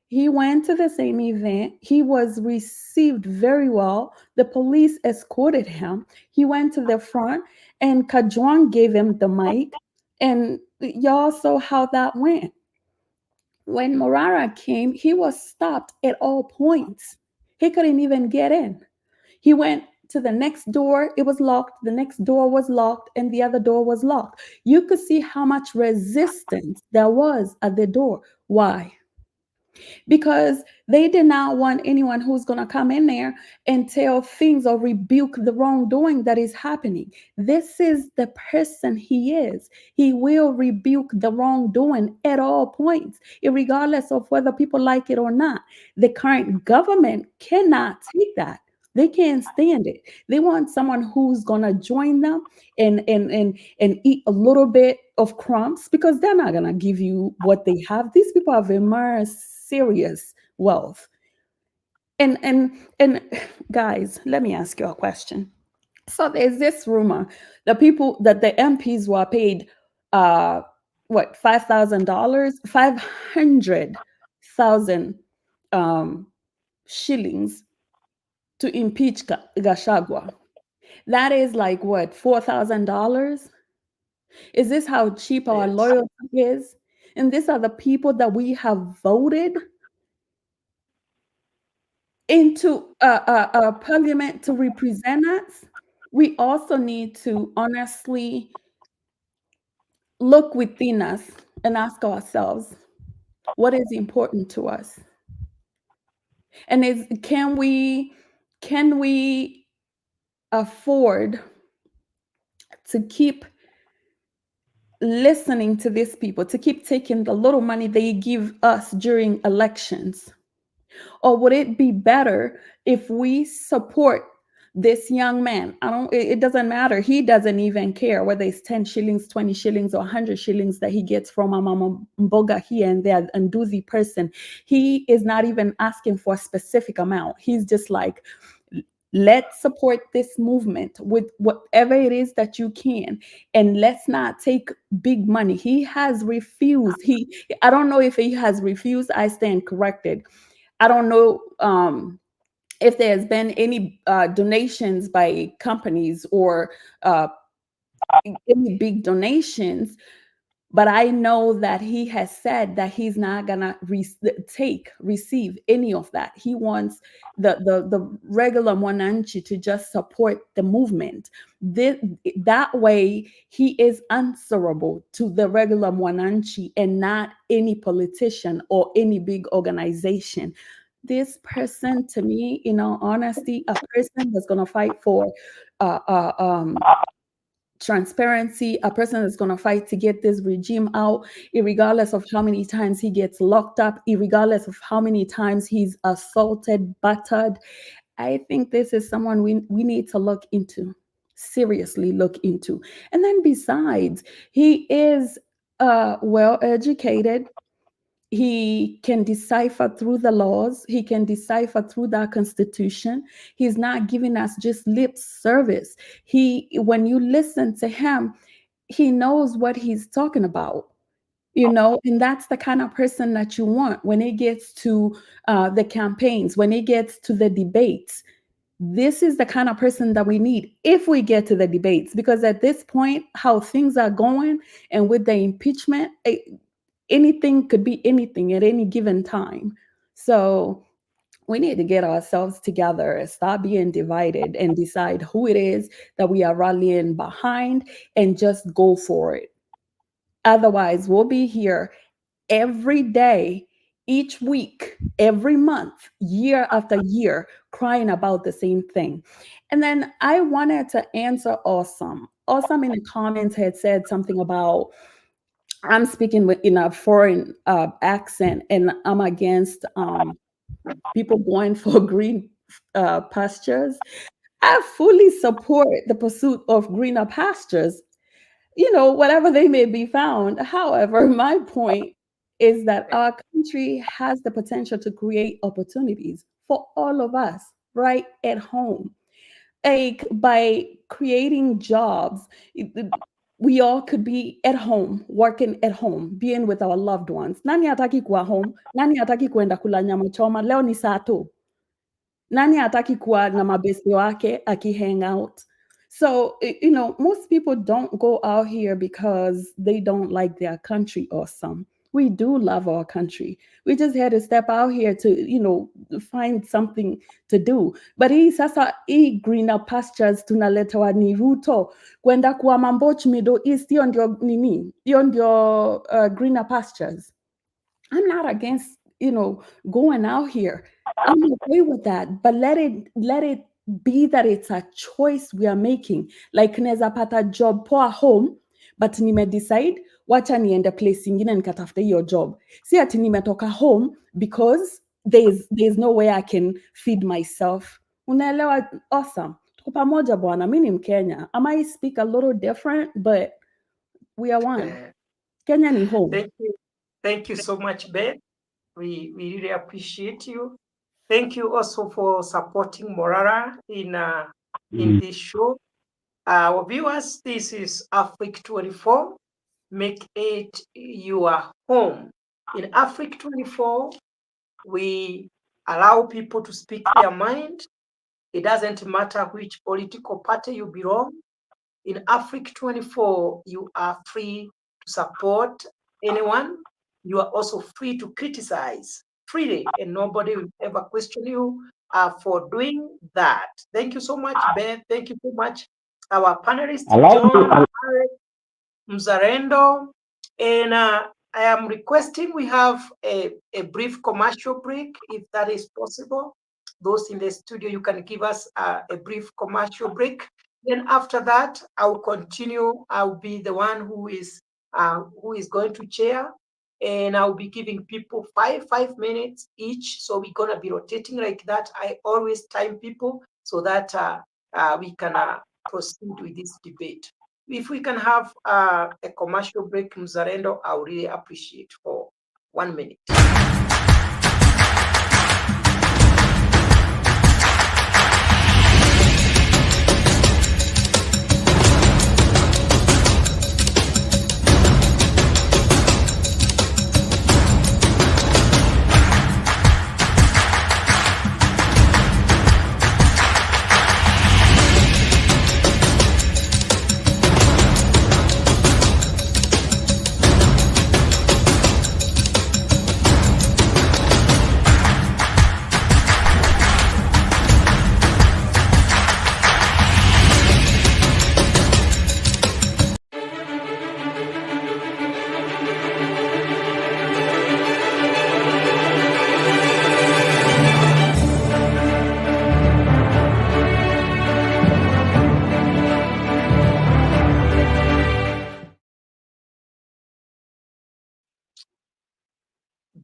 He went to the same event. He was received very well. The police escorted him. He went to the front, and Kajwang gave him the mic. And y'all saw how that went. When Morara came, he was stopped at all points. He couldn't even get in. He went to the next door, it was locked. The next door was locked, and the other door was locked. You could see how much resistance there was at the door. Why? Because they did not want anyone who's going to come in there and tell things or rebuke the wrongdoing that is happening. This is the person he is. He will rebuke the wrongdoing at all points, regardless of whether people like it or not. The current government cannot take that. They can't stand it. They want someone who's gonna join them and eat a little bit of crumbs, because they're not gonna give you what they have. These people have immersed serious wealth. And guys, let me ask you a question. So there's this rumor that people that the MPs were paid what, $5,000, 500,000 shillings to impeach Gachagua. That is like what, $4,000? Is this how cheap our Yes. loyalty is? And these are the people that we have voted into a parliament to represent us. We also need to honestly look within us and ask ourselves, what is important to us? And can we afford to keep listening to these people, to keep taking the little money they give us during elections? Or would it be better if we support this young man? It doesn't matter. He doesn't even care whether it's 10 shillings, 20 shillings, or 100 shillings that he gets from a Mama Mboga here and there, and do the person. He is not even asking for a specific amount. He's just like, let's support this movement with whatever it is that you can, and let's not take big money. He has refused. I don't know if he has refused. I stand corrected. I don't know if there has been any donations by companies or any big donations, but I know that he has said that he's not gonna receive any of that. He wants the regular Mwananchi to just support the movement. That way, he is answerable to the regular Mwananchi and not any politician or any big organization. This person, to me, in all honesty, a person that's gonna fight for transparency, a person that's going to fight to get this regime out, regardless of how many times he gets locked up, regardless of how many times he's assaulted, battered. I think this is someone we need to look into, seriously look into. And then besides, he is well educated. He can decipher through the laws. He can decipher through that constitution. He's not giving us just lip service. When you listen to him, he knows what he's talking about, and that's the kind of person that you want when it gets to the campaigns, when it gets to the debates. This is the kind of person that we need if we get to the debates, because at this point, how things are going, and with the impeachment, anything could be anything at any given time. So we need to get ourselves together, stop being divided, and decide who it is that we are rallying behind and just go for it. Otherwise, we'll be here every day, each week, every month, year after year, crying about the same thing. And then I wanted to answer Awesome. Awesome in the comments had said something about, I'm speaking in a foreign accent, and I'm against people going for green pastures. I fully support the pursuit of greener pastures, whatever they may be found. However, my point is that our country has the potential to create opportunities for all of us right at home. Like by creating jobs, we all could be at home, working at home, being with our loved ones. Nani hataki kuwa home? Nani hataki kwenda kula nyama choma? Leo ni saa tu. Nani hataki kuwa na mabeste wake hang out? So, most people don't go out here because they don't like their country or some. We do love our country. We just had to step out here to, find something to do. But hii greener pastures tunaletewa ni Ruto kwenda kuwa mamboch Middle East, hiyo ndio nini? Hiyo ndio greener pastures. I'm not against, going out here. I'm okay with that, but let it be that it's a choice we are making. Like neza pata job poa home, but nime decide wacha niende place ingine nikatafute hiyo job. Si ati nimetoka home because there's no way I can feed myself. Unaelewa? Awesome. Tuko pamoja bwana. Mimi ni Mkenya. I might speak a little different, but we are one. Kenya ni home. Thank you so much, Ben. We really appreciate you. Thank you also for supporting Morara in this show. Our viewers, this is Africa 24. Make it your home. In Africa 24, we allow people to speak their mind. It doesn't matter which political party you belong. In Africa 24, you are free to support anyone. You are also free to criticize freely, and nobody will ever question you for doing that. Thank you so much, Ben. Thank you so much, our panelists, John, Mzarendo. And I am requesting we have a brief commercial break, if that is possible. Those in the studio, you can give us a brief commercial break. Then after that, I'll continue. I'll be the one who is going to chair, and I'll be giving people five minutes each. So we're gonna be rotating like that. I always time people so that we can proceed with this debate. If we can have a commercial break, Mzarendo, I would really appreciate for 1 minute.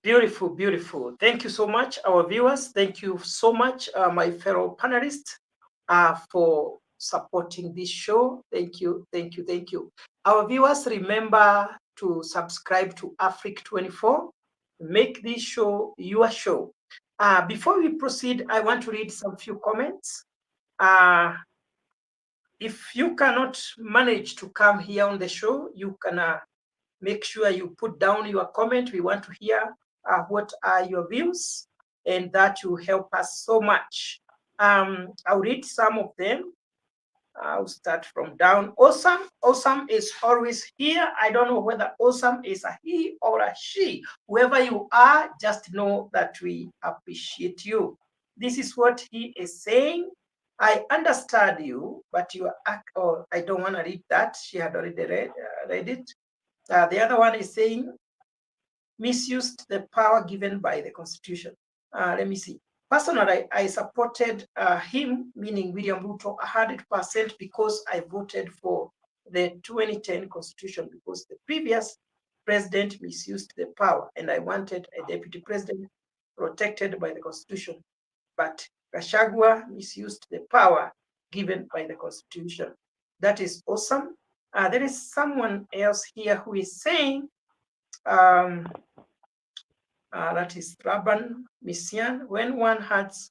Beautiful, beautiful. Thank you so much, our viewers. Thank you so much, my fellow panelists, for supporting this show. Thank you, thank you, thank you. Our viewers, remember to subscribe to Africa 24. Make this show your show. Before we proceed, I want to read some few comments. If you cannot manage to come here on the show, you can make sure you put down your comment. We want to hear what are your views, and that will help us so much. I'll read some of them. I'll start from down. Awesome. Awesome is always here. I don't know whether awesome is a he or a she. Whoever you are, just know that we appreciate you. This is what he is saying. I understand you, but you are, oh, I don't want to read that. She had already read it. The other one is saying, misused the power given by the Constitution. Let me see. Personally, I supported him, meaning William Ruto, 100% because I voted for the 2010 Constitution, because the previous president misused the power, and I wanted a deputy president protected by the Constitution. but Gachagua misused the power given by the Constitution. That is awesome. There is someone else here who is saying, that is Raban Misian, when one has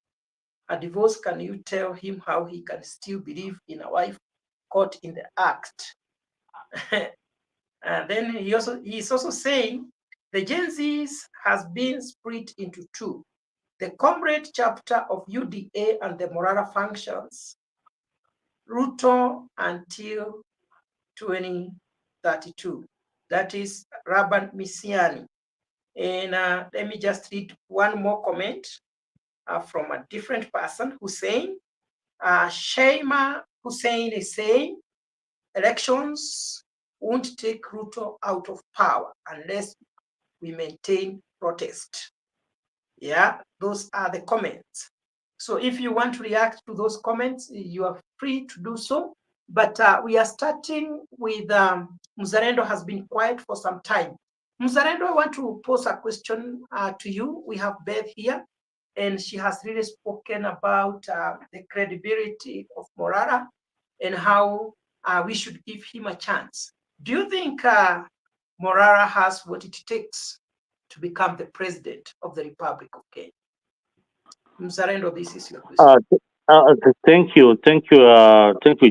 a divorce, can you tell him how he can still believe in a wife caught in the act? And then he is also saying the Gen Zs has been split into two. The comrade chapter of UDA and the Morara functions, Ruto until 2032. That is Raban Misiani. And let me just read one more comment from a different person who's saying, Sheima Hussein is saying, elections won't take Ruto out of power unless we maintain protest. Yeah, those are the comments. So if you want to react to those comments, you are free to do so. But we are starting with Mzalendo has been quiet for some time. Mzalendo, I want to pose a question to you. We have Beth here, and she has really spoken about the credibility of Morara and how we should give him a chance. Do you think Morara has what it takes to become the president of the Republic of Kenya? Mzalendo, this is your question. Thank you,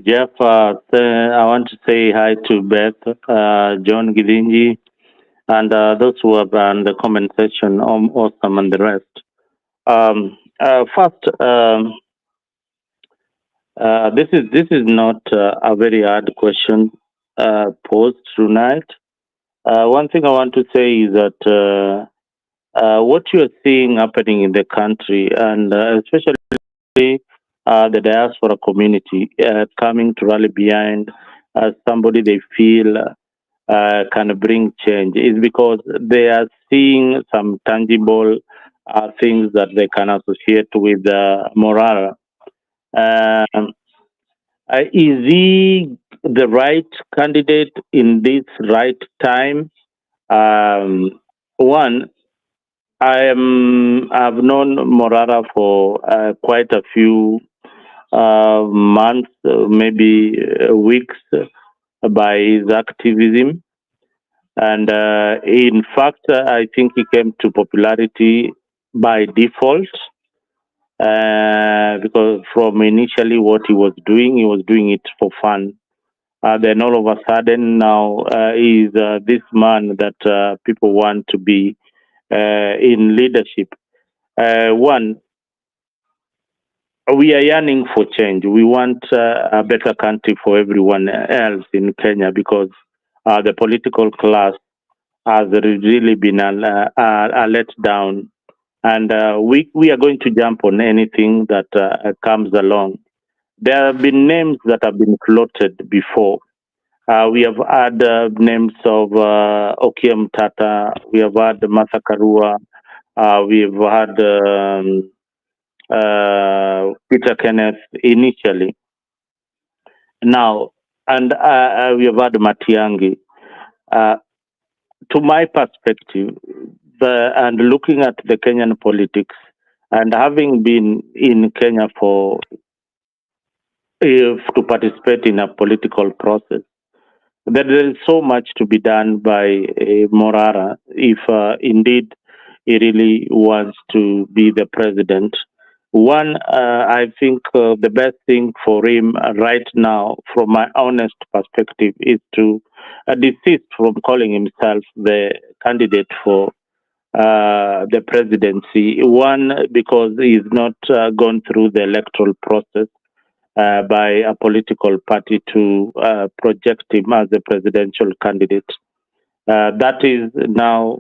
Jeff. I want to say hi to Beth, John Gidinji, and those who are in the comment section, awesome, and the rest. First, this is not a very hard question posed tonight. One thing I want to say is that what you are seeing happening in the country, and especially the diaspora community coming to rally behind somebody they feel can bring change, is because they are seeing some tangible things that they can associate with Morara. Is he the right candidate in this right time? One, I've known Morara for quite a few months, maybe weeks, by his activism. And in fact, I think he came to popularity by default, because from initially what he was doing it for fun. Then all of a sudden now he's this man that people want to be in leadership. One, we are yearning for change. We want a better country for everyone else in Kenya, because the political class has really been a letdown. And we are going to jump on anything that comes along. There have been names that have been floated before. We have had names of Okiem Tata. We have had Martha Karua. We've had Peter Kenneth initially. Now, and we have had Matiangi. To my perspective, and looking at the Kenyan politics, and having been in Kenya to participate in a political process, there is so much to be done by Morara if indeed he really wants to be the president. One, I think the best thing for him right now, from my honest perspective, is to desist from calling himself the candidate for the presidency. One, because he's not gone through the electoral process by a political party to project him as a presidential candidate. That is now,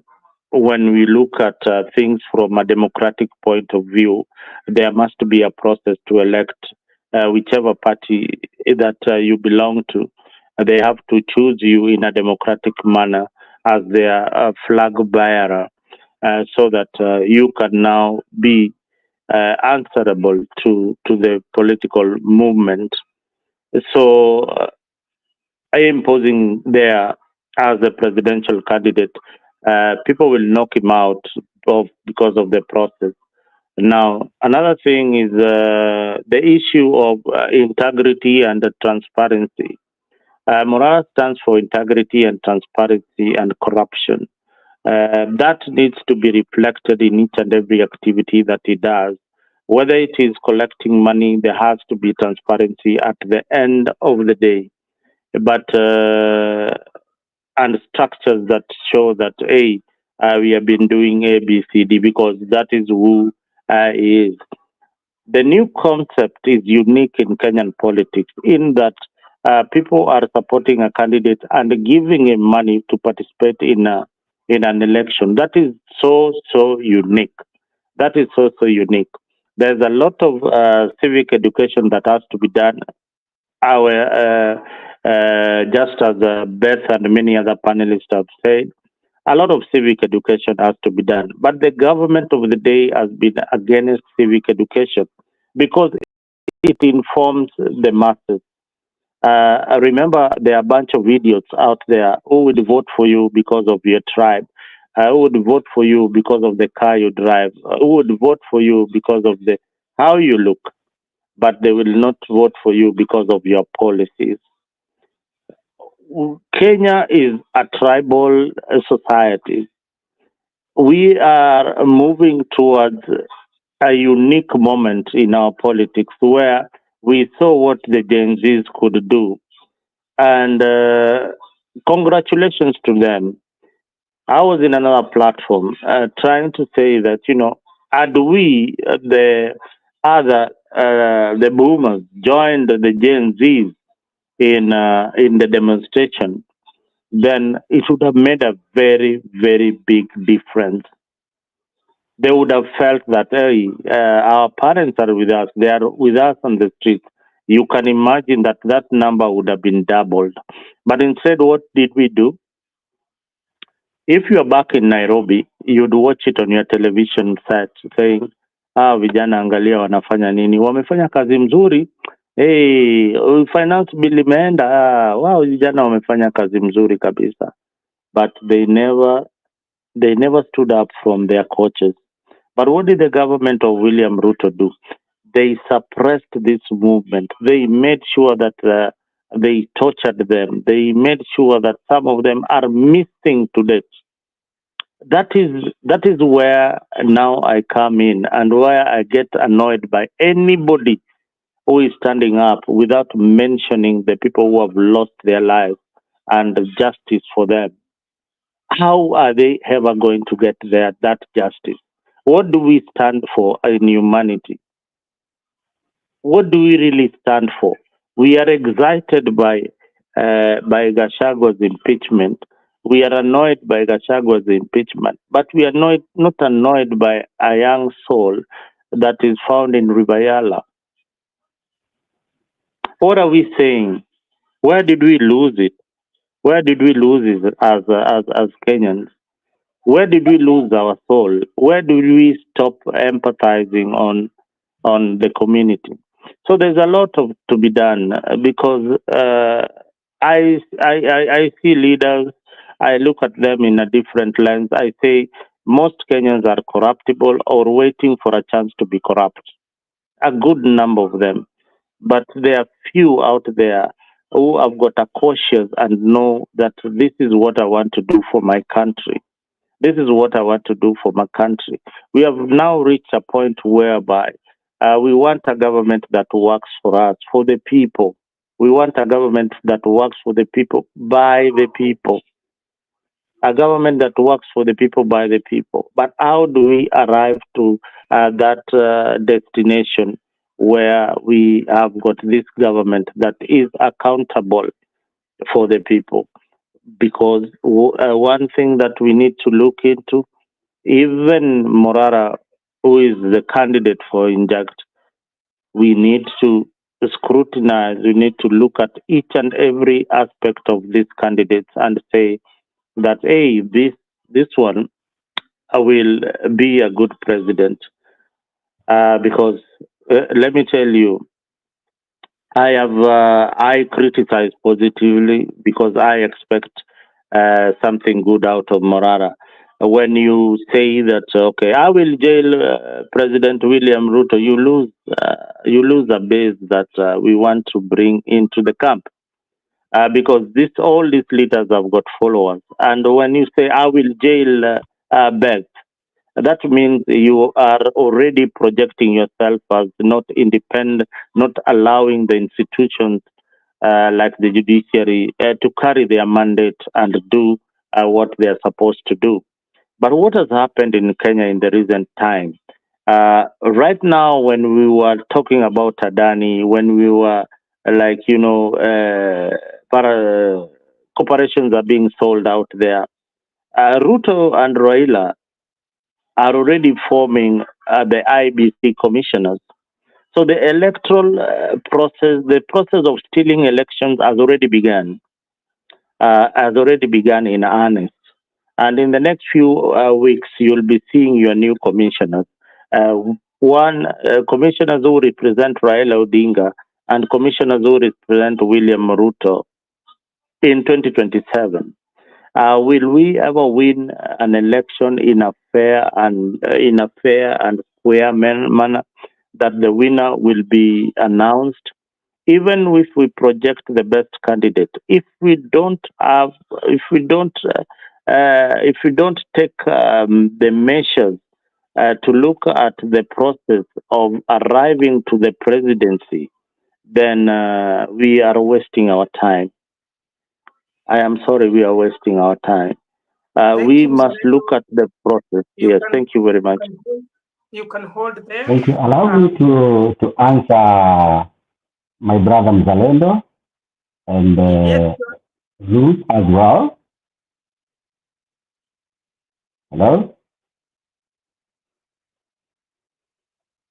when we look at things from a democratic point of view, there must be a process to elect whichever party that you belong to. They have to choose you in a democratic manner as their flag bearer, so that you can now be answerable to the political movement. So I am posing there as a presidential candidate. People will knock him out because of the process. Now, another thing is the issue of integrity and transparency. Morara stands for integrity and transparency and corruption. That needs to be reflected in each and every activity that he does. Whether it is collecting money, there has to be transparency at the end of the day. But and structures that show that, hey, we have been doing A, B, C, D, because that is who he is. The new concept is unique in Kenyan politics in that people are supporting a candidate and giving him money to participate in an election. That is so unique. That is so unique. There's a lot of civic education that has to be done. Just as Beth and many other panelists have said, a lot of civic education has to be done. But the government of the day has been against civic education because it informs the masses. I remember there are a bunch of idiots out there who would vote for you because of your tribe, who would vote for you because of the car you drive, who would vote for you because of the how you look, but they will not vote for you because of your policies. Kenya is a tribal society. We are moving towards a unique moment in our politics where we saw what the Gen Zs could do. And congratulations to them. I was in another platform trying to say that, had we, the boomers, joined the Gen Zs in the demonstration, then it would have made a very, very big difference. They would have felt that, hey, our parents are with us. They are with us on the street. You can imagine that that number would have been doubled. But instead, what did we do? If you are back in Nairobi, you'd watch it on your television set saying, vijana angalia wanafanya nini. Wamefanya kazi mzuri. Hey, finance bill imeenda. Wow, vijana wamefanya kazi mzuri kabisa. But they never stood up from their coaches. But what did the government of William Ruto do? They suppressed this movement. They made sure that they tortured them. They made sure that some of them are missing to death. That is where now I come in and where I get annoyed by anybody who is standing up without mentioning the people who have lost their lives and justice for them. How are they ever going to get that justice? What do we stand for in humanity? What do we really stand for? We are excited by Gachagua's impeachment. We are annoyed by Gachagua's impeachment, but we are not annoyed by a young soul that is found in Ribayala. What are we saying? Where did we lose it? Where did we lose it as Kenyans? Where did we lose our soul? Where did we stop empathizing on the community? So there's a lot to be done because I see leaders. I look at them in a different lens. I say most Kenyans are corruptible or waiting for a chance to be corrupt. A good number of them, but there are few out there who have got a cautious and know that this is what I want to do for my country. This is what I want to do for my country. We have now reached a point whereby we want a government that works for us, for the people. We want a government that works for the people, by the people. A government that works for the people, by the people. But how do we arrive to that destination where we have got this government that is accountable for the people? Because one thing that we need to look into, even Morara, who is the candidate for inject, we need to scrutinize, we need to look at each and every aspect of these candidates and say that, hey, this one will be a good president. Because let me tell you, I criticize positively because I expect something good out of Morara. when you say that okay, I will jail President William Ruto, you lose a base that we want to bring into the camp. Because all these leaders have got followers, and when you say I will jail Beth, that means you are already projecting yourself as not independent, not allowing the institutions like the judiciary to carry their mandate and do what they are supposed to do. But what has happened in Kenya in the recent time? Right now, when we were talking about Adani, when we were like, corporations are being sold out there, Ruto and Raila are already forming the IBC commissioners. So the electoral the process of stealing elections has already begun in earnest. And in the next few weeks, you'll be seeing your new commissioners. One commissioners who represent Raila Odinga and commissioners who represent William Ruto in 2027. Will we ever win an election in a fair and square manner that the winner will be announced? Even if we project the best candidate, if we don't take the measures to look at the process of arriving to the presidency, then we are wasting our time. I am sorry, we are wasting our time. We must look at the process. Yes, thank you very much. You can hold there. Thank you. Allow me to answer my brother Mzalendo and Ruth as well. Hello?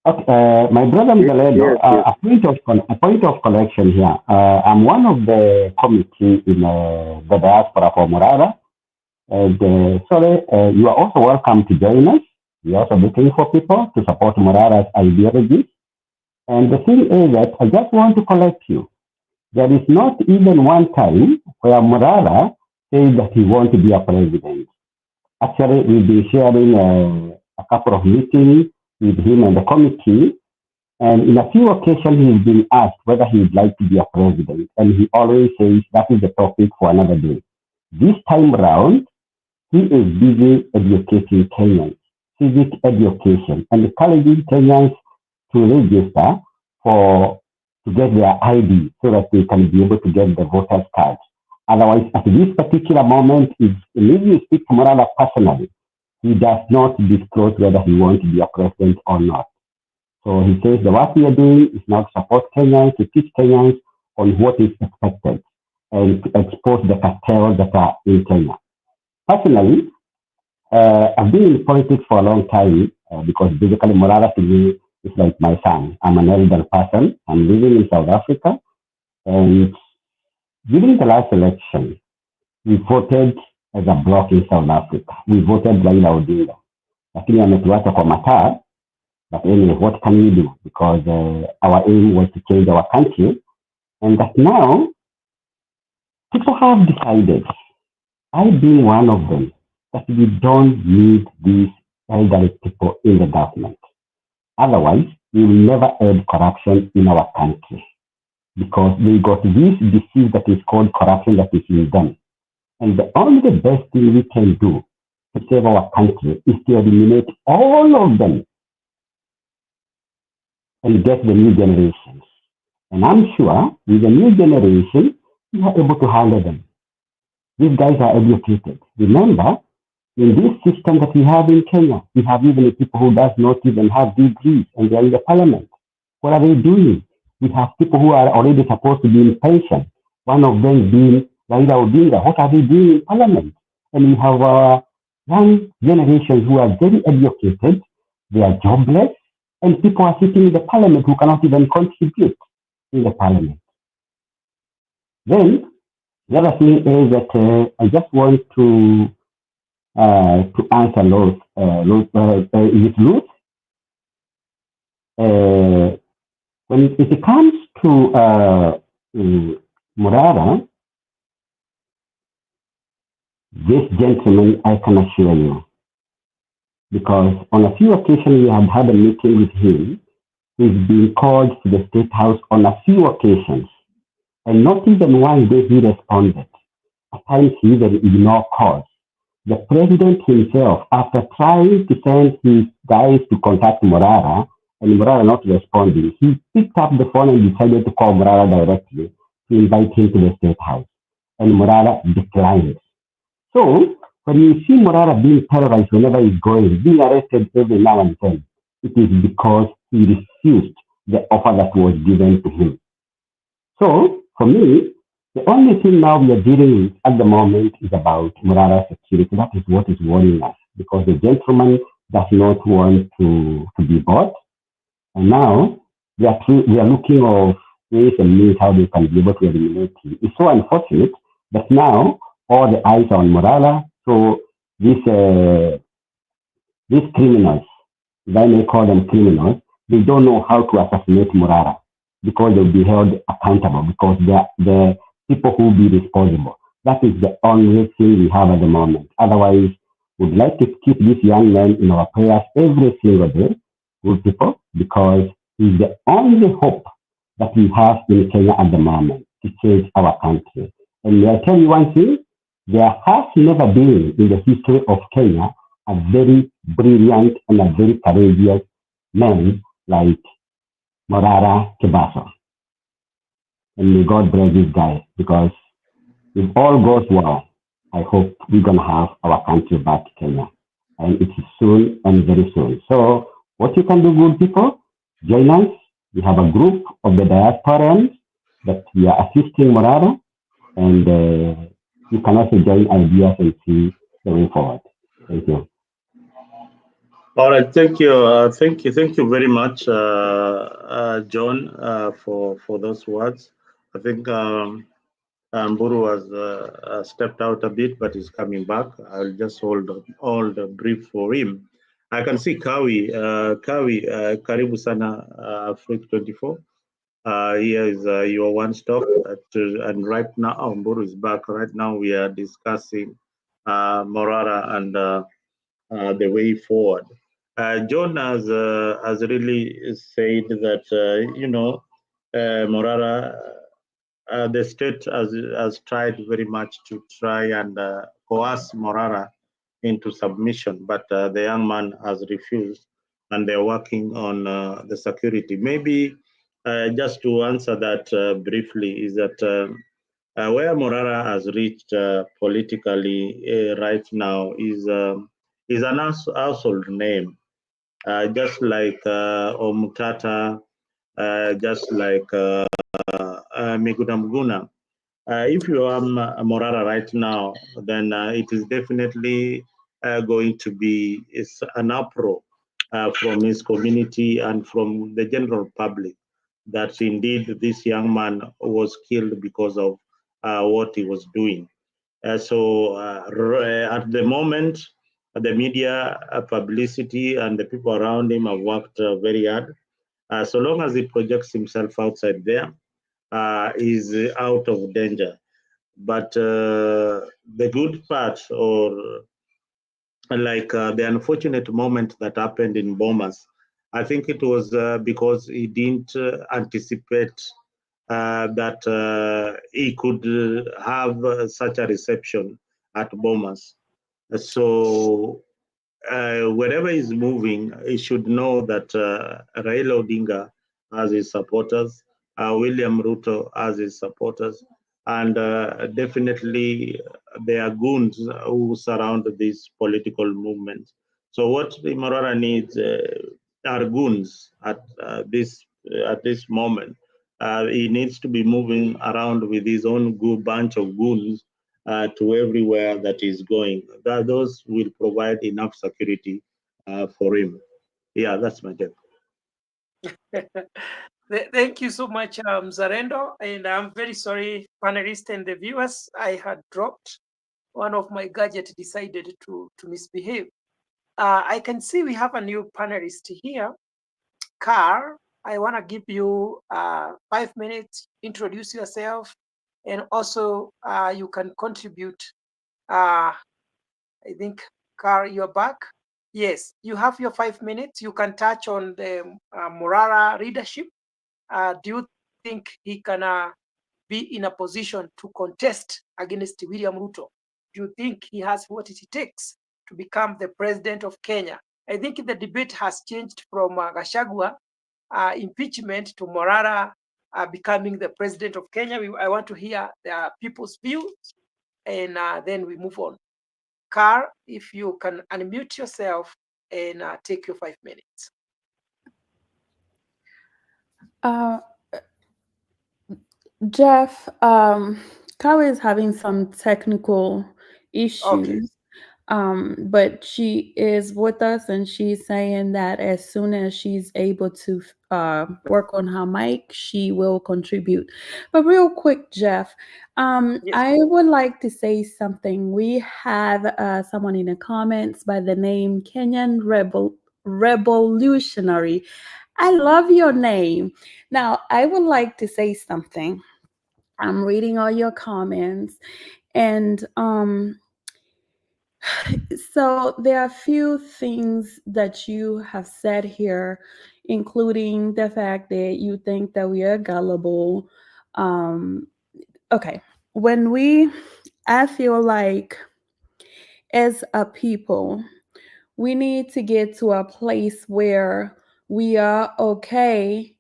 Okay, my brother Mzalendo, a point of correction here. I'm one of the committee in the diaspora for Morara. And you are also welcome to join us. We are also looking for people to support Morara's ideologies. And the thing is that I just want to correct you. There is not even one time where Morara says that he wants to be a president. Actually, we've been sharing a couple of meetings with him and the committee. And in a few occasions, he's been asked whether he would like to be a president. And he always says that is the topic for another day. This time around, he is busy educating Kenyans, civic education, and encouraging Kenyans to register to get their ID so that they can be able to get the voter's card. Otherwise, at this particular moment, if you speak to Morala personally, he does not disclose whether he wants to be a president or not. So he says the work we are doing is now to support Kenyans, to teach Kenyans on what is expected and to expose the cartels that are in Kenya. Personally, I've been in politics for a long time because basically Morala to me is like my son. I'm an elder person. I'm living in South Africa. And during the last election, we voted as a bloc in South Africa. We voted Raila Odinga. Lakini ametuacha kwa mataa. But anyway, what can we do? Because our aim was to change our country. And that now, people have decided, I being one of them, that we don't need these elderly people in the government. Otherwise, we will never end corruption in our country. Because we got this disease that is called corruption that is in them. And the only best thing we can do to save our country is to eliminate all of them and get the new generations. And I'm sure with the new generation, we are able to handle them. These guys are educated. Remember, in this system that we have in Kenya, we have even people who does not even have degrees and they are in the parliament. What are they doing? We have people who are already supposed to be in pension. One of them being Raila Odinga. What are they doing in parliament? And we have our young generations who are very educated. They are jobless. And people are sitting in the parliament who cannot even contribute in the parliament. Then, the other thing is that I just want to answer Ruth. When it comes to Murara, this gentleman, I can assure you, because on a few occasions we had had a meeting with him. He's been called to the State House on a few occasions, and not even one day he responded. At times he even ignored calls. The president himself, after trying to send his guys to contact Morara, and Morara not responding, he picked up the phone and decided to call Morara directly to invite him to the State House. And Morara declined. So, when you see Morara being terrorized whenever he's going, being arrested every now and then, it is because he refused the offer that was given to him. So, for me, the only thing now we are dealing with at the moment is about Morara's security. That is what is worrying us, because the gentleman does not want to be bought. And now we are looking of ways and means how they can be able to eliminate him. It's so unfortunate that now all the eyes are on Morala. So these criminals, if I may call them criminals, they don't know how to assassinate Morara because they'll be held accountable, because they're the people who will be responsible. That is the only thing we have at the moment. Otherwise, we'd like to keep this young man in our prayers every single day, good people, because he's the only hope that we have in Kenya at the moment to change our country. And may I tell you one thing? There has never been in the history of Kenya a very brilliant and a very courageous man like Morara Kebaso. And may God bless this guy, because if all goes well, I hope we're going to have our country back to Kenya. And it's soon and very soon. So what you can do, good people, join us. We have a group of the diasporans that we are assisting Morara, and you can also join ideas and see the way forward. Thank you. All right, thank you, thank you very much, John, for those words. I think Mburu has stepped out a bit, but he's coming back. I'll just hold the brief for him. I can see Kawi, karibu sana, Freak 24. Here is your one stop, and right now, Mburu is back. Right now, we are discussing Morara and the way forward. John has really said that Morara, the state has tried very much to try and coerce Morara into submission, but the young man has refused, and they're working on the security. Maybe just to answer that briefly is that where Morara has reached politically right now is an household name. Just like Omutata, just like Miguna Mguna. If you are Morara right now, then it is definitely going to be an uproar from his community and from the general public that indeed this young man was killed because of what he was doing. So at the moment, the media publicity and the people around him have worked very hard. So long as he projects himself outside there, is out of danger. But the good part, or like the unfortunate moment that happened in Bomas, I think it was because he didn't anticipate that he could have such a reception at Bomas. So wherever he's moving, he should know that Raila Odinga has his supporters, William Ruto has his supporters, and definitely there are goons who surround this political movement. So what Morara needs are goons at this moment. He needs to be moving around with his own bunch of goons to everywhere that he's going. Those will provide enough security for him. Yeah, that's my take. Thank you so much, Zarendo. And I'm very sorry, panelists and the viewers. I had dropped one of my gadgets, decided to misbehave. I can see we have a new panelist here. Carl, I want to give you 5 minutes, introduce yourself, and also you can contribute. I think, Carl, you're back. Yes, you have your 5 minutes. You can touch on the Morara leadership. Do you think he can be in a position to contest against William Ruto? Do you think he has what it takes to become the president of Kenya? I think the debate has changed from Gachagua impeachment to Morara becoming the president of Kenya. I want to hear the people's views, and then we move on. Carl, if you can unmute yourself and take your 5 minutes. Jeff, Carl is having some technical issues. Okay. But she is with us, and she's saying that as soon as she's able to work on her mic, she will contribute. But real quick, Jeff, Yes. I would like to say something. We have someone in the comments by the name Kenyan Revolutionary. I love your name. Now, I would like to say something. I'm reading all your comments, and so there are a few things that you have said here, including the fact that you think that we are gullible. Okay, I feel like as a people, we need to get to a place where we are okay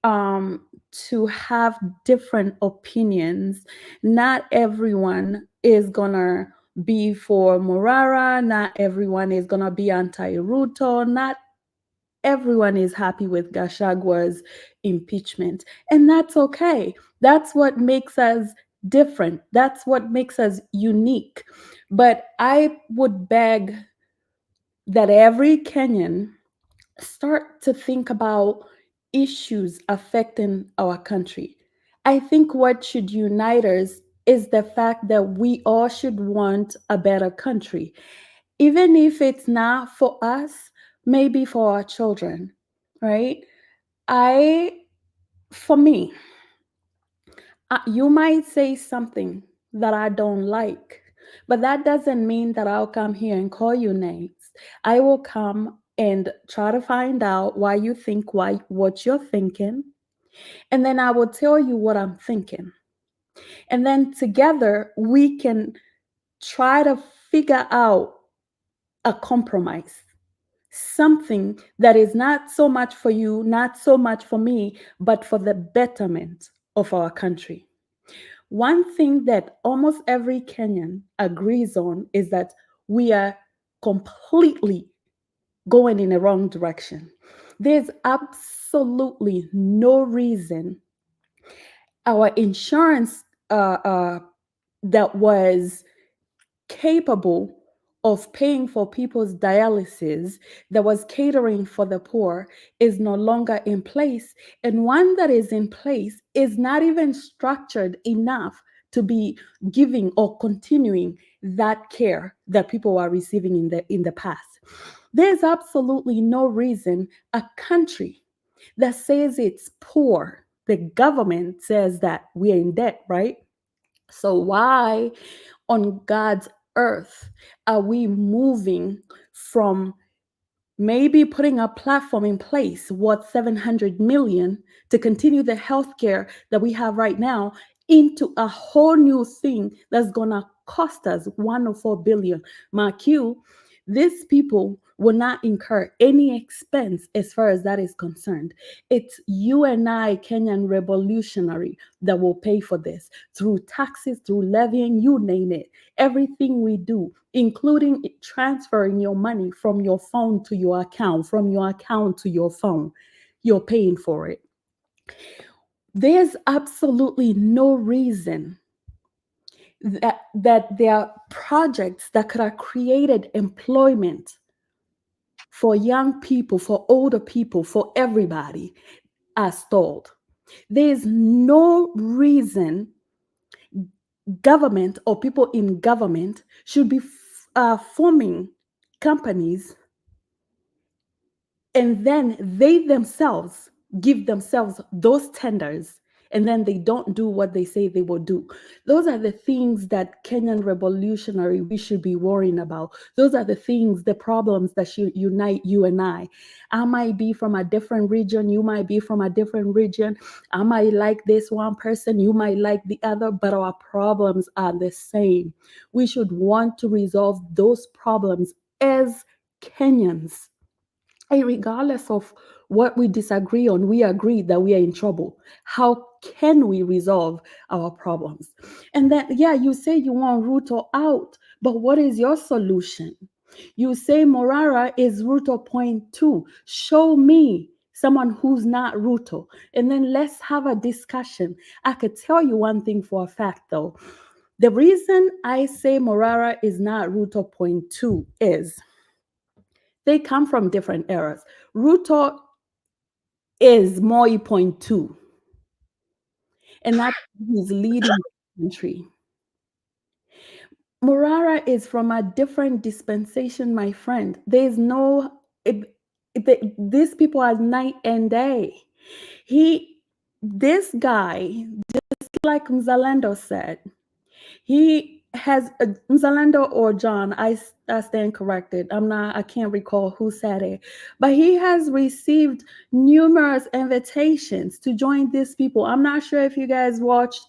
to have different opinions. Not everyone is gonna be for Morara, not everyone is gonna be anti-Ruto, not everyone is happy with Gashagua's impeachment. And that's okay. That's what makes us different. That's what makes us unique. But I would beg that every Kenyan start to think about issues affecting our country. I think what should unite us is the fact that we all should want a better country. Even if it's not for us, maybe for our children, right? For me, you might say something that I don't like, but that doesn't mean that I'll come here and call you names. I will come and try to find out why you think what you're thinking, and then I will tell you what I'm thinking. And then together we can try to figure out a compromise. Something that is not so much for you, not so much for me, but for the betterment of our country. One thing that almost every Kenyan agrees on is that we are completely going in the wrong direction. There's absolutely no reason our insurance that was capable of paying for people's dialysis, that was catering for the poor, is no longer in place. And one that is in place is not even structured enough to be giving or continuing that care that people are receiving in the past. There's absolutely no reason a country that says it's poor, the government says that we're in debt, right? So why on God's earth are we moving from maybe putting a platform in place worth 700 million to continue the healthcare that we have right now into a whole new thing that's gonna cost us 104 billion? Mark you, these people will not incur any expense as far as that is concerned. It's you and I, Kenyan revolutionary, that will pay for this through taxes, through levying, you name it. Everything we do, including transferring your money from your phone to your account, from your account to your phone, you're paying for it. There's absolutely no reason that there are projects that could have created employment for young people, for older people, for everybody are stalled. There's no reason government or people in government should be forming companies and then they themselves give themselves those tenders and then they don't do what they say they will do. Those are the things that Kenyan revolutionary we should be worrying about. Those are the things, the problems that should unite you and I. I might be from a different region, you might be from a different region. I might like this one person, you might like the other, but our problems are the same. We should want to resolve those problems as Kenyans. Regardless of what we disagree on, we agree that we are in trouble. How can we resolve our problems? And then, yeah, you say you want Ruto out, but what is your solution? You say Morara is Ruto point two. Show me someone who's not Ruto, and then let's have a discussion. I could tell you one thing for a fact, though. The reason I say Morara is not Ruto point two is they come from different eras. Ruto is Moi point two, and that's who's leading the country. Morara is from a different dispensation, my friend. There's no, these people are night and day. This guy, just like Mzalendo said, he has Mzalendo or John, I stand corrected. I can't recall who said it, but he has received numerous invitations to join these people. I'm not sure if you guys watched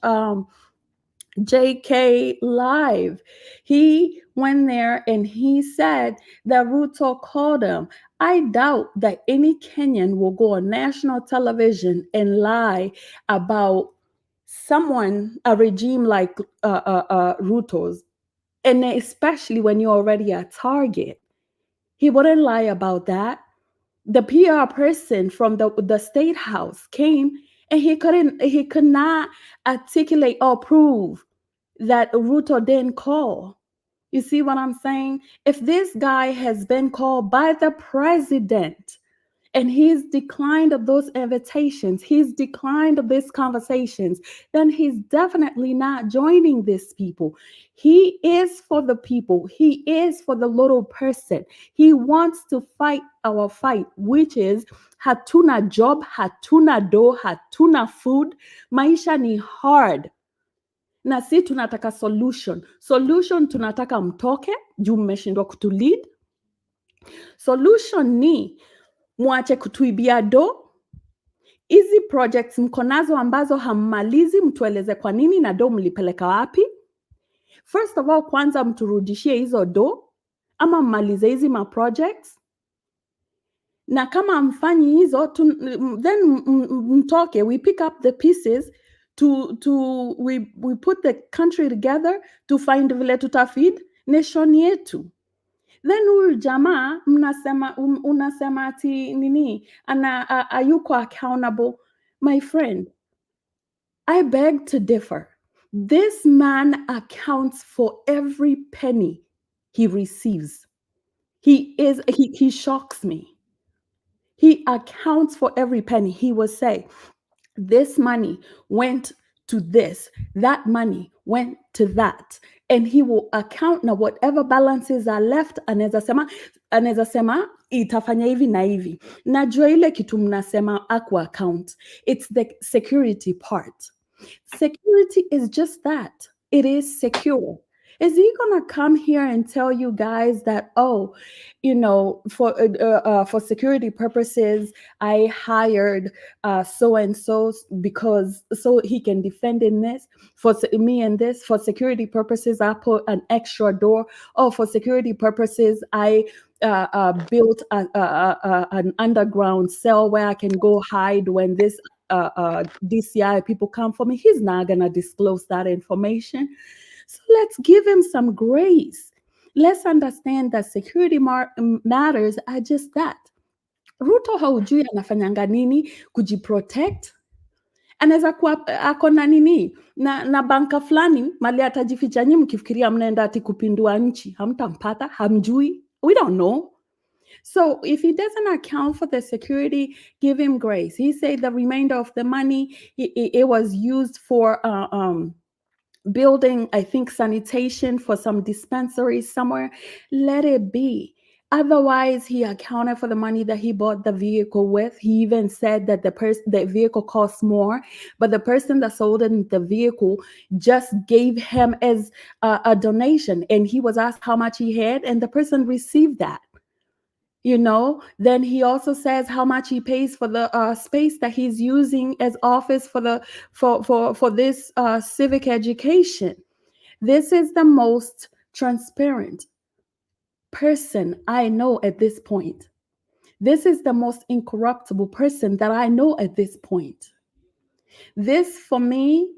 JK live. He went there and he said that Ruto called him. I doubt that any Kenyan will go on national television and lie about someone, a regime like Ruto's, and especially when you're already a target. He wouldn't lie about that. The PR person from the state house came and he could not articulate or prove that Ruto didn't call. You see what I'm saying? If this guy has been called by the president and he's declined of those invitations, he's declined of these conversations, then he's definitely not joining these people. He is for the people. He is for the little person. He wants to fight our fight, which is hatuna job, hatuna do, hatuna food. Maisha ni hard. Na si tunataka solution tunataka mtoke juu mmeshindwa kutulead. Solution ni mwache kutuibia do. Hizi projects mko nazo ambazo hammalizi, mtueleze kwa nini na do mlipeleka wapi. First of all, kwanza mturudishie hizo do ama mmalize hizi ma projects. Na kama mfanyi hizo then mtoke, we pick up the pieces we put the country together to find vile tutafeed nation yetu. Then huyu jamaa unasema ati nini ayuko accountable. My friend, I beg to differ. This man accounts for every penny he receives. He shocks me. He accounts for every penny. He will say, this money went to this, that money went to that. And he will account na whatever balances are left, anaweza sema itafanya hivi na hivi. Najua ile kitu mnasema aqua account. It's the security part. Security is just that. It is secure. Is he gonna come here and tell you guys that, oh, you know, for security purposes, I hired so and so because so he can defend in this, for me and this, for security purposes, I put an extra door. Oh, for security purposes, I built an underground cell where I can go hide when this DCI people come for me. He's not gonna disclose that information. So let's give him some grace. Let's understand that security matters are just that. Ruto haujui anafanyanga nini kujiprotect. Anaweza kuwa ako na nini na banka fulani mali atajificha, nyinyi mkifikiria mnaenda ati kupindua nchi, hamtampata, hamjui. We don't know. So if he doesn't account for the security, give him grace. He said the remainder of the money it was used for building, I think, sanitation for some dispensaries somewhere. Let it be. Otherwise, he accounted for the money that he bought the vehicle with. He even said that the vehicle costs more, but the person that sold him the vehicle just gave him as a donation, and he was asked how much he had, and the person received that. Then he also says how much he pays for the space that he's using as office for this civic education. This is the most transparent person I know at this point. This is the most incorruptible person that I know at this point. This, for me,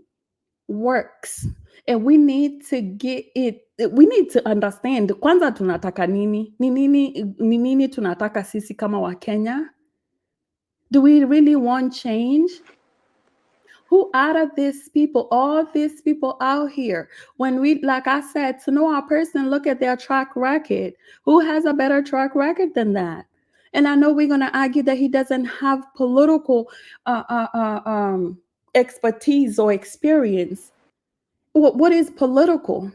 works. And we need to get it. We need to understand. Kwanza tunataka nini? Ni nini tunataka sisi kama wa Kenya? Do we really want change? Who out of these people, all these people out here, when we, like I said, to know our person, look at their track record. Who has a better track record than that? And I know we're going to argue that he doesn't have political expertise or experience. What is political?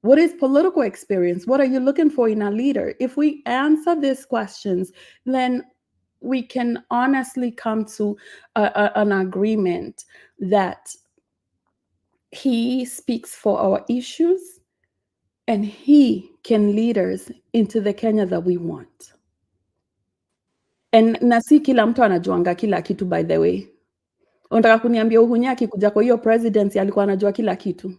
What is political experience? What are you looking for in a leader? If we answer these questions, then we can honestly come to an agreement that he speaks for our issues and he can lead us into the Kenya that we want. And na si kila mtu anajuanga kila kitu, by the way. Unataka kuniambia Uhuru akikuja kwa hiyo presidency alikuwa anajua kila kitu?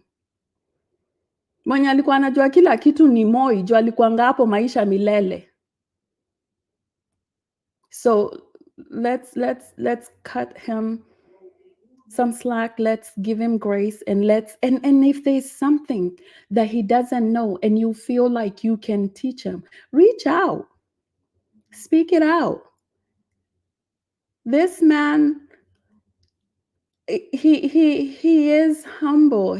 Mwenye alikuwa anajua kila kitu ni Moi, juu alikuanga hapo maisha milele. So let's cut him some slack. Let's give him grace, and and if there's something that he doesn't know and you feel like you can teach him, reach out, speak it out. This man, he is humble.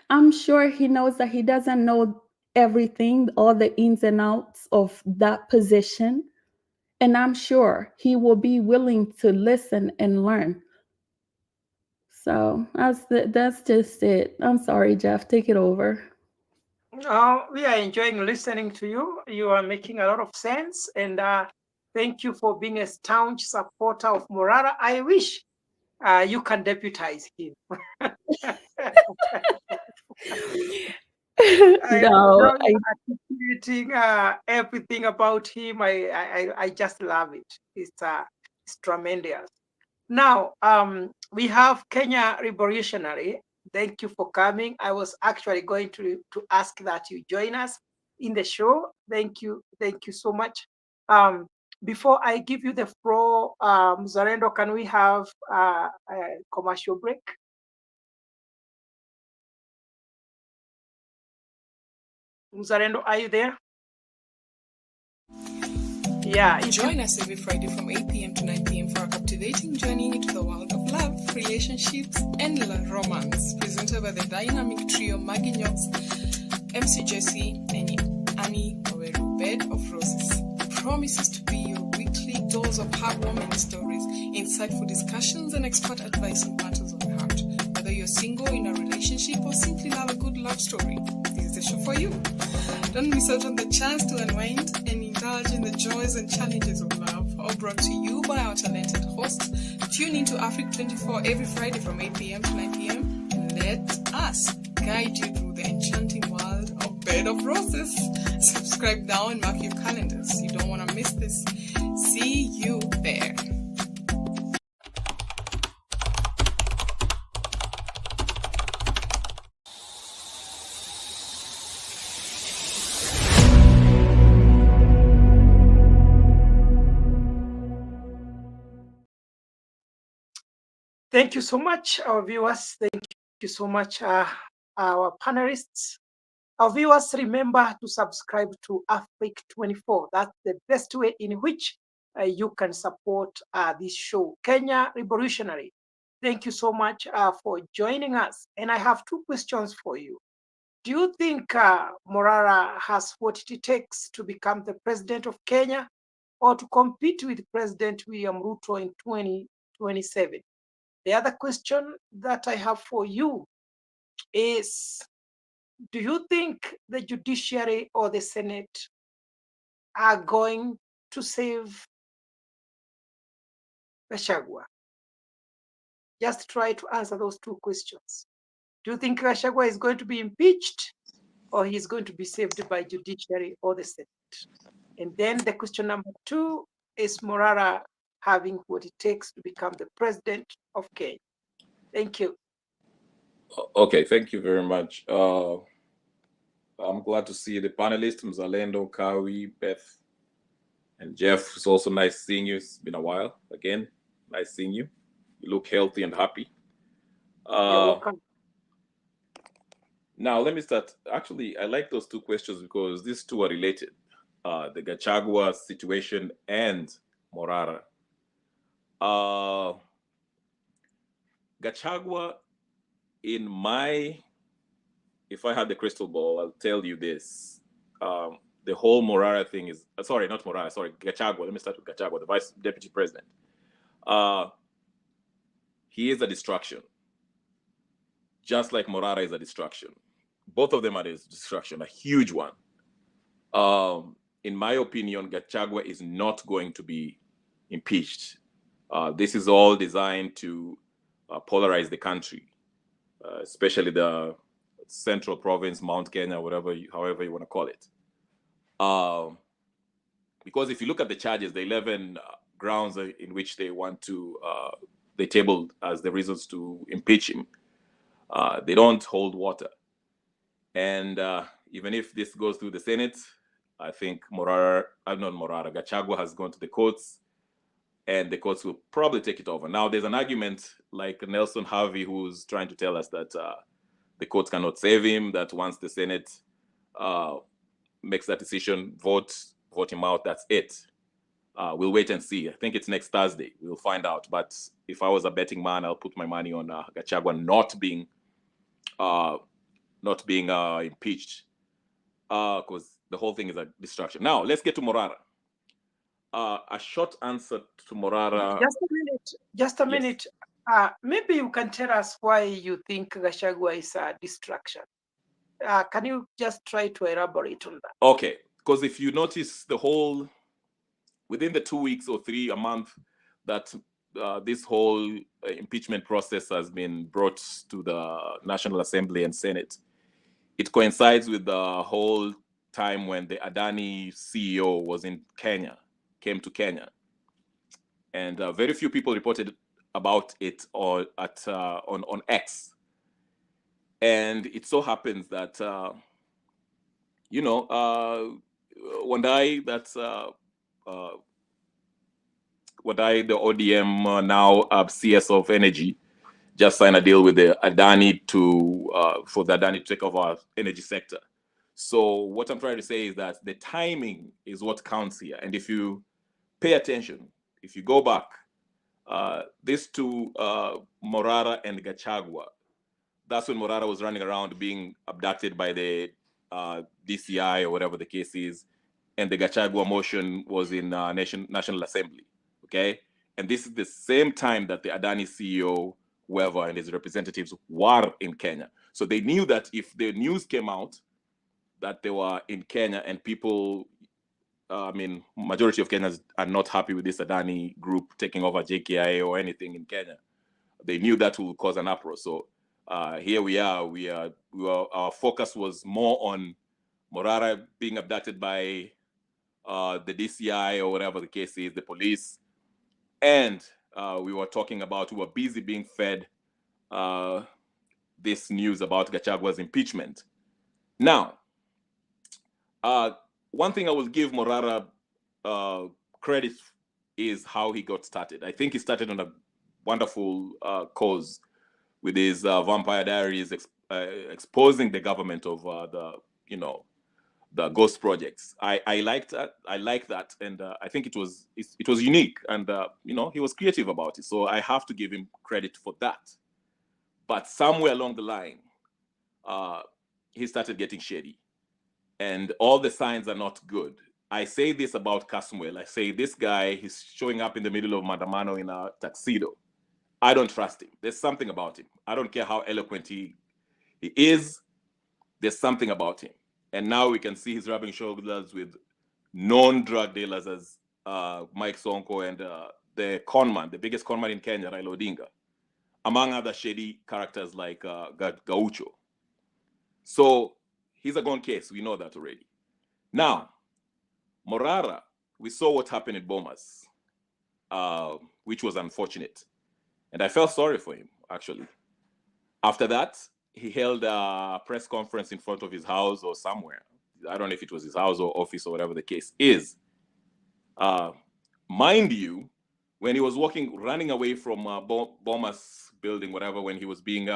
I'm sure he knows that he doesn't know everything, all the ins and outs of that position. And I'm sure he will be willing to listen and learn. So that's just it. I'm sorry, Jeff. Take it over. We are enjoying listening to you. You are making a lot of sense. And thank you for being a staunch supporter of Morara. I wish you can deputize him. Articulating everything about him. I just love it. It's tremendous. Now, we have Kenya Revolutionary. Thank you for coming. I was actually going to ask that you join us in the show. Thank you so much. Before I give you the floor, Mzalendo, can we have a commercial break? Mzalendo, are you there? Yeah. Join us every Friday from 8 p.m. to 9 p.m. for a captivating journey into the world of love, relationships, and romance. Presented by the dynamic trio Maggie Knox, MC Jesse, and Annie Oweru, Bed of Roses. Promises to be your weekly dose of heartwarming stories, insightful discussions, and expert advice on matters of the heart. Whether you're single, in a relationship, or simply love a good love story, this is the show for you. Don't miss out on the chance to unwind and indulge in the joys and challenges of love, all brought to you by our talented hosts. Tune into Africa 24 every Friday from 8 p.m. to 9 p.m. Let us guide you through the enchanting world of Bed of Roses. Subscribe now and mark your calendars. You don't want to miss this. See you there. Thank you so much, our viewers. Thank you so much, our panelists. Our viewers, remember to subscribe to Africa 24. That's the best way in which you can support this show, Kenya Revolutionary. Thank you so much for joining us. And I have two questions for you. Do you think Morara has what it takes to become the president of Kenya or to compete with President William Ruto in 2027? The other question that I have for you is, do you think the judiciary or the Senate are going to save Gachagua? Just try to answer those two questions. Do you think Gachagua is going to be impeached, or he's going to be saved by judiciary or the Senate? And then the question number two, is Morara having what it takes to become the president of Kenya? Thank you. Okay, thank you very much. I'm glad to see the panelists, Mzalendo, Kawi, Beth, and Jeff. It's also nice seeing you. It's been a while. Again, nice seeing you. You look healthy and happy. You're welcome. Now, let me start. Actually, I like those two questions because these two are related. The Gachagua situation and Morara. Gachagua, if I had the crystal ball, I'll tell you this. The whole Morara thing is, sorry, not Morara, sorry, Gachagua. Let me start with Gachagua, the Vice Deputy President. He is a distraction. Just like Morara is a distraction. Both of them are a distraction, a huge one. In my opinion, Gachagua is not going to be impeached. This is all designed to polarize the country, especially the central province, Mount Kenya, however you want to call it. Because if you look at the charges, the 11 grounds in which they want to, they tabled as the reasons to impeach him, they don't hold water. And even if this goes through the Senate, I think Gachagua has gone to the courts, and the courts will probably take it over. Now, there's an argument like Nelson Harvey, who's trying to tell us that the courts cannot save him, that once the Senate makes that decision, vote him out, that's it. We'll wait and see. I think it's next Thursday. We'll find out. But if I was a betting man, I'll put my money on Gachagua not being impeached, because the whole thing is a distraction. Now, let's get to Morara. A short answer to Morara. Just a minute. Yes. Maybe you can tell us why you think Gachagua is a distraction. Can you just try to elaborate on that? Okay, because if you notice within the 2 weeks or a month that this whole impeachment process has been brought to the National Assembly and Senate, it coincides with the whole time when the Adani CEO was in Kenya, came to Kenya. And very few people reported about it on X. And it so happens that, Wandai, Wandai, the ODM now CS of Energy, just signed a deal with the Adani for the Adani to take over our energy sector. So what I'm trying to say is that the timing is what counts here. And if you pay attention, if you go back, these two, Morara and Gachagua, that's when Morara was running around being abducted by the DCI or whatever the case is, and the Gachagua motion was in National Assembly, okay? And this is the same time that the Adani CEO, whoever, and his representatives were in Kenya. So they knew that if the news came out that they were in Kenya and people, majority of Kenyans are not happy with this Adani group taking over JKIA or anything in Kenya, they knew that will cause an uproar. So here we are. Our focus was more on Morara being abducted by the DCI or whatever the case is, the police, and we were busy being fed this news about Gachagua's impeachment. Now, one thing I will give Morara credit is how he got started. I think he started on a wonderful cause with his Vampire Diaries exposing the government of the ghost projects. I liked that. I like that, and I think it was unique, and he was creative about it. So I have to give him credit for that. But somewhere along the line, he started getting shady, and all the signs are not good. I say this about Kasmuel. I say this guy, he's showing up in the middle of Mandamano in a tuxedo. I don't trust him. There's something about him. I don't care how eloquent he is. There's something about him. And now we can see he's rubbing shoulders with known drug dealers as Mike Sonko and the conman, the biggest conman in Kenya, Raila Odinga, among other shady characters like Gaucho. So he's a gone case. We know that already. Now, Morara, we saw what happened in Bomas, which was unfortunate. And I felt sorry for him, actually. After that, he held a press conference in front of his house or somewhere. I don't know if it was his house or office or whatever the case is. Mind you, when he was running away from Bomas building, whatever, when he was being,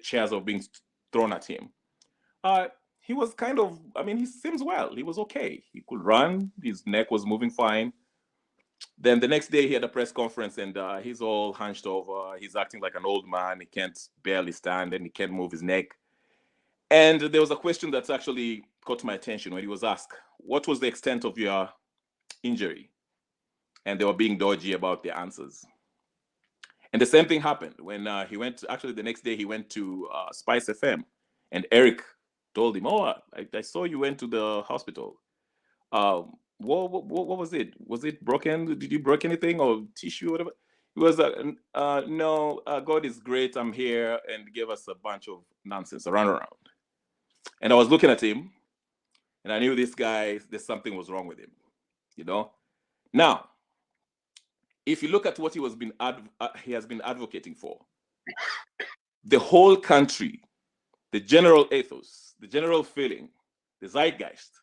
chairs of being thrown at him, he was kind of, I mean, he seems well. He was okay. He could run. His neck was moving fine. Then the next day he had a press conference and he's all hunched over. He's acting like an old man. He can't barely stand and he can't move his neck. And there was a question that actually caught my attention when he was asked, what was the extent of your injury? And they were being dodgy about the answers. And the same thing happened when he went, actually the next day he went to Spice FM and Eric told him, oh, I saw you went to the hospital. What was it? Was it broken? Did you break anything or tissue or whatever? It was, no, God is great, I'm here, and gave us a bunch of nonsense around. And I was looking at him, and I knew this guy, there's something was wrong with him, you know? Now, if you look at what he has been advocating for, the whole country, the general ethos, the general feeling, the zeitgeist,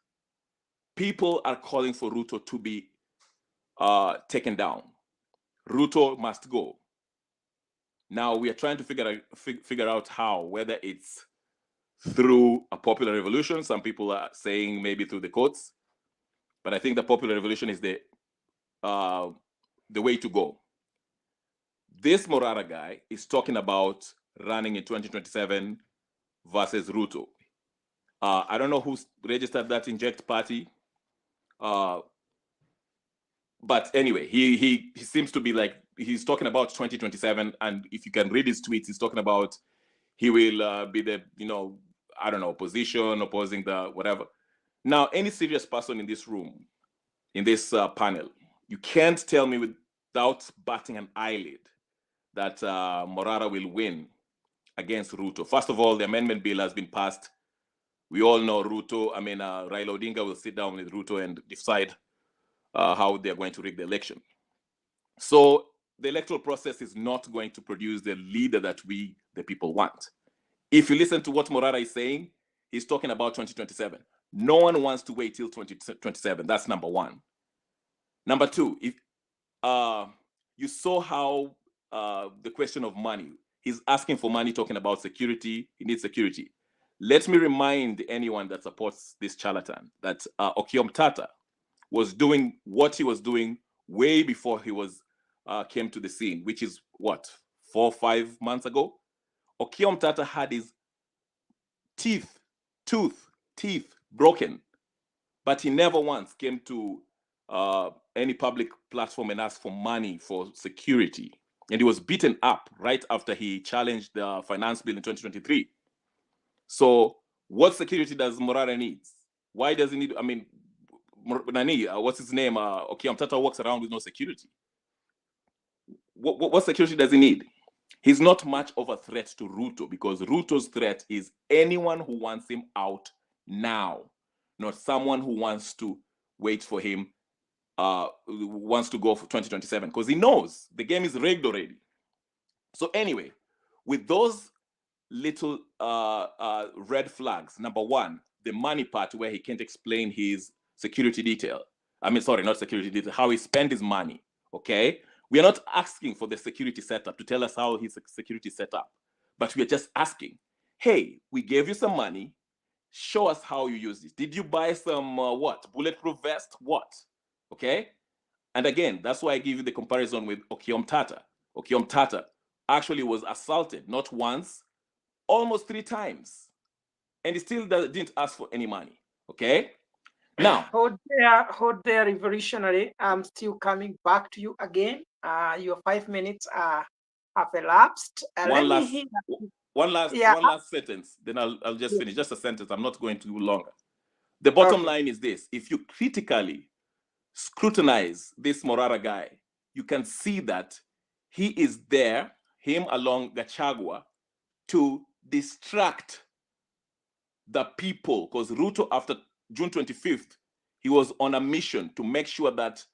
people are calling for Ruto to be taken down. Ruto must go. Now we are trying to figure out how, whether it's through a popular revolution. Some people are saying maybe through the courts, but I think the popular revolution is the way to go. This Morara guy is talking about running in 2027 versus Ruto. I don't know who registered that inject party. But anyway, he seems to be like, he's talking about 2027, and if you can read his tweets, he's talking about he will be the, I don't know, opposition, opposing the whatever. Now, any serious person in this room, in this panel, you can't tell me without batting an eyelid that Morara will win against Ruto. First of all, the amendment bill has been passed. We all know Raila Odinga will sit down with Ruto and decide how they're going to rig the election. So the electoral process is not going to produce the leader that we, the people, want. If you listen to what Morara is saying, he's talking about 2027. No one wants to wait till 2027. That's number one. Number two, if you saw how the question of money, he's asking for money, talking about security. He needs security. Let me remind anyone that supports this charlatan that Okiom Tata was doing what he was doing way before he was came to the scene, which is what, 4 or 5 months ago? Okiom Tata had his teeth broken, but he never once came to any public platform and asked for money for security. And he was beaten up right after he challenged the finance bill in 2023. So what security does Morara need? Why does he need, what's his name? Okiom Tata walks around with no security. What security does he need? He's not much of a threat to Ruto, because Ruto's threat is anyone who wants him out now, not someone who wants to wait for him, wants to go for 2027, because he knows the game is rigged already. So anyway, with those little red flags, number one, the money part where he can't explain his security detail. Not security detail, how he spent his money, okay? We are not asking for the security setup to tell us how his security set up, but we are just asking, hey, we gave you some money, show us how you use it. Did you buy some, bulletproof vest? What? Okay? And again, that's why I give you the comparison with Okiom Tata. Okiom Tata actually was assaulted, not once, almost 3 times. And he still didn't ask for any money, okay? Now, hold there, revolutionary. I'm still coming back to you again. Your 5 minutes have elapsed. One last sentence, then I'll just finish. Just a sentence. I'm not going to go longer. The bottom line is this: if you critically scrutinize this Morara guy, you can see that he is there, him along Gachagua, to distract the people. Because Ruto, after June 25th, he was on a mission to make sure that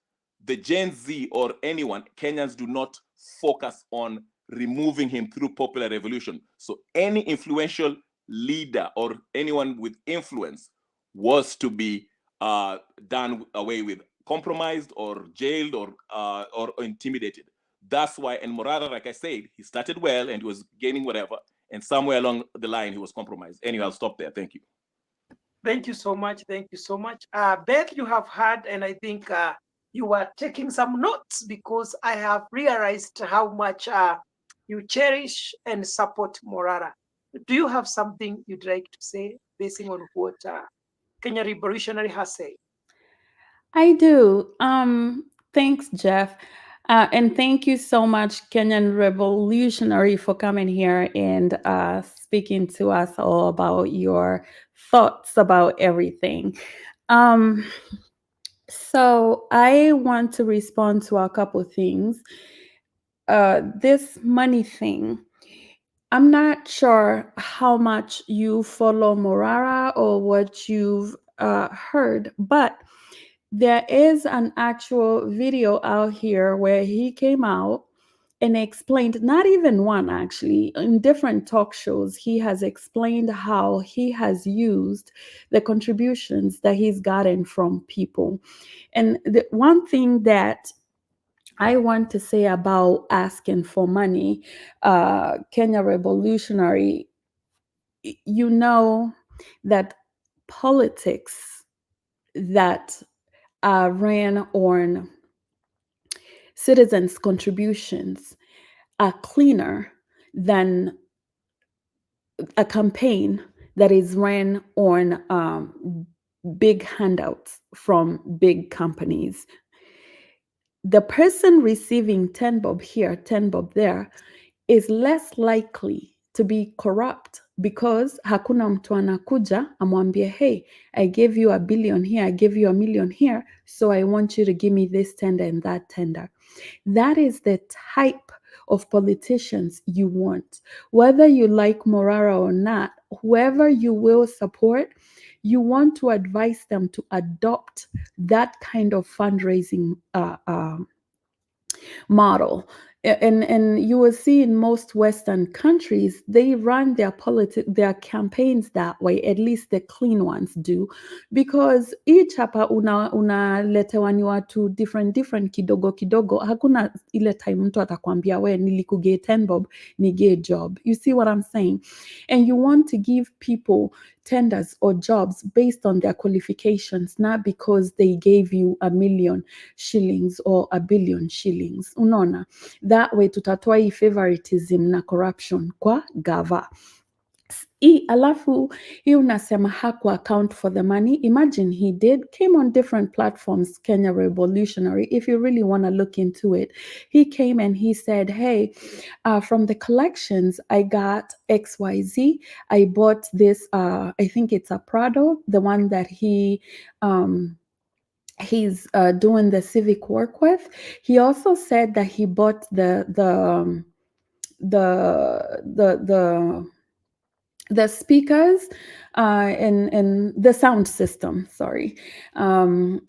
the Gen Z or anyone, Kenyans, do not focus on removing him through popular revolution. So any influential leader or anyone with influence was to be done away with, compromised or jailed or intimidated. That's why, and Morara, like I said, he started well and he was gaining whatever, and somewhere along the line he was compromised. Anyway, I'll stop there. Thank you. Thank you so much. Thank you so much. Beth, you have heard, and I think you were taking some notes, because I have realized how much you cherish and support Morara. Do you have something you'd like to say basing on what Kenya Revolutionary has said? I do. Thanks, Jeff. And thank you so much, Kenyan Revolutionary, for coming here and speaking to us all about your thoughts about everything. So I want to respond to a couple of things. This money thing, I'm not sure how much you follow Morara or what you've heard, but there is an actual video out here where he came out and explained, not even one actually, in different talk shows, he has explained how he has used the contributions that he's gotten from people. And the one thing that I want to say about asking for money, Kenya Revolutionary, you know that politics that ran on citizens' contributions are cleaner than a campaign that is ran on big handouts from big companies. The person receiving 10 bob here, 10 bob there, is less likely to be corrupt, because hakuna mtu anakuja amwambie, hey, I gave you $1 billion here, I gave you $1 million here, so I want you to give me this tender and that tender. That is the type of politicians you want. Whether you like Morara or not, whoever you will support, you want to advise them to adopt that kind of fundraising model. And you will see in most Western countries, they run their campaigns that way, at least the clean ones do, because each hapa unaletewa ni watu different kidogo kidogo. Hakuna ile time mtu atakwambia we nilikugee 10 bob nigee job. You see what I'm saying? And you want to give people tenders or jobs based on their qualifications, not because they gave you $1 million shillings or $1 billion shillings. Unaona? That way tutatoa hii favoritism na corruption kwa gava. Alafu hii unasema haku account for the money. Imagine he came on different platforms, Kenya Revolutionary. If you really want to look into it, he came and he said, hey, from the collections, I got XYZ. I bought this, I think it's a Prado, the one that he's doing the civic work with. He also said that he bought the speakers and the sound system, sorry. And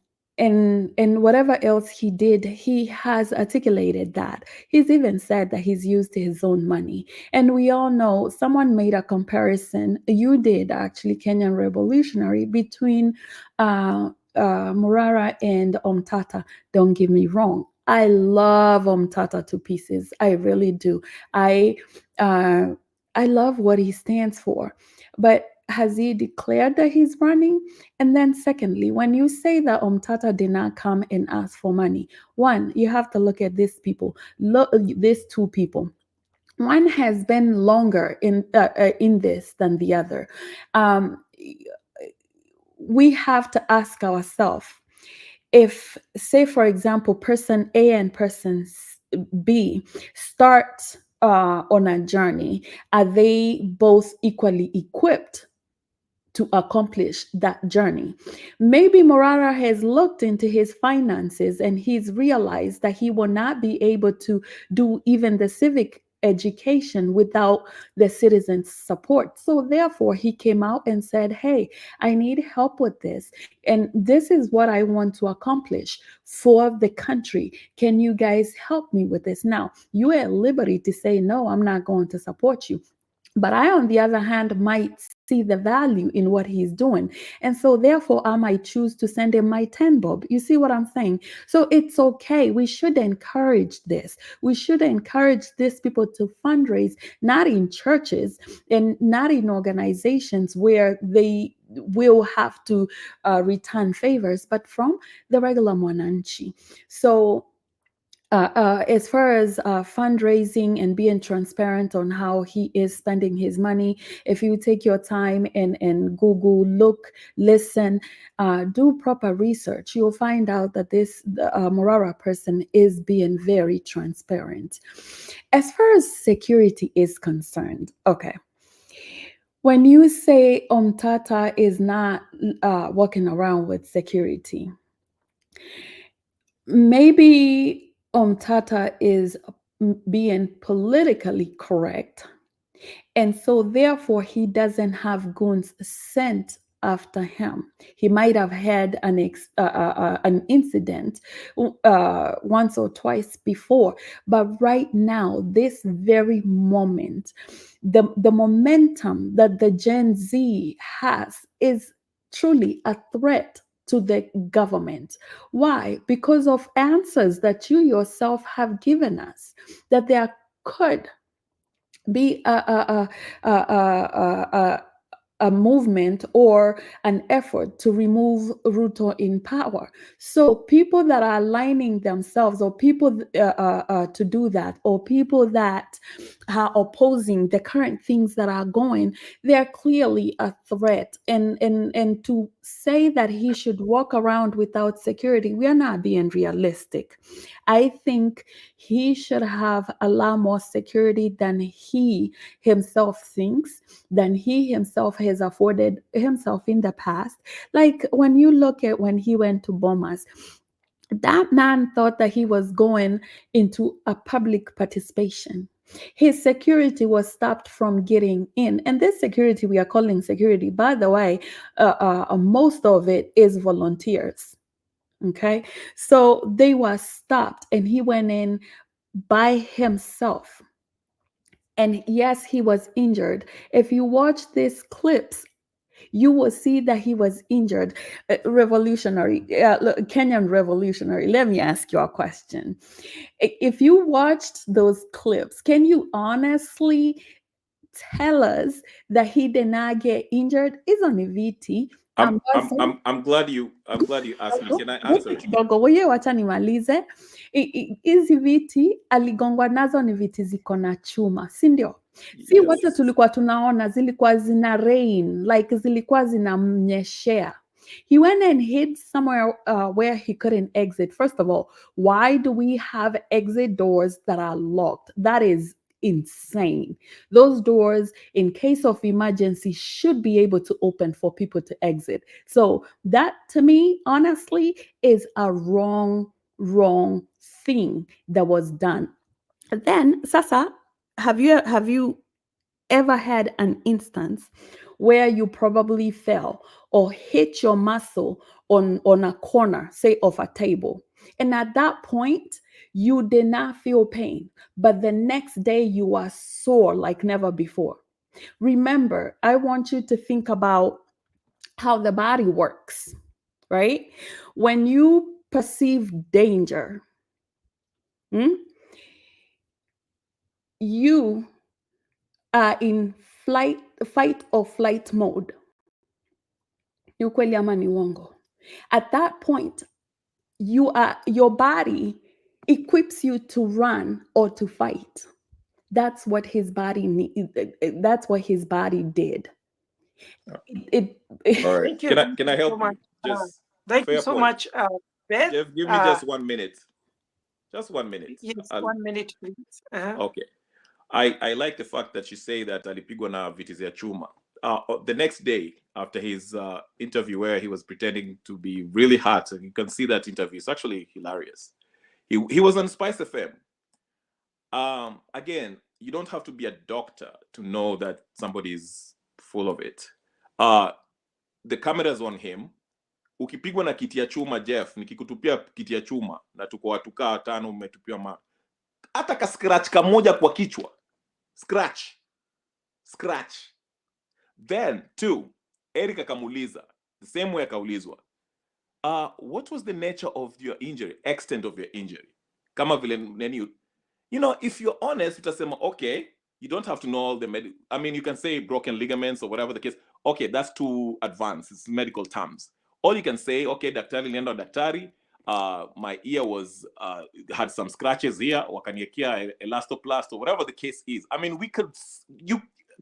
whatever else he did, he has articulated that. He's even said that he's used his own money. And we all know, someone made a comparison, you did actually, Kenyan Revolutionary, between Morara and Omtata. Don't get me wrong, I love Omtata to pieces. I really do. I love what he stands for. But has he declared that he's running? And then secondly, when you say that Omtata did not come and ask for money, one, you have to look at these people. Look, these two people. One has been longer in this than the other. We have to ask ourselves, if, say, for example, person A and person B start on a journey, are they both equally equipped to accomplish that journey. Maybe Morara has looked into his finances and he's realized that he will not be able to do even the civic education without the citizens' support. So therefore, he came out and said, hey, I need help with this. And this is what I want to accomplish for the country. Can you guys help me with this? Now, you are at liberty to say, no, I'm not going to support you. But I, on the other hand, might see the value in what he's doing. And so therefore, I might choose to send him my 10 bob. You see what I'm saying? So it's okay. We should encourage this. We should encourage these people to fundraise, not in churches and not in organizations where they will have to return favors, but from the regular Mwananchi. So as far as fundraising and being transparent on how he is spending his money, if you take your time and Google, look, listen, do proper research, you'll find out that this Morara person is being very transparent. As far as security is concerned, okay. When you say Omtata is not walking around with security, maybe Omtata is being politically correct. And so therefore he doesn't have goons sent after him. He might have had an incident once or twice before, but right now, this very moment, the momentum that the Gen Z has is truly a threat to the government. Why? Because of answers that you yourself have given us, that there could be a movement or an effort to remove Ruto in power. So people that are aligning themselves, or people to do that, or people that are opposing the current things that are going, they're clearly a threat. And to say that he should walk around without security, we are not being realistic. I think he should have a lot more security than he himself thinks, than he himself has afforded himself in the past. Like when you look at when he went to Bomas, that man thought that he was going into a public participation. His security was stopped from getting in. And this security we are calling security, by the way, most of it is volunteers. Okay, so they were stopped and he went in by himself. And yes, he was injured. If you watch these clips, you will see that he was injured. Revolutionary, Kenyan revolutionary. Let me ask you a question. If you watched those clips, can you honestly tell us that he did not get injured? Is on a VT. I'm glad you asked me. Can I answer? Kidogo wewe wacha nimalize. Hizi viti aligongwa nazo ni viti ziko na chuma, si ndio? Si wote tulikuwa tunaona zilikuwa zina rain, like zilikuwa zinamnyeshea. He went and hid somewhere where he couldn't exit. First of all, why do we have exit doors that are locked? That is insane. Those doors, in case of emergency, should be able to open for people to exit. So that, to me, honestly, is a wrong thing that was done. Then, Sasa, have you ever had an instance where you probably fell or hit your muscle on a corner, say of a table, and at that point you did not feel pain, but the next day you are sore like never before? Remember, I want you to think about how the body works, right? When you perceive danger, you are in fight or flight mode. Ni ukweli ama ni uongo? At that point, your body equips you to run or to fight. That's what his body that's what his body did. All right. Can I help you? Just thank you so much, Beth. Just give me just 1 minute. Just 1 minute. Yes, 1 minute, please. Okay. I like the fact that you say that alipigwa na viti za chuma. the next day after his interview where he was pretending to be really hurt, and you can see that interview, it's actually hilarious. He was on Spice FM. Again, you don't have to be a doctor to know that somebody is full of it. The camera's on him. Ukipigwa na kiti ya chuma, Jeff, nikikutupia kiti ya chuma na tuko watu kaa 5 umetupia hata ka scratch kamoja kwa kichwa. Scratch. Then 2, Eric akamuuliza, the same way akaulizwa, what was the nature of your injury, extent of your injury? Kama vile nani, you know, if you're honest, utasema, okay, you don't have to know all the I mean, you can say broken ligaments or whatever the case. Okay, that's too advanced. It's medical terms. Or you can say, okay, daktari lienda daktari, my ear was had some scratches here, wakaniekea elastoplast or whatever the case is. I mean,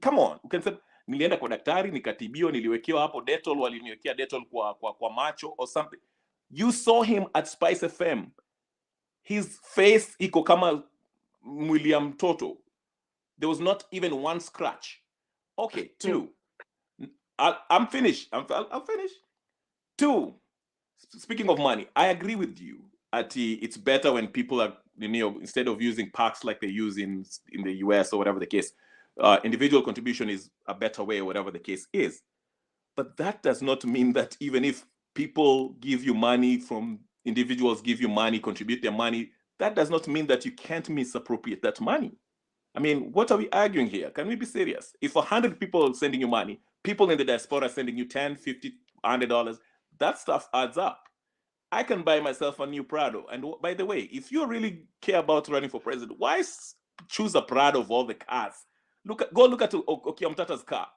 come on, you can say, nilienda kwa daktari, nikatibio, niliwekewa hapo Dettol, waliniwekea Dettol kwa macho or something. You saw him at Spice FM. His face iko kama mwili ya mtoto. There was not even one scratch. Okay, 2. I'm finished. I'm finished. 2. Speaking of money, I agree with you. It's better when people are, you know, instead of using PACs like they use in the US or whatever the case, individual contribution is a better way, whatever the case is. But that does not mean that even if people give you money, from individuals give you money, contribute their money, that does not mean that you can't misappropriate that money. I mean, what are we arguing here? Can we be serious? If 100 people are sending you money, people in the diaspora are sending you $10, $50, $100, that stuff adds up. I can buy myself a new Prado. And by the way, if you really care about running for president, why choose a Prado of all the cars? Go look at Okiya Mtata's car.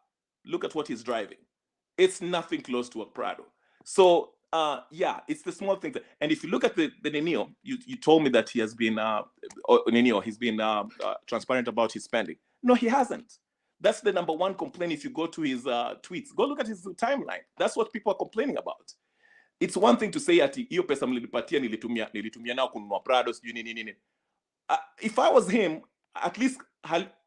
Look at what he's driving. It's nothing close to a Prado. So yeah, it's the small things. And if you look at the Nenio, you told me that he has been Nenio, he's been transparent about his spending. No, he hasn't. That's the number one complaint. If you go to his tweets, go look at his timeline. That's what people are complaining about. It's one thing to say ati hiyo pesa mlinipatia nilitumia nao kununua Prado sijui nini. If I was him, at least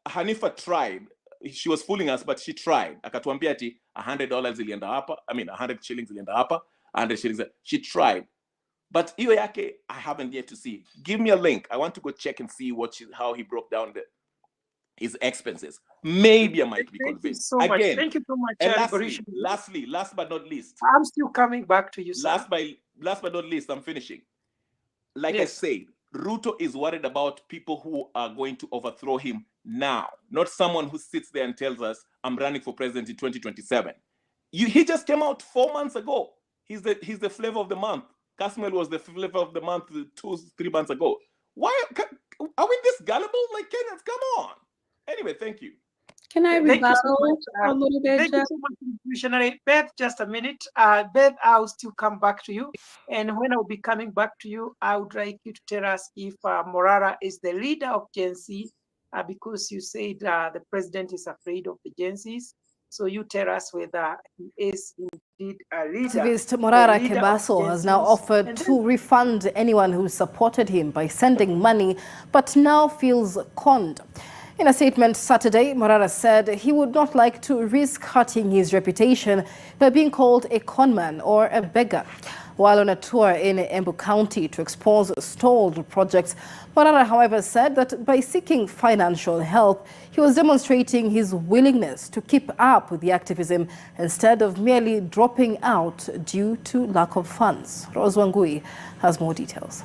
Hanifa tried. She was fooling us, but she tried. Akatuambia ati $100 ilienda hapa. I mean, 100 shillings ilienda hapa, 100 shillings. She tried. But hiyo yake, I haven't yet to see. Give me a link. I want to go check and see how he broke down his expenses. Maybe I might be convinced. So again, thank you so much. And last but not least. I'm still coming back to you, sir. Last but not least, I'm finishing. Like I said, Ruto is worried about people who are going to overthrow him now, not someone who sits there and tells us, I'm running for president in 2027. He just came out 4 months ago. He's the flavor of the month. Kasmel was the flavor of the month 2-3 months ago. Why are we this gullible? Like, Kenneth, come on. Anyway, thank you. Can I rebuttal a little bit? Thank you so much, Missionary. Beth, just a minute. Beth, I'll still come back to you. And when I'll be coming back to you, I would like you to tell us if Morara is the leader of Gen Z, because you said the president is afraid of the Gen Zs. So you tell us whether he is indeed a leader. Activist Morara Kebaso has now offered to refund anyone who supported him by sending money, but now feels conned. In a statement Saturday, Morara said he would not like to risk hurting his reputation by being called a conman or a beggar. While on a tour in Embu County to expose stalled projects, Morara, however, said that by seeking financial help, he was demonstrating his willingness to keep up with the activism instead of merely dropping out due to lack of funds. Rose Wangui has more details.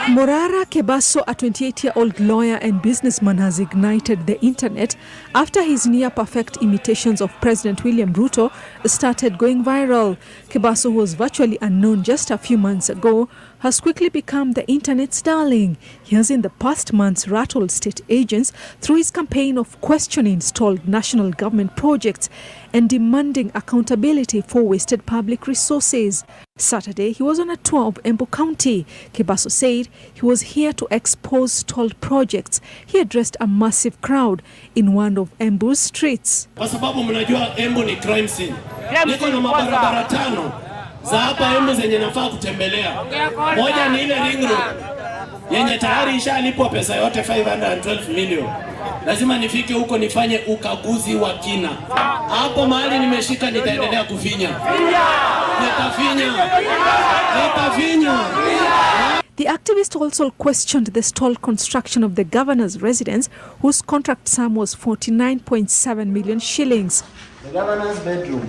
Morara Kebaso, a 28-year-old lawyer and businessman, has ignited the internet after his near-perfect imitations of President William Ruto started going viral. Kebaso, who was virtually unknown just a few months ago, has quickly become the internet's darling. He has in the past months rattled state agents through his campaign of questioning stalled national government projects and demanding accountability for wasted public resources. Saturday, he was on a tour of Embu County. Kebaso said he was here to expose stalled projects. He addressed a massive crowd in one of Embu's streets. Kwa sababu mnajua Embu ni crime scene. Niko na mabarabara 5. za hapa Embu zenye nafaa kutembelea. Moja ni ile ring road yenye tayari ishalipwa pesa yote 512 million. Lazima nifike huko nifanye ukaguzi wa kina. Hapo mahali nimeshika nitaendelea kufinya. Nitafinya. The activist also questioned the stalled construction of the governor's residence, whose contract sum was 49.7 million shillings. The governor's bedroom.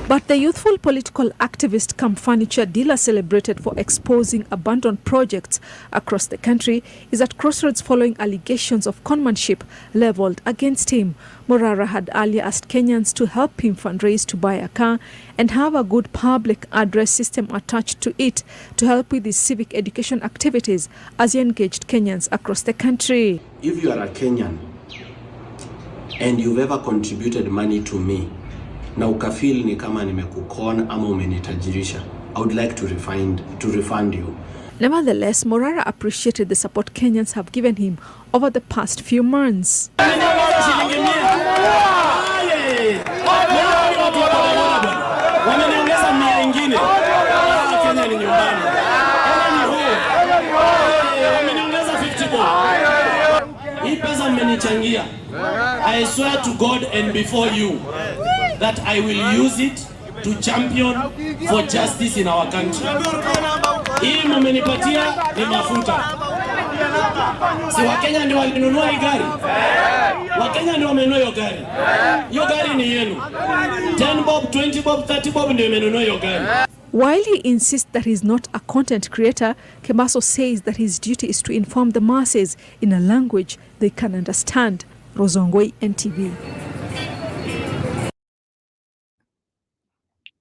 But the youthful political activist cum furniture dealer celebrated for exposing abandoned projects across the country is at crossroads following allegations of conmanship leveled against him. Morara had earlier asked Kenyans to help him fundraise to buy a car and have a good public address system attached to it to help with his civic education activities as he engaged Kenyans across the country. If you are a Kenyan and you've ever contributed money to me, na ukafeel ni kama nimekukona ama umenitajirisha, I would like to refund you. Nevertheless, Morara appreciated the support Kenyans have given him over the past few months. I swear to God and before you that I will use it to champion for justice in our country. Hii mmenipatia ni mafuta. Si Wakenya ndio walinunua hii gari? Wakenya ndio wamenunua hiyo gari. Hiyo gari ni yenu. 10 bob, 20 bob, 30 bob ndio wamenunua hiyo gari. While he insists that he is not a content creator, Kebaso says that his duty is to inform the masses in a language they can understand. Rozongoi, NTV.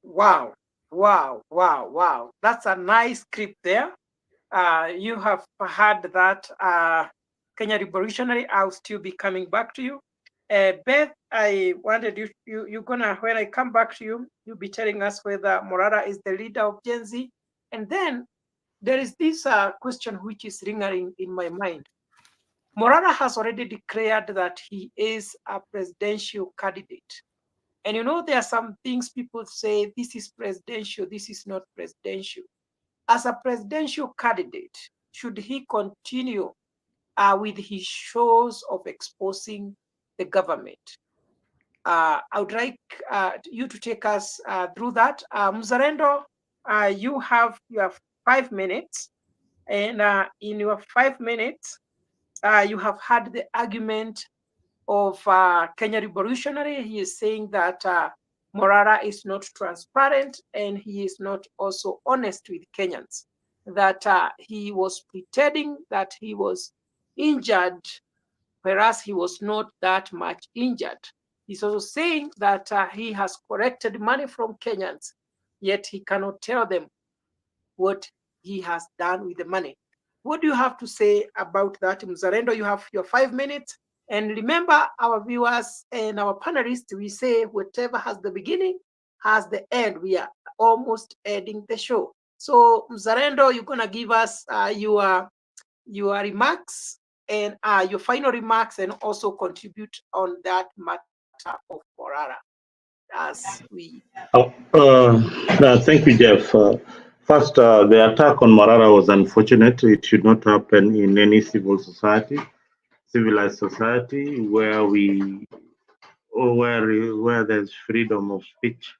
Wow, wow, wow, wow. That's a nice clip there. You have heard that Kenya Revolutionary. I'll still be coming back to you. Beth, I wanted you're gonna, when I come back to you, you'll be telling us whether Morara is the leader of Gen Z. And then there is this question which is ringing in my mind. Morara has already declared that he is a presidential candidate. And you know, there are some things people say, this is presidential, this is not presidential. As a presidential candidate, should he continue with his shows of exposing the government? I would like you to take us through that. Mzalendo, you have 5 minutes. And in your 5 minutes, you have had the argument of Kenya Revolutionary. He is saying that Morara is not transparent and he is not also honest with Kenyans, that he was pretending that he was injured, whereas he was not that much injured. He's also saying that he has collected money from Kenyans, yet he cannot tell them what he has done with the money. What do you have to say about that, Mzalendo? You have your 5 minutes. And remember, our viewers and our panelists, we say whatever has the beginning has the end. We are almost ending the show. So, Mzalendo, you're going to give us your remarks and your final remarks, and also contribute on that matter of Morara as we... Thank you, Jeff. First, the attack on Morara was unfortunate. It should not happen in any civilized society where there's freedom of speech.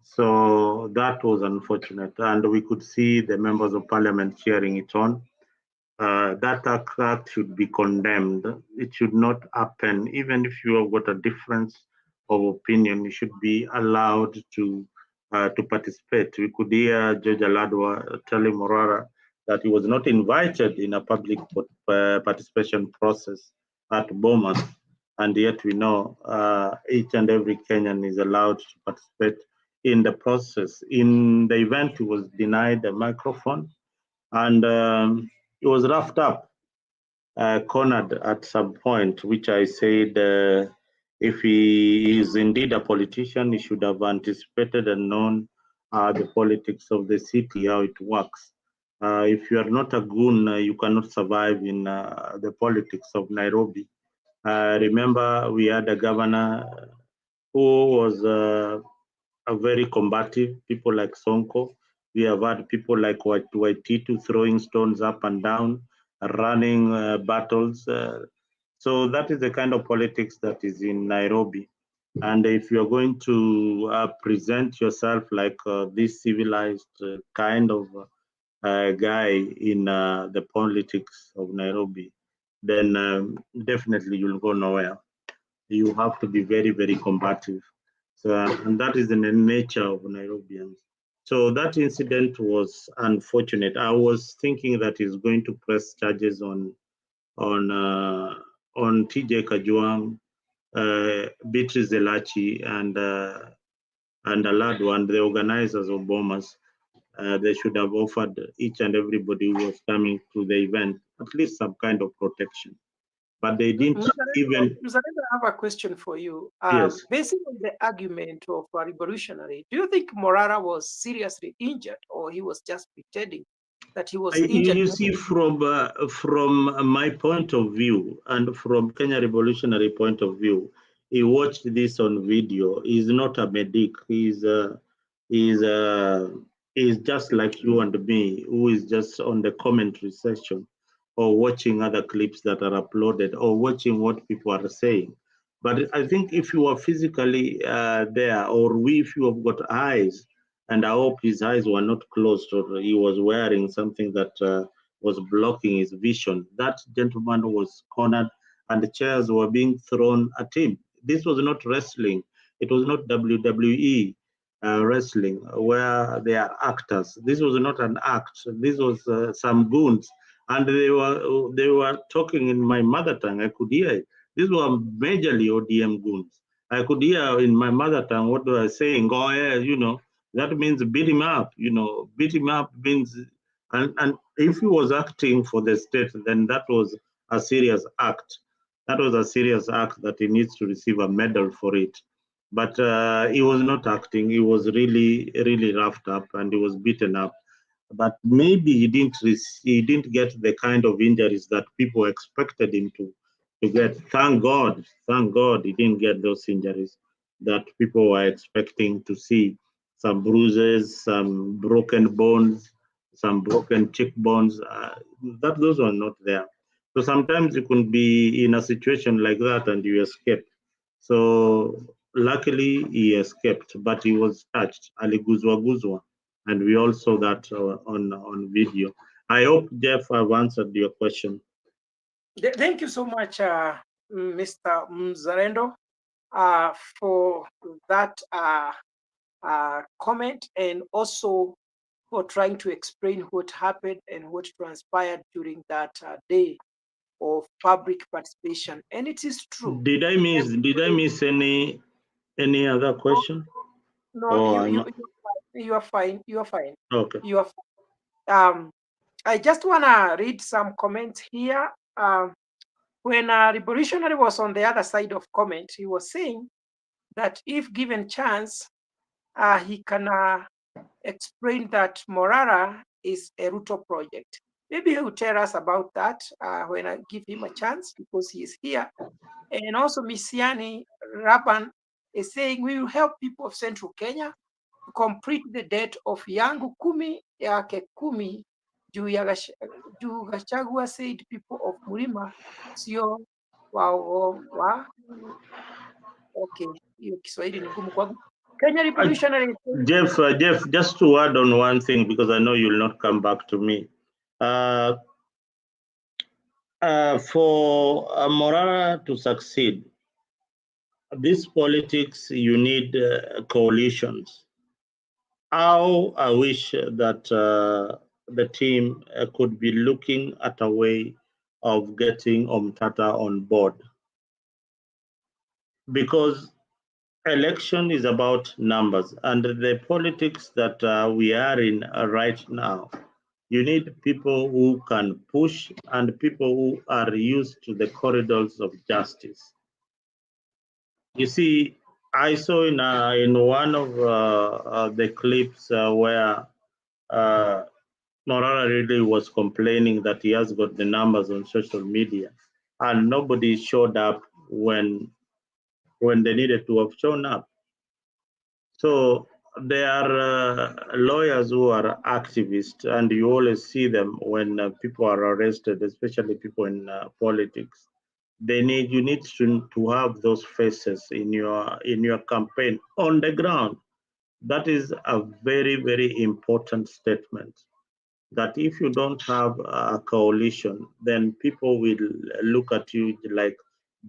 So that was unfortunate, and we could see the members of parliament cheering it on. That act should be condemned. It should not happen. Even if you have got a difference of opinion, you should be allowed to participate. We could hear George Aladwa telling Morara that he was not invited in a public participation process at Bomas, and yet we know each and every Kenyan is allowed to participate in the process. In the event, he was denied a microphone, and he was roughed up, cornered at some point, which I said, if he is indeed a politician, he should have anticipated and known the politics of the city, how it works. If you are not a goon, you cannot survive in the politics of Nairobi. Remember, we had a governor who was are very combative, people like Sonko. We have had people like Waititu throwing stones up and down, running battles. So that is the kind of politics that is in Nairobi. And if you're going to present yourself like this civilized kind of guy in the politics of Nairobi, then definitely you'll go nowhere. You have to be very, very combative. So, and that is in the nature of Nairobians. So that incident was unfortunate. I was thinking that he's going to press charges on TJ Kajuang, Beatrice Zelachi, and Aladu, and the organizers of Bomas. They should have offered each and everybody who was coming to the event at least some kind of protection. But they didn't even. Mzalendo, I have a question for you. Yes. Based on the argument of a revolutionary, do you think Morara was seriously injured, or he was just pretending that he was injured? You see, from my point of view and from Kenya Revolutionary point of view, he watched this on video. He's not a medic. He's just like you and me, who is just on the commentary session or watching other clips that are uploaded or watching what people are saying. But I think if you are physically there, or if you have got eyes, and I hope his eyes were not closed or he was wearing something that was blocking his vision, that gentleman was cornered and the chairs were being thrown at him. This was not wrestling. It was not WWE wrestling where they are actors. This was not an act. This was some goons. And they were talking in my mother tongue. I could hear it. These were majorly ODM goons. I could hear in my mother tongue what they were saying. Go ahead, that means beat him up. Beat him up means, and if he was acting for the state, then that was a serious act. That was a serious act that he needs to receive a medal for it. But he was not acting. He was really, really roughed up and he was beaten up. But maybe he didn't get the kind of injuries that people expected him to get. Thank God he didn't get those injuries that people were expecting to see. Some bruises, some broken bones, some broken cheekbones. Those were not there. So sometimes you can be in a situation like that and you escape. So luckily he escaped, but he was touched. Aliguzwa. And we all saw that on video. I hope, Jeff, I've answered your question. Thank you so much, Mr. Mzalendo, for that comment, and also for trying to explain what happened and what transpired during that day of public participation. And it is true. Did I miss any other question? No, you are fine. You are fine. Okay. You are fine. I just want to read some comments here. When Revolutionary was on the other side of comment, he was saying that if given chance, he can explain that Morara is a Ruto project. Maybe he will tell us about that when I give him a chance, because he is here. And also Misiani Raban is saying we will help people of Central Kenya to complete the debt of yangu kumi yake kumi juu Gachagua said people of Mlima sio wa okay, hiyo Kiswahili ni ngumu kwangu. Kenya Revolutionary. Jeff, just to add on one thing, because I know you'll not come back to me. For Morara to succeed, this politics, you need coalitions. How I wish that the team could be looking at a way of getting Omtata on board. Because election is about numbers, and the politics that we are in right now, you need people who can push and people who are used to the corridors of justice. You see, I saw in one of the clips where Morara really was complaining that he has got the numbers on social media, and nobody showed up when they needed to have shown up. So there are lawyers who are activists, and you always see them when people are arrested, especially people in politics. You need to have those faces in your campaign on the ground. That is a very, very important statement. That if you don't have a coalition, then people will look at you like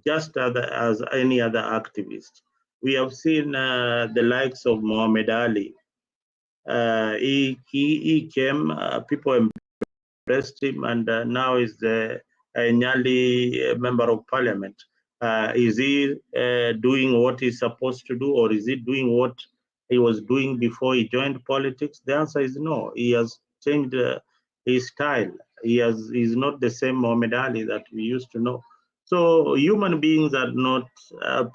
just as any other activist. We have seen the likes of Muhammad Ali. He came, people impressed him, and now is the Nyali member of parliament. Is he doing what he's supposed to do, or is he doing what he was doing before he joined politics? The answer is no. He has changed his style. He's not the same Muhammad Ali that we used to know. So human beings are not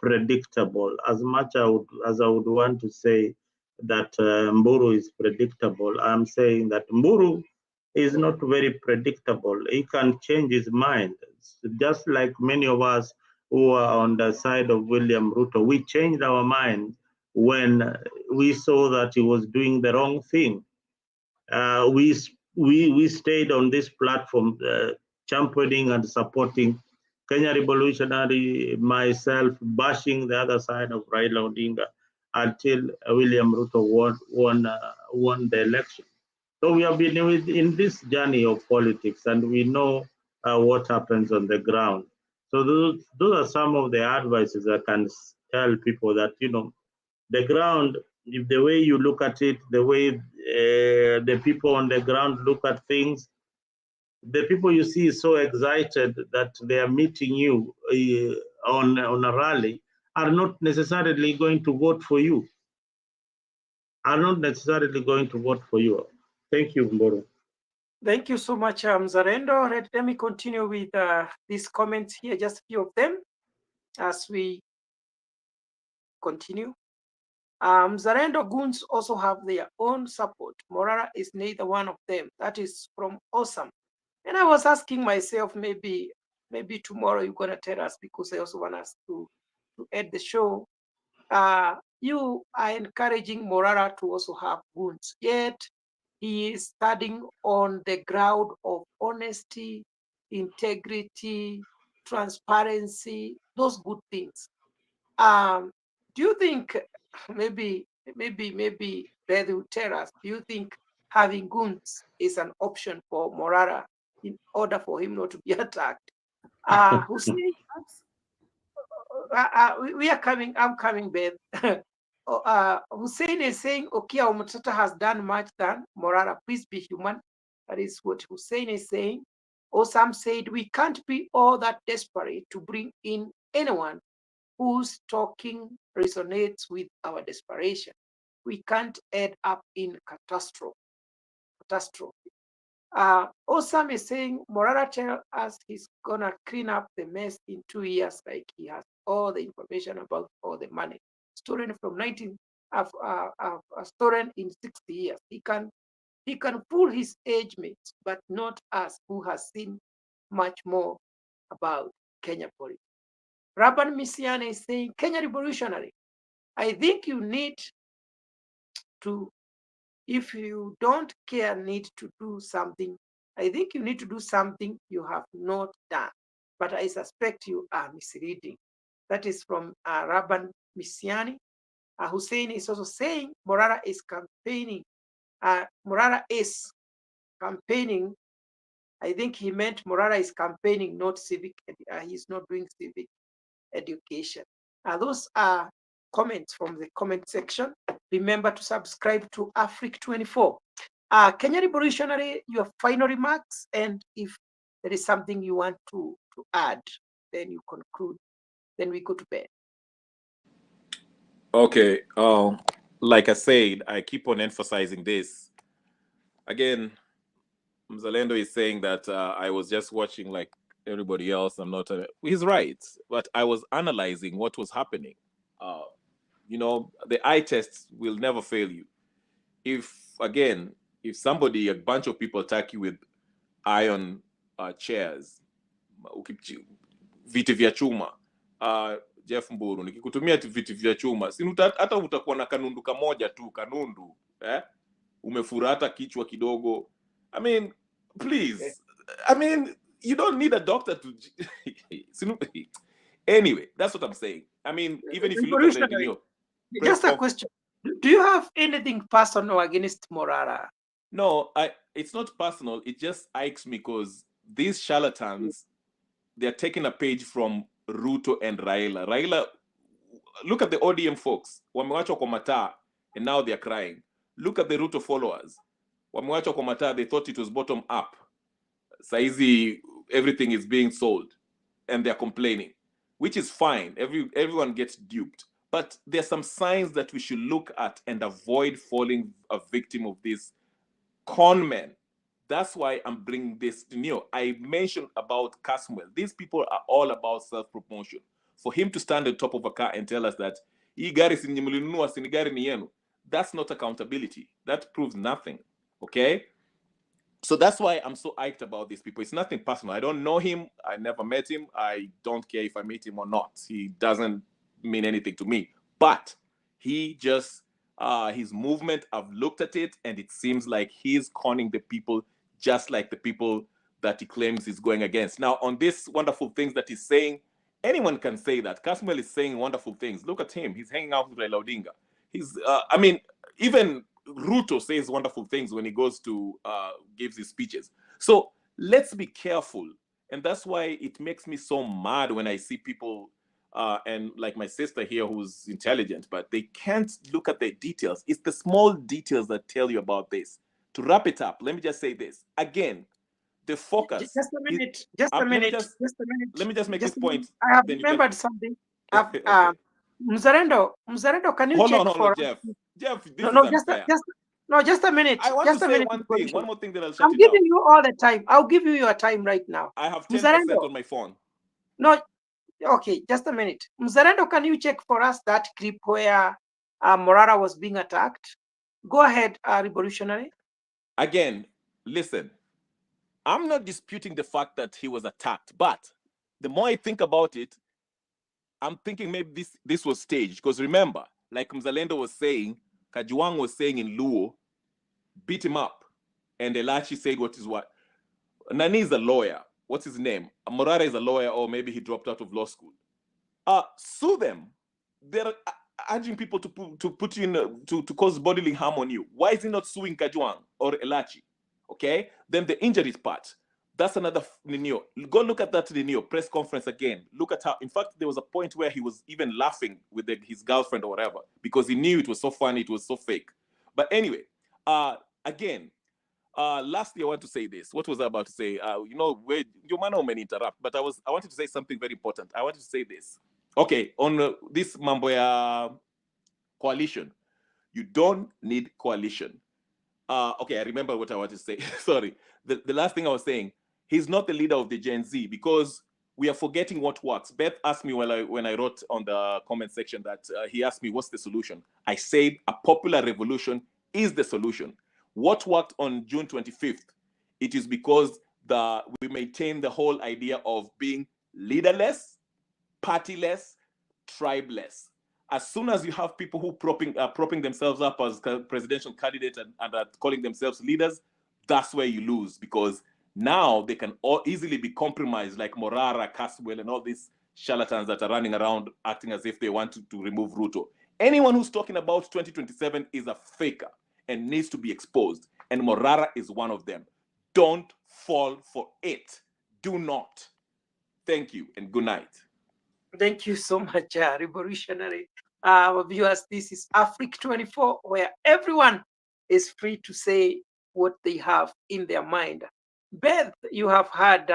predictable. As much as I would want to say that Mburu is predictable, I'm saying that Mburu is not very predictable. He can change his mind. Just like many of us who are on the side of William Ruto, we changed our mind when we saw that he was doing the wrong thing. We stayed on this platform championing and supporting Kenya Revolutionary, myself bashing the other side of Raila Odinga until William Ruto won the election. So we have been in this journey of politics, and we know what happens on the ground. So those are some of the advices I can tell people that, the ground, if the way you look at it, the way the people on the ground look at things, the people you see is so excited that they are meeting you on a rally are not necessarily going to vote for you. Thank you, Mboro. Thank you so much, Zarendo. Let me continue with these comments here, just a few of them as we continue. Zarendo goons also have their own support. Morara is neither one of them. That is from Awesome. And I was asking myself, maybe tomorrow you're going to tell us, because I also want us to end the show. You are encouraging Morara to also have goons, yet he is standing on the ground of honesty, integrity, transparency, those good things. Do you think, maybe Beth will tell us, do you think having goons is an option for Morara in order for him not to be attacked? Hussein, I'm coming, Beth. Hussein is saying Okia Omotata has done much than Morara. Please be human. That is what Hussein is saying. Osam said we can't be all that desperate to bring in anyone whose talking resonates with our desperation. We can't end up in catastrophe. Osam is saying Morara tell us he's gonna clean up the mess in 2 years, like he has all the information about all the money stolen from stolen in 60 years. He can fool his age mates, but not us, who has seen much more about Kenya politics. Rabban Misiani is saying Kenya Revolutionary. I think you need to, if you don't need to do something, I think you need to do something you have not done. But I suspect you are misleading. That is from Rabban Misiani. Hussein is also saying Morara is campaigning. I think he meant Morara is campaigning, not civic. He's not doing civic education. Those are comments from the comment section. Remember to subscribe to Africa 24. Kenya Revolutionary, your final remarks, and if there is something you want to add, then you conclude. Then we go to bed. Okay. Like I said, I keep on emphasizing this. Again, Mzalendo is saying that I was just watching like everybody else. I'm not. He's right, but I was analyzing what was happening. The eye tests will never fail you. If somebody, a bunch of people attack you with iron chairs, viti vya chuma, Jeff Mburu, nikikutumia viti vya chuma, si hata utakuwa na kanundu kamoja tu, kanundu umefura hata kichwa kidogo. I mean, please, I mean, you don't need a doctor to anyway, that's what I'm saying. I mean, even if you look at the video, just a question, do you have anything personal against Morara? No, it's not personal. It just ikes me because these charlatans, they're taking a page from Ruto and Raila. Raila, look at the ODM folks. Wamewachwa kwa mataa, and now they're crying. Look at the Ruto followers. Wamewachwa kwa mataa, they thought it was bottom up. Saizi, everything is being sold, and they're complaining, which is fine. Everyone gets duped. But there's some signs that we should look at and avoid falling a victim of this con men. That's why I'm bringing this to Neo. I mentioned about Caswell. These people are all about self-promotion. For him to stand on top of a car and tell us that that's not accountability. That proves nothing. Okay? So that's why I'm so hyped about these people. It's nothing personal. I don't know him. I never met him. I don't care if I meet him or not. He doesn't mean anything to me. But he just his movement, I've looked at it, and it seems like he's conning the people just like the people that he claims he's going against. Now, on these wonderful things that he's saying, anyone can say that. Caswell is saying wonderful things. Look at him. He's hanging out with Raila Odinga. He's, I mean, even Ruto says wonderful things when he goes to, gives his speeches. So let's be careful. And that's why it makes me so mad when I see people and like my sister here who's intelligent, but they can't look at the details. It's the small details that tell you about this. To wrap it up, let me just say this. Again, the focus. Just a minute. Just a minute. Let me just make this point. I have remembered something. Mzalendo, can you check Hold for on, Jeff. Jeff, this is unfair. just a minute. I want just to a say minute. one more thing that I'll shut I'm you down. giving you all the time. I'll give you your time right now. I have 10% on my phone. No, okay, just a minute. Mzalendo, can you check for us that clip where Morara was being attacked? Go ahead, Revolutionary. Again, listen, I'm not disputing the fact that he was attacked, but the more I think about it, I'm thinking maybe this was staged. Because remember, like Mzalendo was saying, Kajwang was saying in Luo, beat him up. And Elachi said what is what. Nani is a lawyer. What's his name? Morara is a lawyer, or maybe he dropped out of law school. Sue them. They're urging people to put you in to cause bodily harm on you. Why is he not suing Kajwang or Elachi? Okay, then the injuries part. That's another Ninio. Go look at that Ninio press conference again. Look at how. In fact, there was a point where he was even laughing with his girlfriend or whatever because he knew it was so funny, it was so fake. But anyway, again. Lastly, I want to say this. What was I about to say? Your man may interrupt, but I wanted to say something very important. I wanted to say this. Okay, on this Mamboya coalition, you don't need coalition. Okay, I remember what I wanted to say. Sorry. The last thing I was saying, he's not the leader of the Gen Z because we are forgetting what works. Beth asked me when I wrote on the comment section that he asked me, what's the solution? I said a popular revolution is the solution. What worked on June 25th? It is because we maintain the whole idea of being leaderless, partyless, tribeless. As soon as you have people who propping themselves up as presidential candidates and are calling themselves leaders, that's where you lose because now they can all easily be compromised like Morara, Caswell, and all these charlatans that are running around acting as if they want to remove Ruto. Anyone who's talking about 2027 is a faker and needs to be exposed. And Morara is one of them. Don't fall for it. Do not. Thank you and good night. Thank you so much, Revolutionary. Viewers, this is Africa 24, where everyone is free to say what they have in their mind. Beth, you have heard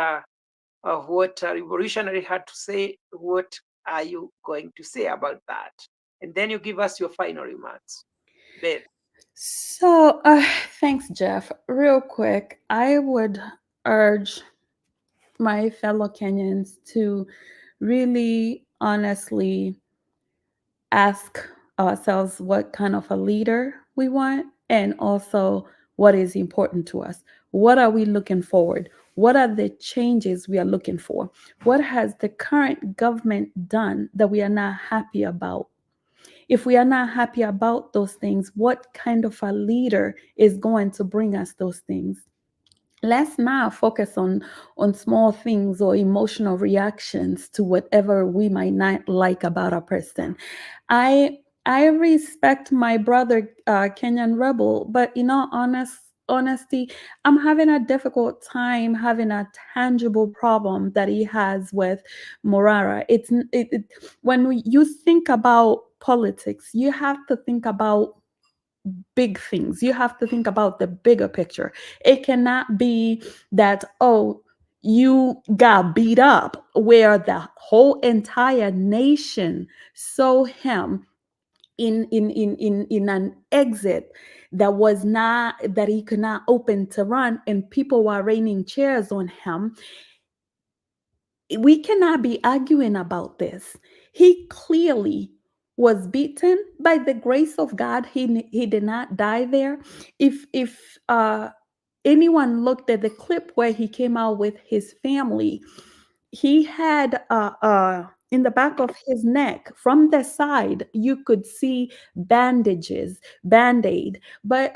of what Revolutionary had to say. What are you going to say about that? And then you give us your final remarks. Beth. So, thanks, Jeff. Real quick, I would urge my fellow Kenyans to really honestly ask ourselves what kind of a leader we want and also what is important to us. What are we looking forward? What are the changes we are looking for? What has the current government done that we are not happy about? If we are not happy about those things, what kind of a leader is going to bring us those things? Let's not focus on small things or emotional reactions to whatever we might not like about a person. I respect my brother, Kenyan Rebel, but in all honesty, I'm having a difficult time having a tangible problem that he has with Morara. When you think about politics, you have to think about big things. You have to think about the bigger picture. It cannot be that, oh, you got beat up where the whole entire nation saw him in an exit that he could not open to run, and people were raining chairs on him. We cannot be arguing about this. He clearly was beaten. By the grace of God, he did not die there. If anyone looked at the clip where he came out with his family, he had in the back of his neck, from the side, you could see bandages, band-aid. But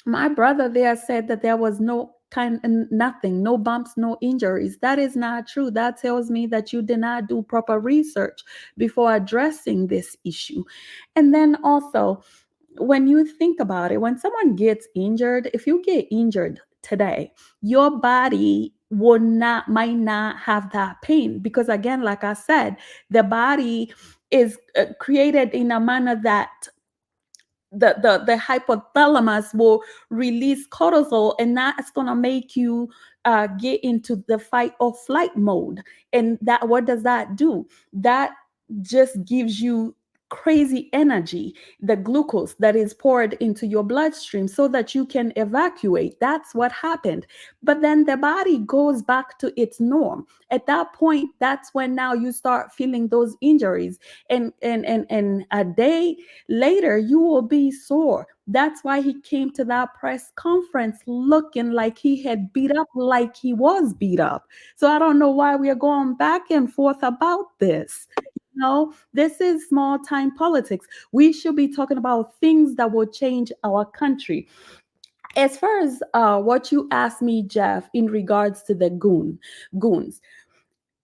my brother there said that there was nothing, no bumps, no injuries. That is not true. That tells me that you did not do proper research before addressing this issue. And then also, when you think about it, when someone gets injured, if you get injured today, your body might not have that pain, because again, like I said, the body is created in a manner that the hypothalamus will release cortisol, and that's going to make you get into the fight or flight mode. And that, what does that do? That just gives you crazy energy, the glucose that is poured into your bloodstream so that you can evacuate. That's what happened. But then the body goes back to its norm. At that point, that's when now you start feeling those injuries, and a day later you will be sore. That's why he came to that press conference looking like he had beat up, like he was beat up. So I don't know why we are going back and forth about this. No, this is small time politics. We should be talking about things that will change our country. As far as what you asked me, Jeff, in regards to the goons,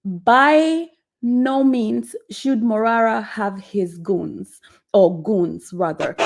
by no means should Morara have his goons, or goons rather.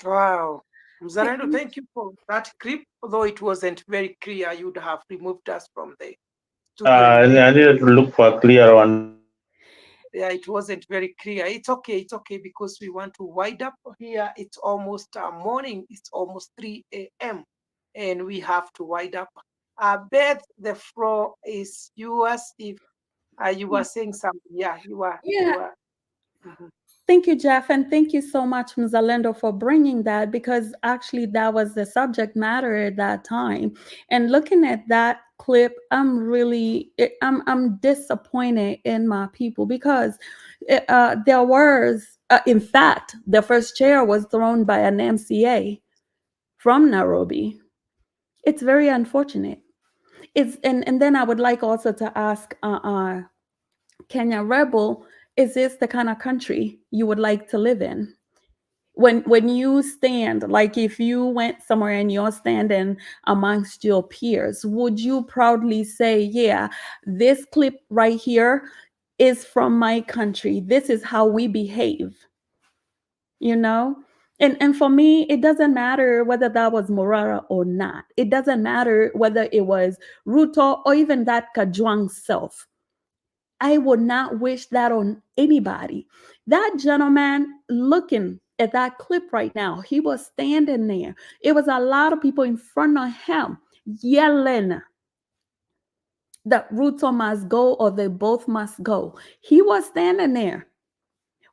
Wow. Mzalendo, thank you for that clip. Although it wasn't very clear, you'd have removed us from the studio. I needed to look for a clear one. Yeah, it wasn't very clear. It's okay because we want to wind up here. It's almost morning. It's almost 3 a.m. and we have to wind up. Beth, the floor is yours. If you were saying something, yeah, you were. Mhm. Thank you, Jeff, and thank you so much, Mzalendo, for bringing that, because actually that was the subject matter at that time. And looking at that clip, I'm disappointed in my people, because there was, in fact, the first chair was thrown by an MCA from Nairobi. It's very unfortunate. And then I would like also to ask Kenya Rebel, is this the kind of country you would like to live in? When you stand, like if you went somewhere and you're standing amongst your peers, would you proudly say, yeah, this clip right here is from my country, this is how we behave, you know? And for me, it doesn't matter whether that was Morara or not. It doesn't matter whether it was Ruto or even that Kajwang self. I would not wish that on anybody. That gentleman, looking at that clip right now, he was standing there. It was a lot of people in front of him yelling that Ruto must go or they both must go. He was standing there.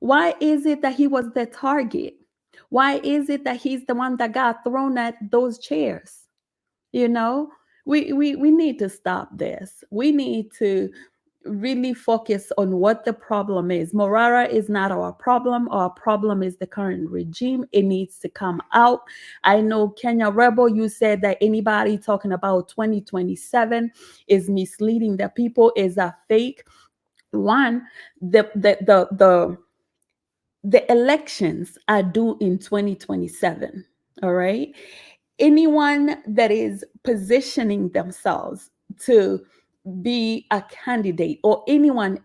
Why is it that he was the target? Why is it that he's the one that got thrown at those chairs? You know, we need to stop this. We need to really focus on what the problem is. Morara is not our problem. Our problem is the current regime. It needs to come out. I know, Kenya Rebel, you said that anybody talking about 2027 is misleading the people, is a fake. One, the elections are due in 2027. All right. Anyone that is positioning themselves to be a candidate, or anyone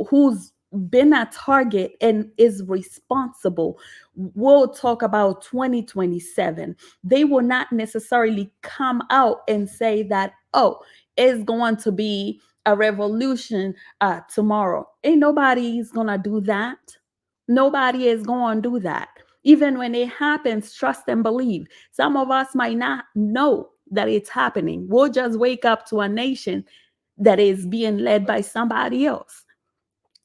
who's been a target and is responsible, will talk about 2027. They will not necessarily come out and say that, oh, it's going to be a revolution tomorrow. Ain't nobody's gonna do that. Nobody is going to do that. Even when it happens, trust and believe. Some of us might not know that it's happening. We'll just wake up to a nation that is being led by somebody else.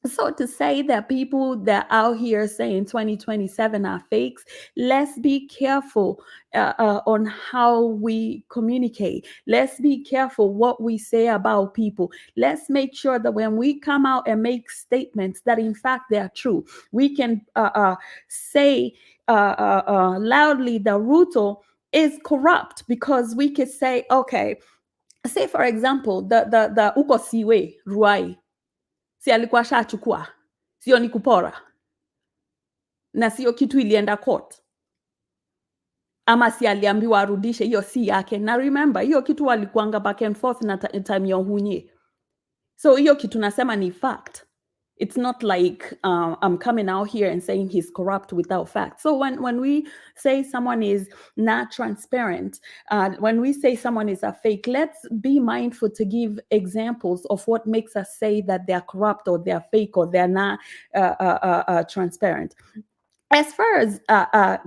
So to say that people that out here saying 2027 are fakes, let's be careful on how we communicate. Let's be careful what we say about people. Let's make sure that when we come out and make statements that in fact they are true, we can say loudly that Ruto is corrupt, because we could say, okay, say for example, the uko siwe Ruai, si alikuwa shachukua, sio ni kupora, na sio kitu ilienda court, ama si aliambiwa arudishe, hiyo si yake. Na remember, hiyo kitu walikuanga back and forth na time ya Hunye. So hiyo kitu nasema ni fact. It's not like I'm coming out here and saying he's corrupt without facts. So when we say someone is not transparent, when we say someone is a fake, let's be mindful to give examples of what makes us say that they're corrupt or they're fake or they're not transparent. As far as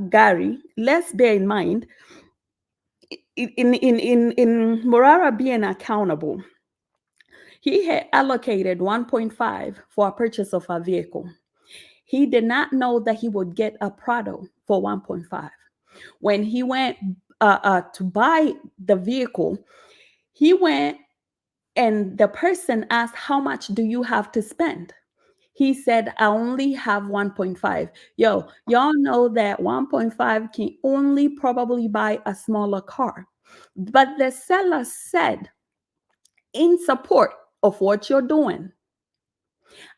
Gary, let's bear in mind, in Morara being accountable, he had allocated 1.5 for a purchase of a vehicle. He did not know that he would get a Prado for 1.5. When he went to buy the vehicle, he went and the person asked, how much do you have to spend? He said, I only have 1.5. Yo, y'all know that 1.5 can only probably buy a smaller car. But the seller said, in support of what you're doing,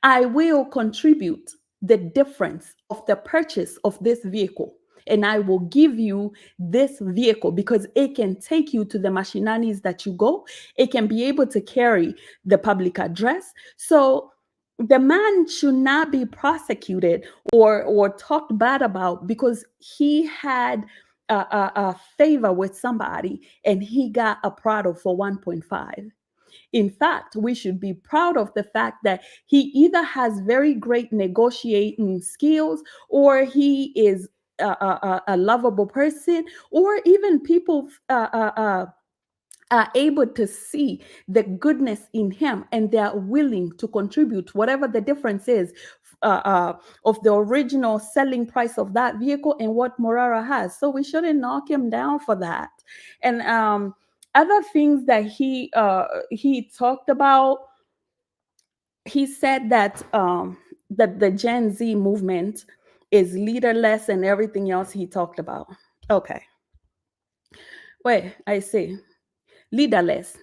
I will contribute the difference of the purchase of this vehicle, and I will give you this vehicle because it can take you to the machinanis that you go. It can be able to carry the public address. So the man should not be prosecuted or talked bad about because he had a favor with somebody and he got a product for 1.5. In fact, we should be proud of the fact that he either has very great negotiating skills or he is a lovable person, or even people are able to see the goodness in him and they are willing to contribute whatever the difference is of the original selling price of that vehicle and what Morara has. So we shouldn't knock him down for that. And other things that he talked about, he said that that the Gen Z movement is leaderless and everything else he talked about. Okay. Wait, I see. Leaderless.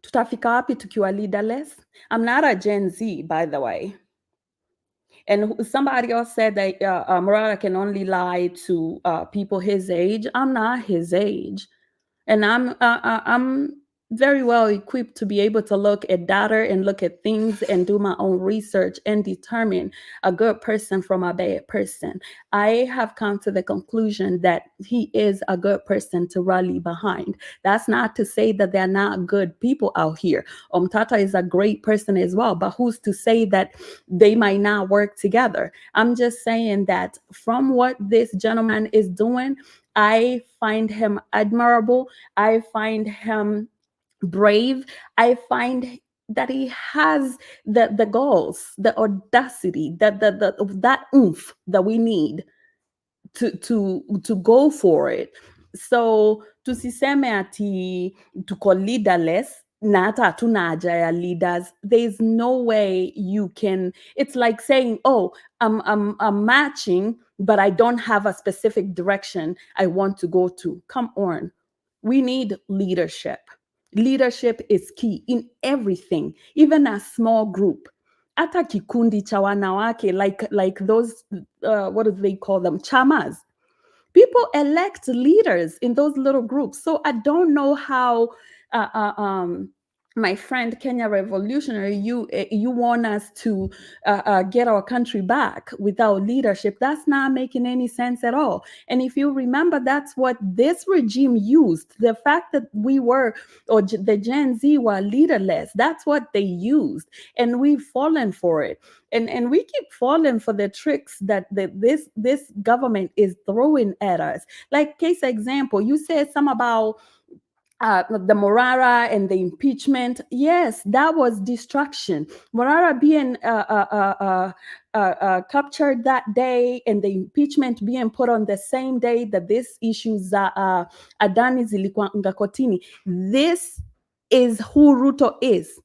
Tutafika wapi tukiwa leaderless? I'm not a Gen Z, by the way. And somebody else said that Morara can only lie to people his age. I'm not his age. And I'm very well equipped to be able to look at data and look at things and do my own research and determine a good person from a bad person. I have come to the conclusion that he is a good person to rally behind. That's not to say that they're not good people out here. Tata is a great person as well, but who's to say that they might not work together? I'm just saying that from what this gentleman is doing, I find him admirable. I find him brave. I find that he has the goals, the audacity, that oomph that we need to go for it. So tusiseme ati tuko leaderless na hata hatuna haja ya leaders. There's no way you can. It's like saying, oh, I'm matching, but I don't have a specific direction I want to go to. Come on. We need leadership. Leadership is key in everything, even a small group. Hata kikundi cha wanawake, like those, what do they call them? Chamas. People elect leaders in those little groups. So I don't know how my friend Kenya Revolutionary, you want us to get our country back without leadership. That's not making any sense at all. And if you remember, that's what this regime used. The fact that we were, or the Gen Z were leaderless, that's what they used. And we've fallen for it. And we keep falling for the tricks that this government is throwing at us. Like, case example, you said something about the Morara and the impeachment. Yes, that was distraction. Morara being captured that day and the impeachment being put on the same day that these issues adani zilikuwa ngakotini. This is who Ruto is.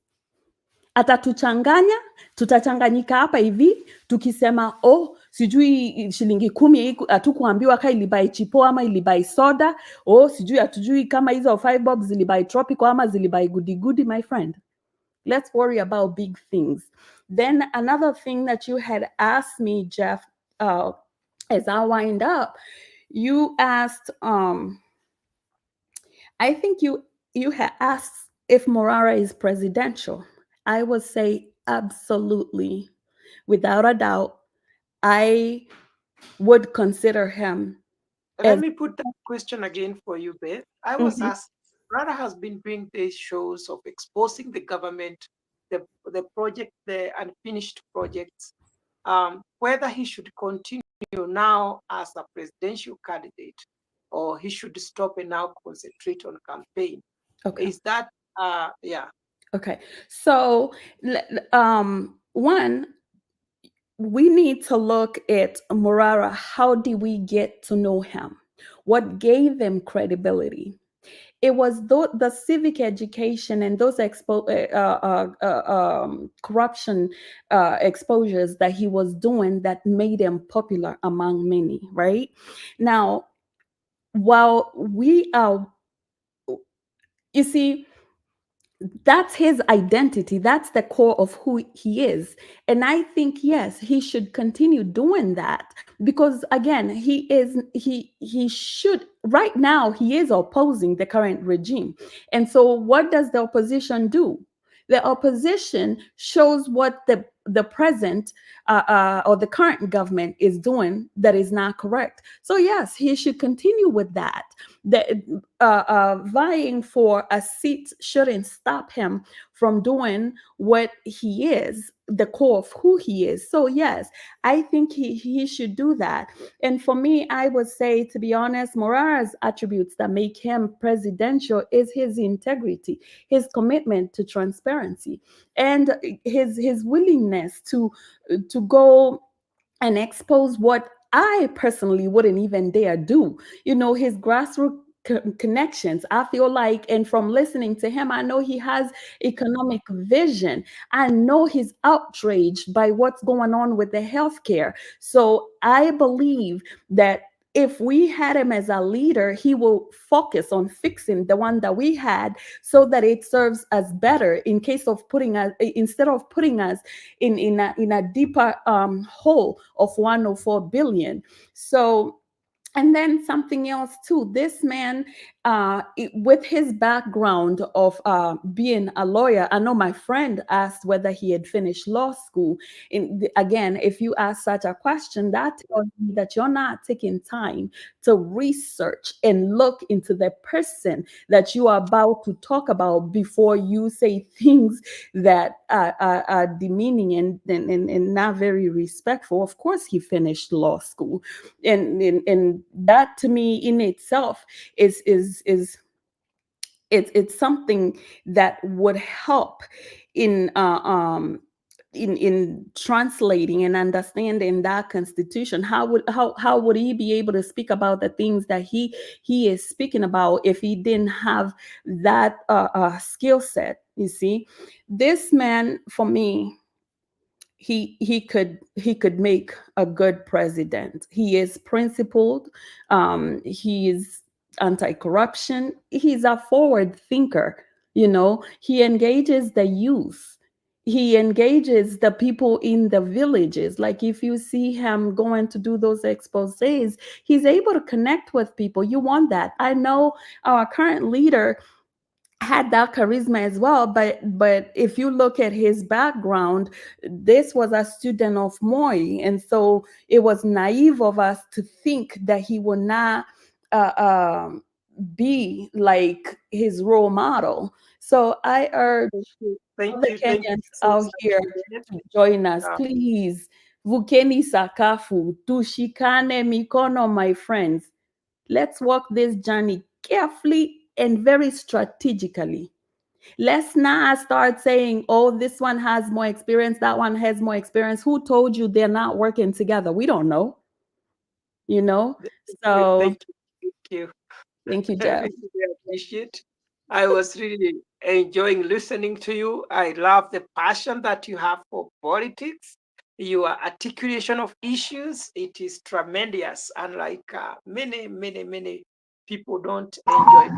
Atatuchanganya, tutachanganyika hapa hivi tukisema oh, sijui shilingi 10 hatukuambiwa ka ilibai chipo ama ilibai soda, oh sijui hatujui kama hizo 5 bob zilibai tropical ama zilibai goody goody. My friend, let's worry about big things. Then another thing that you had asked me, Jeff, as I wind up, you asked I think you had asked if Morara is presidential. I would say absolutely, without a doubt. I would consider him. Let me put that question again for you, Beth. I was asked, Morara has been doing these shows of exposing the government, the project, the unfinished projects, whether he should continue now as a presidential candidate or he should stop and now concentrate on campaign. Okay. Is that, yeah. Okay. So, one, we need to look at Morara. How did we get to know him? What gave him credibility? It was the civic education and those corruption exposures that he was doing that made him popular among many, right? Now, while we are, you see, that's his identity. That's the core of who he is. And I think, yes, he should continue doing that because, again, he should, right now, he is opposing the current regime. And so what does the opposition do? The opposition shows what the the present or the current government is doing that is not correct. So yes, he should continue with that. Vying for a seat shouldn't stop him from doing what he is, the core of who he is. So yes, I think he should do that. And for me, I would say, to be honest, Morara's attributes that make him presidential is his integrity, his commitment to transparency, and his willingness to go and expose what I personally wouldn't even dare do. You know, his grassroots connections. I feel like, and from listening to him, I know he has economic vision. I know he's outraged by what's going on with the healthcare. So I believe that if we had him as a leader, he will focus on fixing the one that we had so that it serves us better in case of putting us, instead of putting us in a deeper hole of 104 billion. So, and then something else too, this man, with his background of being a lawyer, I know my friend asked whether he had finished law school. Again, if you ask such a question, that tells me that you're not taking time to research and look into the person that you are about to talk about before you say things that are demeaning and not very respectful. Of course, he finished law school, and that to me in itself is it's something that would help in in translating and understanding that constitution. How would he be able to speak about the things that he is speaking about if he didn't have that skill set? You see, this man, for me, he could make a good president. He is principled. He is anti-corruption. He's a forward thinker. You know, he engages the youth. He engages the people in the villages. Like if you see him going to do those exposés, he's able to connect with people. You want that. I know our current leader had that charisma as well, but if you look at his background, this was a student of Moi, and so it was naive of us to think that he would not be like his role model. So I urge the Kenyans out here to join us, please. Vukeni sakafu, tushikane mikono, my friends. Let's walk this journey carefully and very strategically. Let's not start saying, oh, this one has more experience, that one has more experience. Who told you they're not working together? We don't know. You know? So Thank you. Thank you, I Jeff. really appreciate. I was really enjoying listening to you. I love the passion that you have for politics. Your articulation of issues, it is tremendous, unlike many people don't enjoy.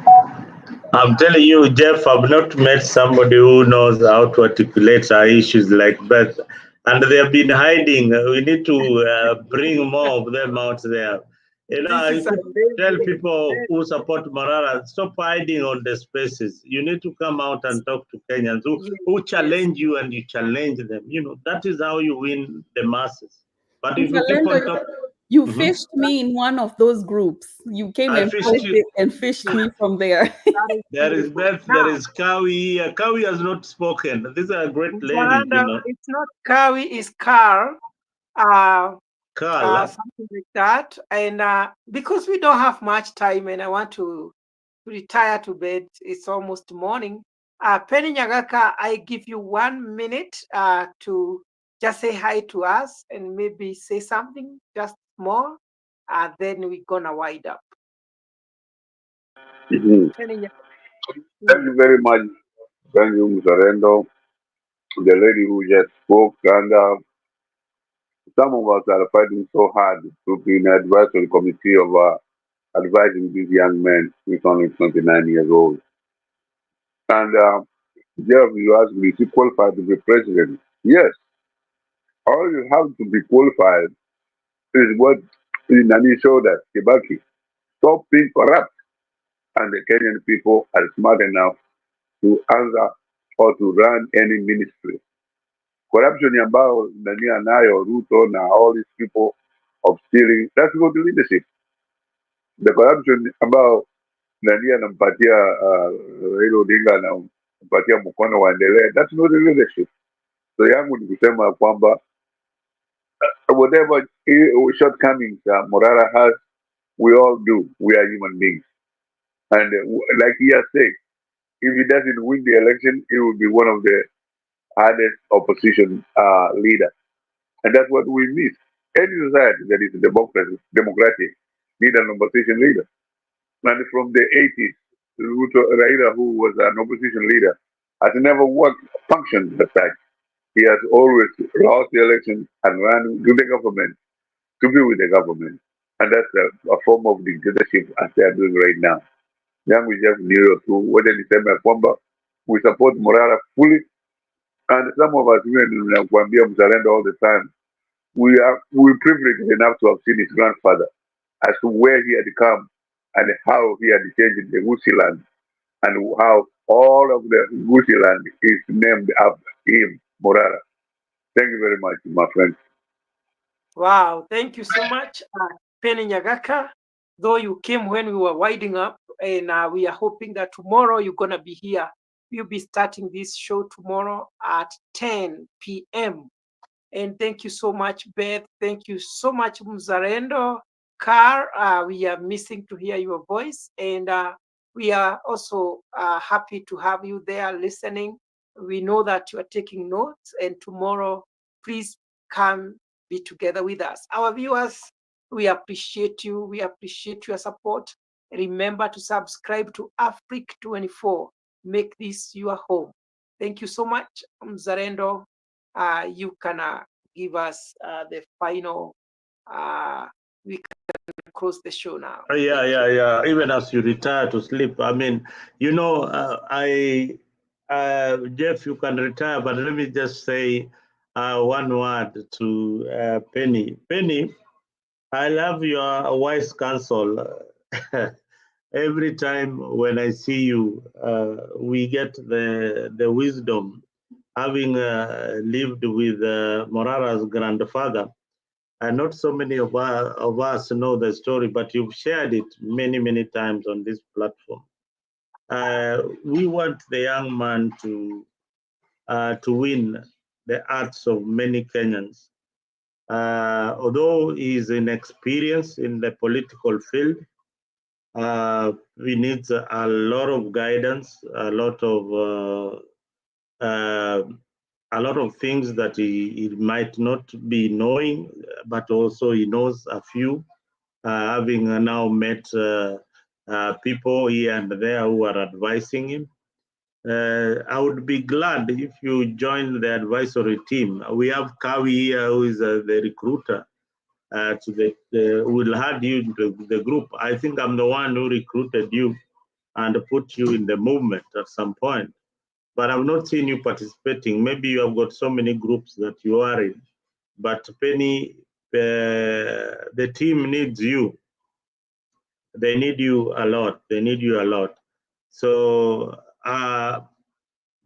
I'm telling you, Jeff, I've not met somebody who knows how to articulate our issues like that. And they have been hiding. We need to bring more of them out there. You know, you could tell people who support Marara, stop hiding on the spaces. You need to come out and talk to Kenyans who challenge you and you challenge them. You know, that is how you win the masses. But if you keep on talking, you fished me in one of those groups. You came and fished me from there. There is Beth, there is Kawi. Kawi has not spoken. These are great ladies, you know. It's not Kawi, it's Carl. Carl. Something like that. And because we don't have much time and I want to retire to bed, it's almost morning. Penny Nyagaka, I give you 1 minute to just say hi to us and maybe say something just more. Then we're gonna wind up. Penny Thank you very much. Thank you, Mr. Rendo, the lady who just spoke. And some of us are fighting so hard to be in the advisory committee of advising these young men who is only 29 years old. And Jeff, you asked me, is he qualified to be president? Yes. All you have to be qualified is what Nani showed us, Kibaki. Stop being corrupt. And the Kenyan people are smart enough to answer or to run any ministry. corruption ambayo nani anayo Ruto na all these people of stealing, that's not the leadership. The corruption ambao nani anampatia Raila Odinga anampatia mkono waendelee, that's not the leadership. So yangu ni kusema kwamba whatever shortcomings Morara has, we all do. We are human beings. And like he has said, if he doesn't win the election, he will be one of the hardest opposition leader. And that's what we miss. Any society that is democratic need an opposition leader. And from the 80s, Raila, who was an opposition leader, has never functioned as such. He has always lost the election and ran to the government to be with the government. And that's a form of dictatorship as they are doing right now. Young we just knew to what they say kwamba we support Morara fully, and some of us even Kwambia Mzalendo all the time. We privileged enough to have seen his grandfather as to where he had come and how he had changed the Gusi land and how all of the Gusi land is named after him, Morara. Thank you very much, my friend. Wow, thank you so much, Penny Nyagaka. Though you came when we were winding up, and we are hoping that tomorrow you're going to be here. We'll be starting this show tomorrow at 10 p.m. And thank you so much, Beth. Thank you so much, Mzalendo. Car, we are missing to hear your voice. And we are also happy to have you there listening. We know that you are taking notes. And tomorrow, please come be together with us. Our viewers, we appreciate you. We appreciate your support. Remember to subscribe to Africa 24. Make this your home. Thank you so much, Mzalendo. You can give us the final, we can close the show now. Yeah. Even as you retire to sleep, I mean, Jeff, you can retire, but let me just say one word to Penny. Penny, I love your wise counsel. Every time when I see you, we get the wisdom. Having lived with Morara's grandfather, and not so many of us know the story, but you've shared it many, many times on this platform. We want the young man to win the hearts of many Kenyans. Although he is inexperienced in the political field, he needs a lot of guidance, a lot of things that he might not be knowing, but also he knows a few, having now met people here and there who are advising him. I would be glad if you join the advisory team. We have Kawi here, who is the recruiter. Who will add you into the group. I think I'm the one who recruited you and put you in the movement at some point. But I've not seen you participating. Maybe you have got so many groups that you are in. But Penny, the team needs you. They need you a lot. They need you a lot. So,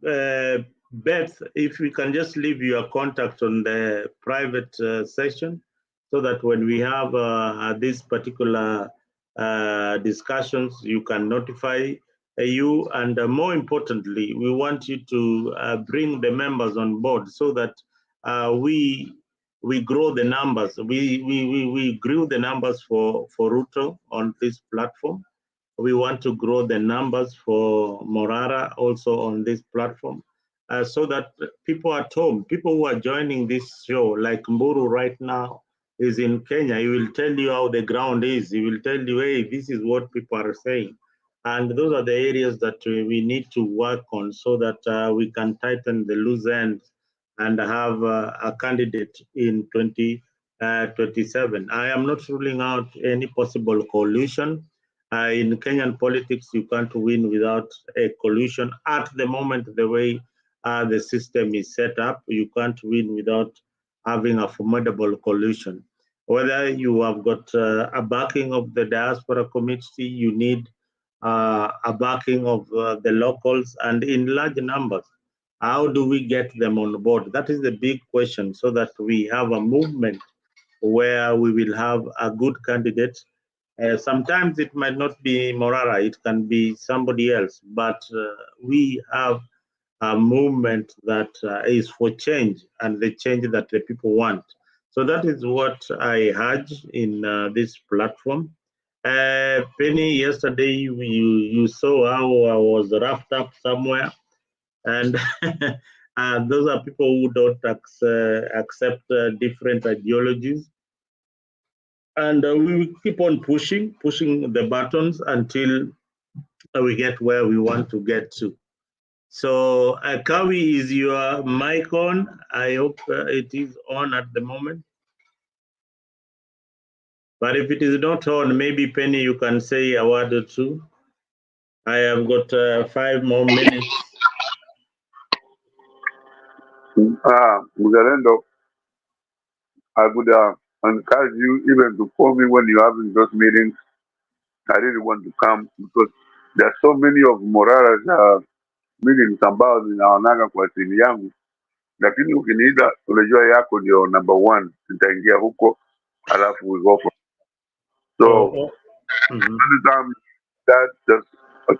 Beth, if we can just leave your contact on the private session, so that when we have these particular discussions, you can notify you. And more importantly, we want you to bring the members on board so that we grow the numbers. We grew the numbers for Ruto on this platform. We want to grow the numbers for Morara also on this platform, so that people at home, people who are joining this show, like Mburu right now is in Kenya, he will tell you how the ground is. He will tell you, hey, this is what people are saying. And those are the areas that we need to work on so that we can tighten the loose ends and have a candidate in 2027. I am not ruling out any possible coalition. In Kenyan politics, you can't win without a coalition. At the moment, the way the system is set up, you can't win without having a formidable coalition. Whether you have got a backing of the diaspora community, you need a backing of the locals and in large numbers. How do we get them on board? That is the big question, so that we have a movement where we will have a good candidate. Sometimes it might not be Morara, it can be somebody else, but we have a movement that is for change and the change that the people want. So that is what I urge in this platform. Penny, yesterday you saw how I was wrapped up somewhere, and those are people who don't accept different ideologies. And we will keep on pushing the buttons until we get where we want to get to. So, Kawi, is your mic on? I hope it is on at the moment. But if it is not on, maybe Penny, you can say a word or two. I have got 5 more minutes. Muzalendo, I would encourage you even to call me when you're having those meetings. I really want to come because there are so many of Morara's meetings ambao zinaonaga kwa simu yangu, lakini ukiniita unajua yako ndio number 1, nitaingia huko alafu we go for. So anytime that just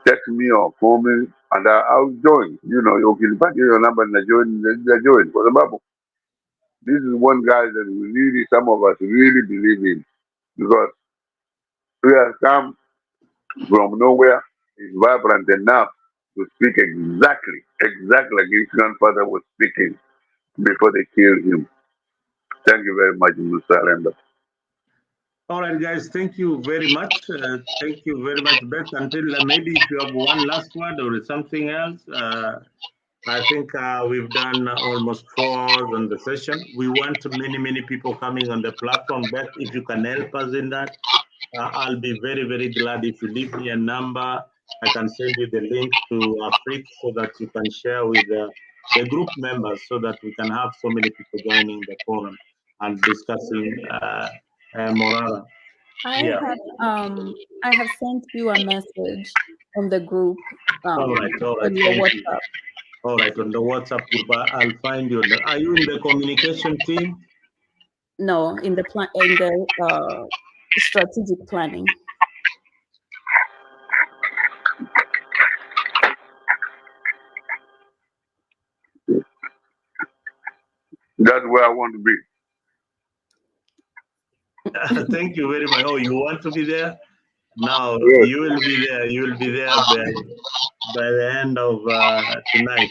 text me or call me and I'll join. You know, ukinipatia your number na join kwa sababu this is one guy that we really, some of us really believe in, because we have come from nowhere. He's vibrant enough to speak exactly like his grandfather was speaking before they killed him. Thank you very much, Mr. Arenda. All right, guys, thank you very much. Thank you very much, Beth. Until maybe if you have one last word or something else, I think we've done almost 4 hours on the session. We want many people coming on the platform. Beth, if you can help us in that, I'll be very glad. If you leave me a number, I can send you the link to Afrik so that you can share with the group members, so that we can have so many people joining the forum and discussing Morara. I have sent you a message on the group. All right, on your thank WhatsApp. you. All right, on the WhatsApp group, I'll find you. Are you in the communication team? No, in the strategic planning. That's where I want to be. Thank you very much. Oh, you want to be there? Now Yes. you will be there. You will be there by the end of tonight.